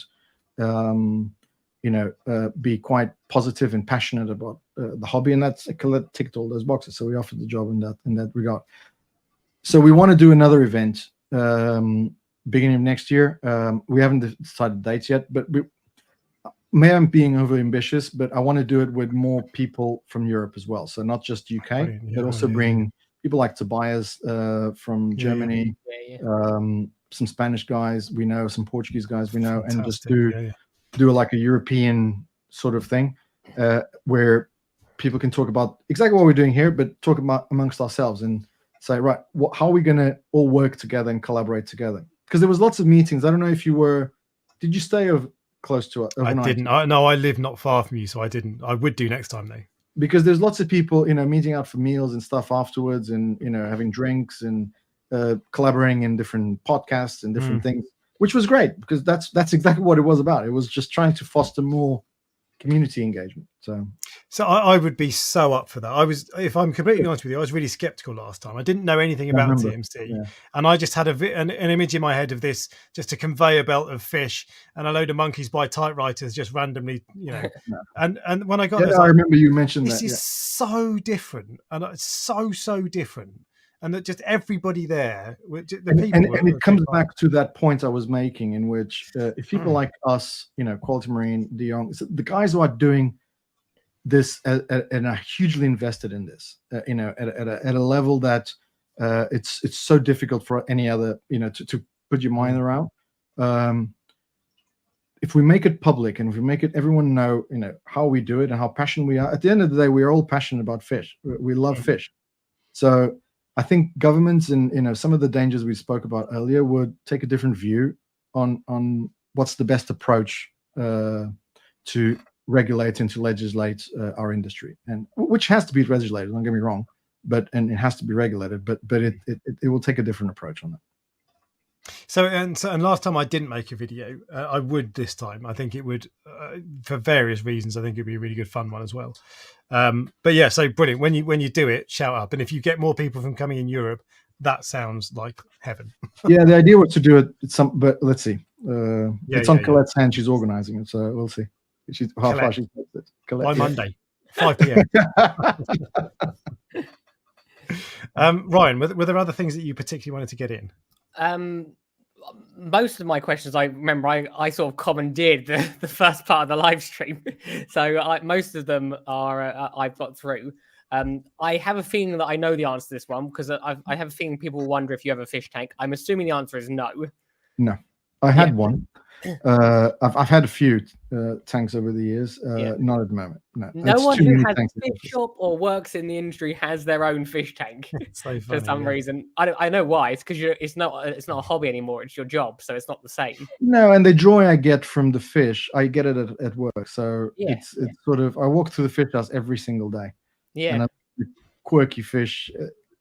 be quite positive and passionate about the hobby, and that's Colette ticked all those boxes, so we offered the job in that regard. So we want to do another event beginning of next year. We haven't decided dates yet, but maybe I'm being over ambitious, but I want to do it with more people from Europe as well, so not just UK, but also bring people like Tobias from Germany, some Spanish guys we know, some Portuguese guys we know. Fantastic. And just do like a European sort of thing where people can talk about exactly what we're doing here, but talk about amongst ourselves and say, right, how are we going to all work together and collaborate together? Because there was lots of meetings. I don't know if did you stay close to it overnight? I didn't. No, I live not far from you, so I didn't. I would do next time though. Because there's lots of people, meeting out for meals and stuff afterwards, and having drinks and collaborating in different podcasts and different things, which was great because that's exactly what it was about. It was just trying to foster more community engagement. So I would be so up for that. If I'm completely honest with you, I was really skeptical last time. I didn't know anything about TMC, and I just had an image in my head of this, just a conveyor belt of fish and a load of monkeys by typewriters just randomly, and when I got this, I remember you mentioned this is so different, and it's so different. And that just everybody there, and it comes back to that point I was making, in which if people like us, Quality Marine, De Jong, the guys who are doing this and are hugely invested in this, at a level that it's so difficult for any other, to put your mind around. If we make it public and if we make it everyone know, how we do it and how passionate we are. At the end of the day, we are all passionate about fish. We love fish, so. I think governments and some of the dangers we spoke about earlier would take a different view on what's the best approach to regulate and to legislate our industry, and which has to be regulated. Don't get me wrong, and it has to be regulated, but it will take a different approach on that. So last time I didn't make a video. I would this time. I think it would, for various reasons. I think it'd be a really good fun one as well. But yeah, so brilliant. When you do it, shout up. And if you get more people from coming in Europe, that sounds like heaven. Yeah, the idea was to do it but let's see. It's on Colette's hand. She's organizing it, so we'll see. How far she gets it. Colette, by Monday, 5 p.m. Ryan, were there other things that you particularly wanted to get in? Most of my questions, I remember I sort of commandeered the first part of the live stream, so most of them are I've got through. I have a feeling that I know the answer to this one because I have a feeling people wonder if you have a fish tank. I'm assuming the answer is no. No, I had one. I've had a few tanks over the years. Not at the moment. No one who has a fish shop or works in the industry has their own fish tank so funny, for some reason. I know why. It's because it's not a hobby anymore. It's your job, so it's not the same. No, and the joy I get from the fish, I get it at work. So it's sort of, I walk through the fish house every single day. Yeah, and I quirky fish.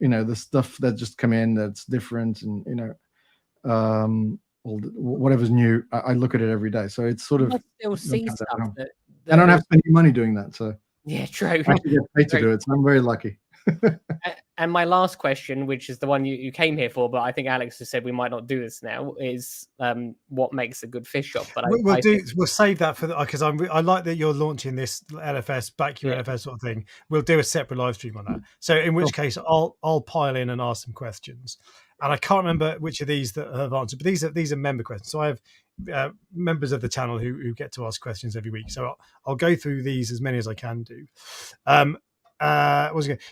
The stuff that just come in that's different, and whatever's new, I look at it every day. So it's sort of still see stuff I don't have to spend any money doing that. So yeah, true. I actually get paid to do it, so I'm very lucky. And my last question, which is the one you came here for, but I think Alex has said we might not do this now, is what makes a good fish shop. But we'll save that for because I like that you're launching this LFS back your LFS sort of thing. We'll do a separate live stream on that. So in which case I'll pile in and ask some questions. And I can't remember which of these that have answered, but these are member questions. So I have members of the channel who get to ask questions every week. So I'll go through these as many as I can do.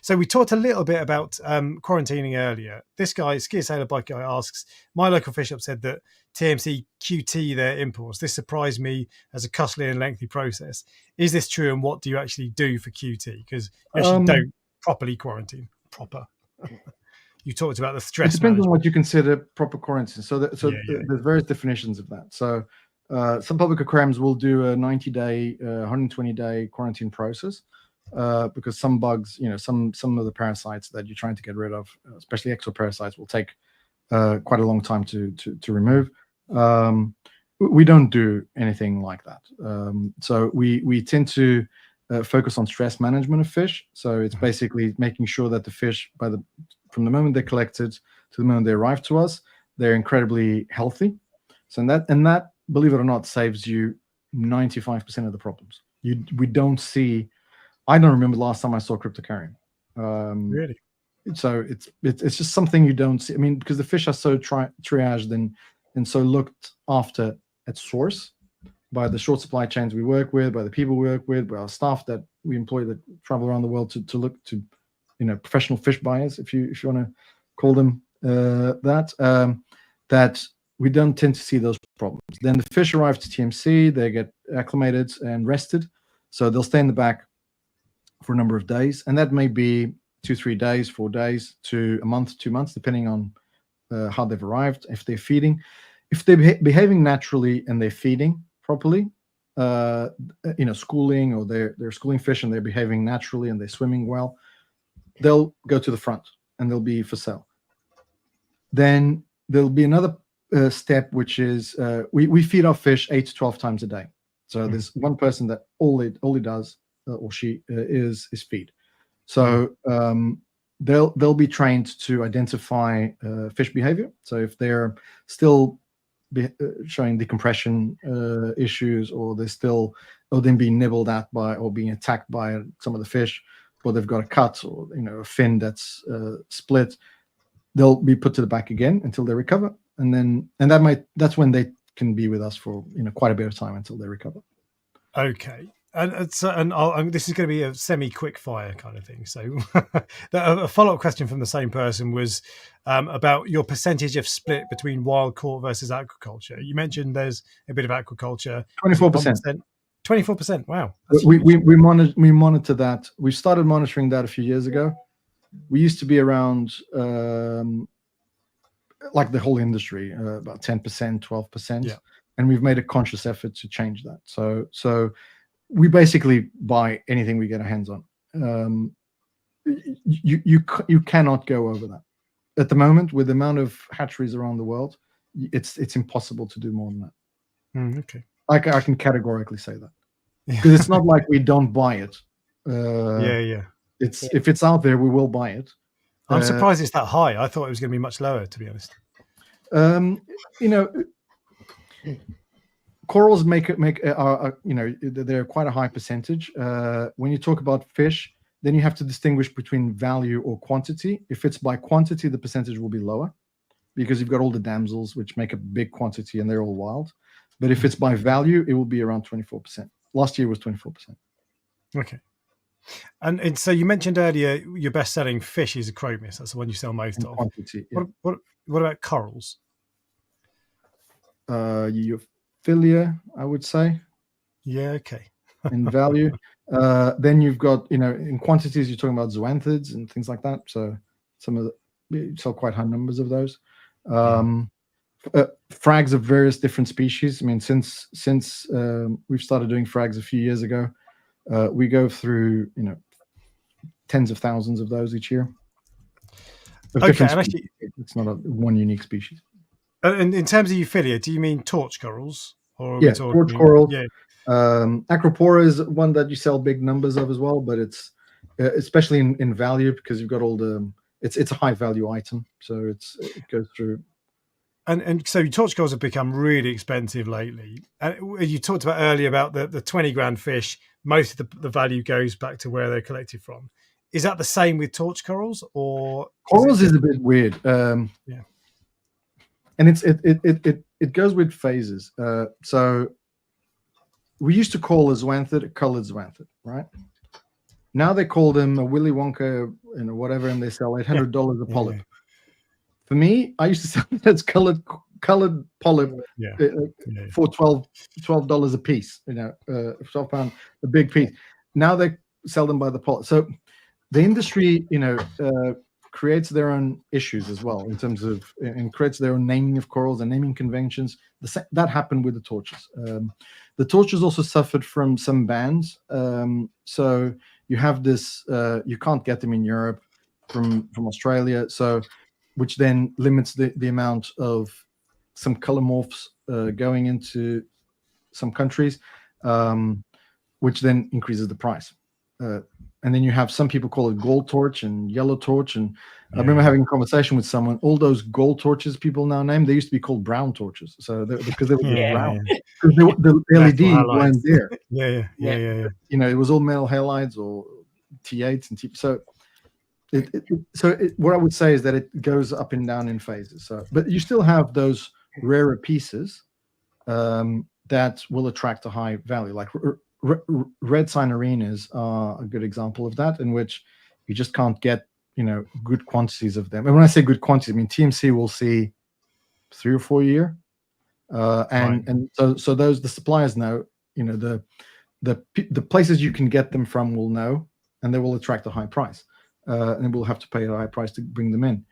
So we talked a little bit about quarantining earlier. This guy, Ski Sailor Bike Guy, asks, my local fish shop said that TMC QT their imports. This surprised me as a costly and lengthy process. Is this true, and what do you actually do for QT? Because you actually don't properly quarantine. you talked about the It stress depends on management. what you consider proper quarantine. So Yeah. there's various definitions of that. So some public aquariums will do a 90-day, 120-day quarantine process because some bugs, some of the parasites that you're trying to get rid of, especially exoparasites, will take quite a long time to remove. We don't do anything like that. So we tend to focus on stress management of fish. So it's basically making sure that the fish, from the moment they're collected to the moment they arrive to us, they're incredibly healthy. So that, believe it or not, saves you 95% of the problems. We don't see. I don't remember the last time I saw cryptocarium. Really? So it's just something you don't see. I mean, because the fish are so triaged and so looked after at source by the short supply chains we work with, by the people we work with, by our staff that we employ that travel around the world to look to, professional fish buyers, if you want to call them that we don't tend to see those problems. Then the fish arrive to TMC, they get acclimated and rested, so they'll stay in the back for a number of days, and that may be 2-3 days, 4 days to a month, 2 months, depending on how they've arrived. If they're feeding, if they're behaving naturally and they're feeding properly, schooling, or they're schooling fish and they're behaving naturally and they're swimming well, they'll go to the front and they'll be for sale. Then there'll be another step, which is we feed our fish 8 to 12 times a day. So there's one person that all he does or she is feed. So they'll be trained to identify fish behavior. So if they're still showing decompression issues, or then being nibbled at by or being attacked by some of the fish, or they've got a cut or a fin that's split, they'll be put to the back again until they recover, and that's when they can be with us for quite a bit of time until they recover. Okay. And this is going to be a semi-quick fire kind of thing. So a follow-up question from the same person was about your percentage of split between wild caught versus aquaculture. You mentioned there's a bit of aquaculture. 24%. 24%. Wow. We monitor that. We started monitoring that a few years ago. We used to be around like the whole industry, about 10%, 12%. Yeah. And we've made a conscious effort to change that. So we basically buy anything we get our hands on. You cannot go over that at the moment with the amount of hatcheries around the world. It's impossible to do more than that. Okay, I can categorically say that, because it's not like we don't buy it. If it's out there, we will buy it. I'm surprised it's that high. I thought it was going to be much lower, to be honest. Corals they're quite a high percentage. When you talk about fish, then you have to distinguish between value or quantity. If it's by quantity, the percentage will be lower because you've got all the damsels, which make a big quantity and they're all wild. But if it's by value, it will be around 24%. Last year was 24%. Okay. And so you mentioned earlier your best-selling fish is Acromis. That's the one you sell most of. Quantity, yeah. What about corals? Euophilia, I would say. Yeah, okay. In value. Then you've got, in quantities, you're talking about zoanthids and things like that. So we sell quite high numbers of those. Frags of various different species. I mean, since we've started doing frags a few years ago, we go through, tens of thousands of those each year. Okay, and actually, it's not one unique species. And in terms of Euophilia, do you mean torch corals? Or yeah, torch coral. Yeah. Acropora is one that you sell big numbers of as well, but it's especially in value because you've got all the. It's a high value item, so it goes through. And so torch corals have become really expensive lately. And you talked about earlier about the 20 grand fish. Most of the value goes back to where they're collected from. Is that the same with torch corals, or corals is a bit weird? Yeah, and it goes with phases. So we used to call a zoanthid a colored zoanthid, right? Now they call them a Willy Wonka and whatever, and they sell $800 a polyp. For me, I used to sell it as colored polyp for $12 a piece. £12 a big piece. Now they sell them by the polyp. So the industry, creates their own issues as well in terms of, and creates their own naming of corals and naming conventions. That happened with the torches. The torches also suffered from some bans. So you have this, you can't get them in Europe from Australia. So, which then limits the amount of some color morphs going into some countries, which then increases the price. And then you have some people call it gold torch and yellow torch. And I remember having a conversation with someone, all those gold torches people now name, they used to be called brown torches. So because they were brown. Because the LED weren't there. Yeah. You know, it was all metal halides or T8s and T. So what I would say is that it goes up and down in phases. So, but you still have those rarer pieces that will attract a high value, like red sign arenas are a good example of that, in which you just can't get, you know, good quantities of them. And when I say good quantities, I mean TMC will see 3 or 4 a year, and so those, the suppliers know, you know, the places you can get them from will know, and they will attract a high price, and we'll have to pay a high price to bring them in.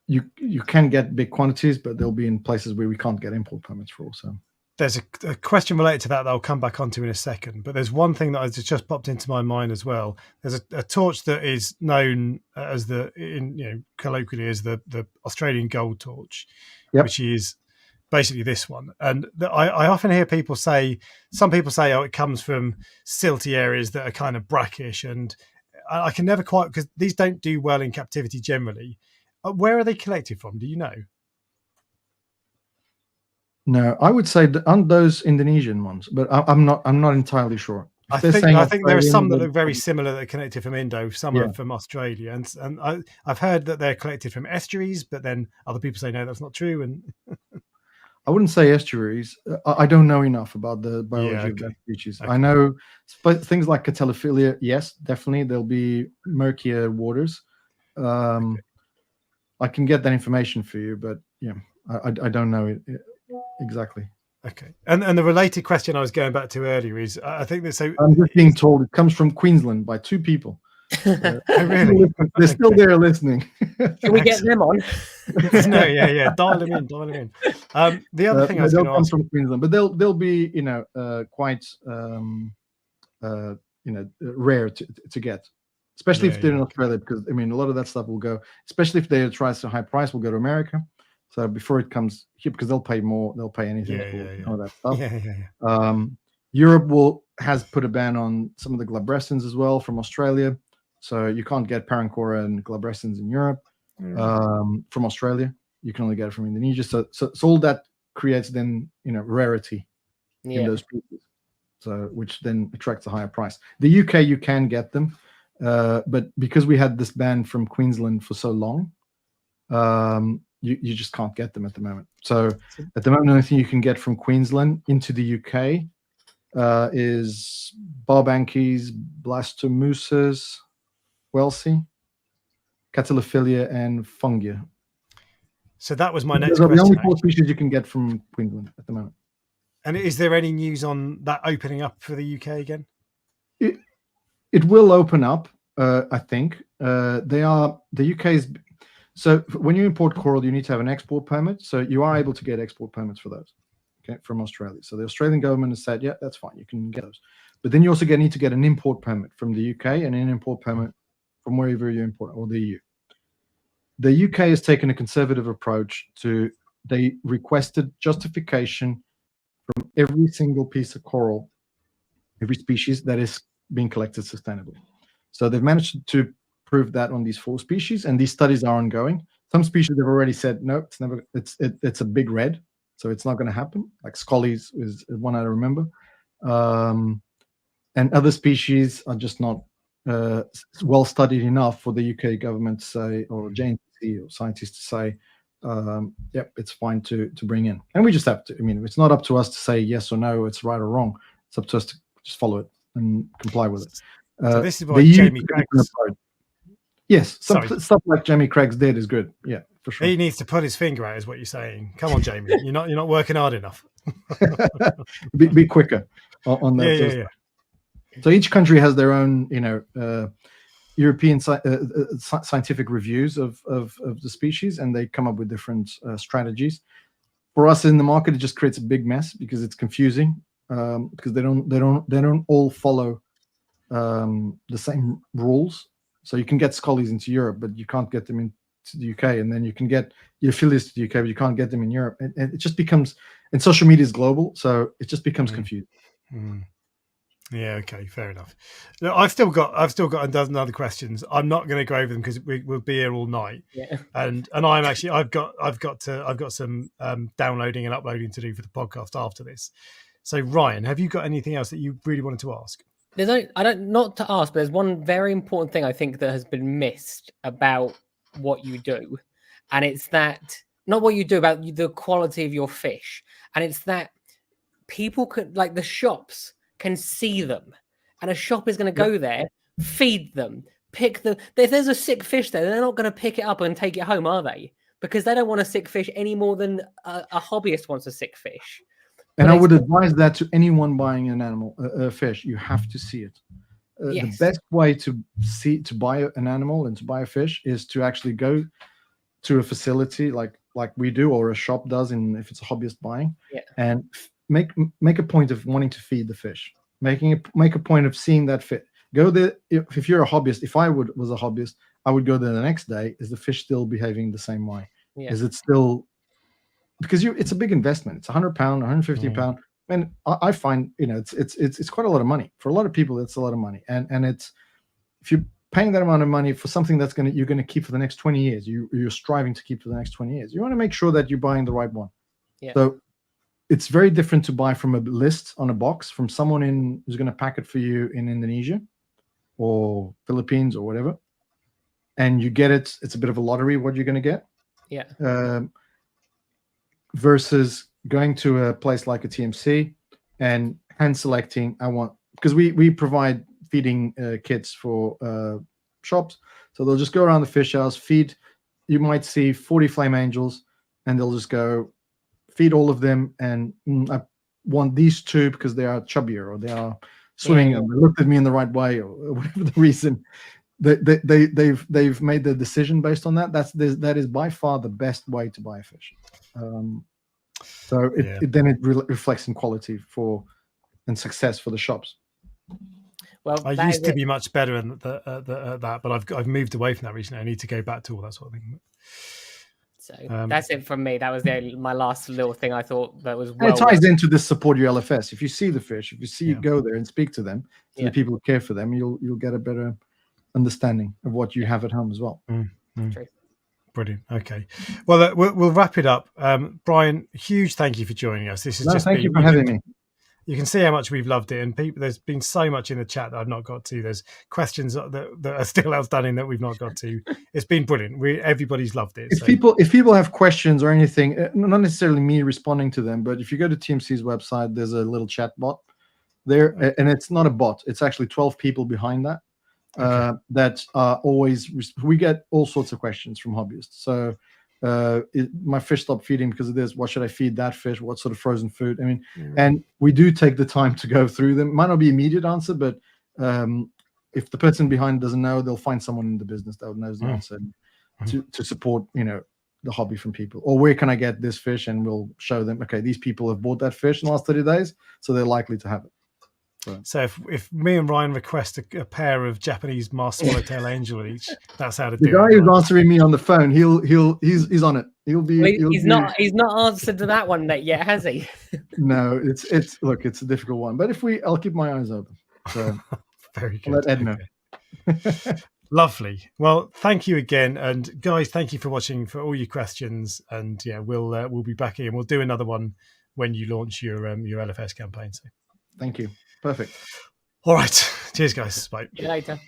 You can get big quantities, but they'll be in places where we can't get import permits for. So there's a question related to that I'll come back onto in a second. But there's one thing that has just popped into my mind as well. There's a torch that is known as colloquially as the Australian gold torch, which is basically this one. And I often hear people say, some people say, oh, it comes from silty areas that are kind of brackish, and I can never quite, because these don't do well in captivity generally. Where are they collected from? Do you know? No, I would say on those Indonesian ones, but I'm not entirely sure. I think there are some that look very similar that are connected from Indo. Some are from Australia, and I've heard that they're collected from estuaries, but then other people say no, that's not true. And I wouldn't say estuaries. I don't know enough about the biology of that species. I know things like Catellophilia. Yes, definitely, there'll be murkier waters. I can get that information for you, but I don't know it exactly. Okay, and the related question I was going back to earlier is, I think that I'm just being told it comes from Queensland by 2 people. Really? They're still there listening. Can we get them on? No, dial them in. The other thing I was going to ask from Queensland, but they'll be quite rare to get, especially if they're in Australia, because I mean a lot of that stuff will go, especially if they try a high price, will go to America. So before it comes here, because they'll pay more, they'll pay anything for all that stuff. Europe has put a ban on some of the glabrescens as well from Australia. So you can't get Parancora and glabrescens in Europe from Australia. You can only get it from Indonesia. So all that creates then rarity in those pieces. So which then attracts a higher price. The UK you can get them, but because we had this ban from Queensland for so long, you just can't get them at the moment. So at the moment, the only thing you can get from Queensland into the UK is barbankies, blastomusas, Welsey, Catellophilia, and Fungia. So that was my next question. The only 4 species you can get from Queensland at the moment. And is there any news on that opening up for the UK again? It will open up, I think. The UK is... So when you import coral, you need to have an export permit. So you are able to get export permits for those, from Australia. So the Australian government has said, yeah, that's fine, you can get those. But then you also need to get an import permit from the UK and an import permit from wherever you import, or the EU. The UK has taken a conservative approach they requested justification from every single piece of coral, every species that is being collected sustainably. So they've managed to prove that on these 4 species, and these studies are ongoing. Some species have already said no, it's a big red, so it's not going to happen. Like Scollies is one I remember, and other species are just not well studied enough for the UK government to say, or JNC or scientists to say, yep, it's fine to bring in. And we just have to. I mean, it's not up to us to say yes or no, it's right or wrong. It's up to us to just follow it and comply with it. So this is why Jamie Craig's... Yes, stuff like Jamie Craig's did is good. Yeah, for sure. He needs to put his finger out, is what you're saying. Come on, Jamie, you're not working hard enough. be quicker on that. Yeah. So each country has their own, European scientific reviews of the species, and they come up with different strategies. For us in the market, it just creates a big mess because it's confusing, because they don't all follow the same rules. So you can get Scullies into Europe, but you can't get them into the UK, and then you can get your affiliates to the UK, but you can't get them in Europe. And it just becomes, and social media is global, so it just becomes confusing. Yeah, okay, fair enough. Look, I've still got a dozen other questions. I'm not going to go over them because we'll be here all night. Yeah. And I'm actually I've got some downloading and uploading to do for the podcast after this. So Ryan, have you got anything else that you really wanted to ask? Not to ask, but there's one very important thing I think that has been missed about what you do, and it's that not what you do, about the quality of your fish, and it's that people could, like the shops, can see them, and a shop is going to go there, feed them, pick them. If there's a sick fish there, they're not going to pick it up and take it home, are they? Because they don't want a sick fish any more than a hobbyist wants a sick fish. And I would advise that to anyone buying an animal, a fish. You have to see it. Yes. The best way to buy an animal and to buy a fish is to actually go to a facility like we do, or a shop does, if it's a hobbyist buying, and make a point of wanting to feed the fish. Make a point of seeing that fish. Go there. If you're a hobbyist, if I was a hobbyist, I would go there the next day. Is the fish still behaving the same way? Yeah. Is it still? Because it's a big investment. It's £100, £150, and I find it's quite a lot of money for a lot of people. It's a lot of money, and it's, if you're paying that amount of money for something that's you're going to keep for the next 20 years, you're striving to keep for the next 20 years. You want to make sure that you're buying the right one. Yeah. So it's very different to buy from a list on a box from someone who's going to pack it for you in Indonesia or Philippines or whatever, and you get it. It's a bit of a lottery what you're going to get. Yeah. Versus going to a place like a TMC and hand selecting. Because we provide feeding kits for shops, so they'll just go around the fish house, feed. You might see 40 flame angels, and they'll just go feed all of them. And I want these two because they are chubbier, or they are swimming, and they looked at me in the right way, or whatever the reason. They've made the decision based on that. That is by far the best way to buy a fish. So it reflects in quality and success for the shops. Well, I used to be much better at that, but I've moved away from that recently. I need to go back to all that sort of thing. So that's it from me. That was my last little thing I thought that was. And it ties into this support your LFS. If you see the fish, if you see go there and speak to them, to the people who care for them, you'll get a better understanding of what you have at home as well. True. Brilliant. Okay. Well, we'll wrap it up. Brian, huge thank you for joining us. This is thank you for having me. You can see how much we've loved it, and there's been so much in the chat that I've not got to. There's questions that are still outstanding that we've not got to. It's been brilliant. Everybody's loved it. If people have questions or anything, not necessarily me responding to them, but if you go to TMC's website, there's a little chat bot there, and it's not a bot. It's actually 12 people behind that. That are always, we get all sorts of questions from hobbyists. So my fish stopped feeding because of this. What should I feed that fish? What sort of frozen food? I mean, and we do take the time to go through them. It might not be immediate answer, but if the person behind doesn't know, they'll find someone in the business that knows the answer to support the hobby from people. Or where can I get this fish? And we'll show them, okay, these people have bought that fish in the last 30 days, so they're likely to have it. So if me and Ryan request a pair of Japanese masked swallowtail angel each, that's how to do it. The guy who's answering me on the phone, he's on it. He's not answered to that one yet, has he? No, it's a difficult one. But I'll keep my eyes open. So very good. I'll let Ed know. Lovely. Well, thank you again, and guys, thank you for watching, for all your questions. And we'll be back here, and we'll do another one when you launch your LFS campaign. So thank you. Perfect. All right. Cheers, guys. Bye. See you later.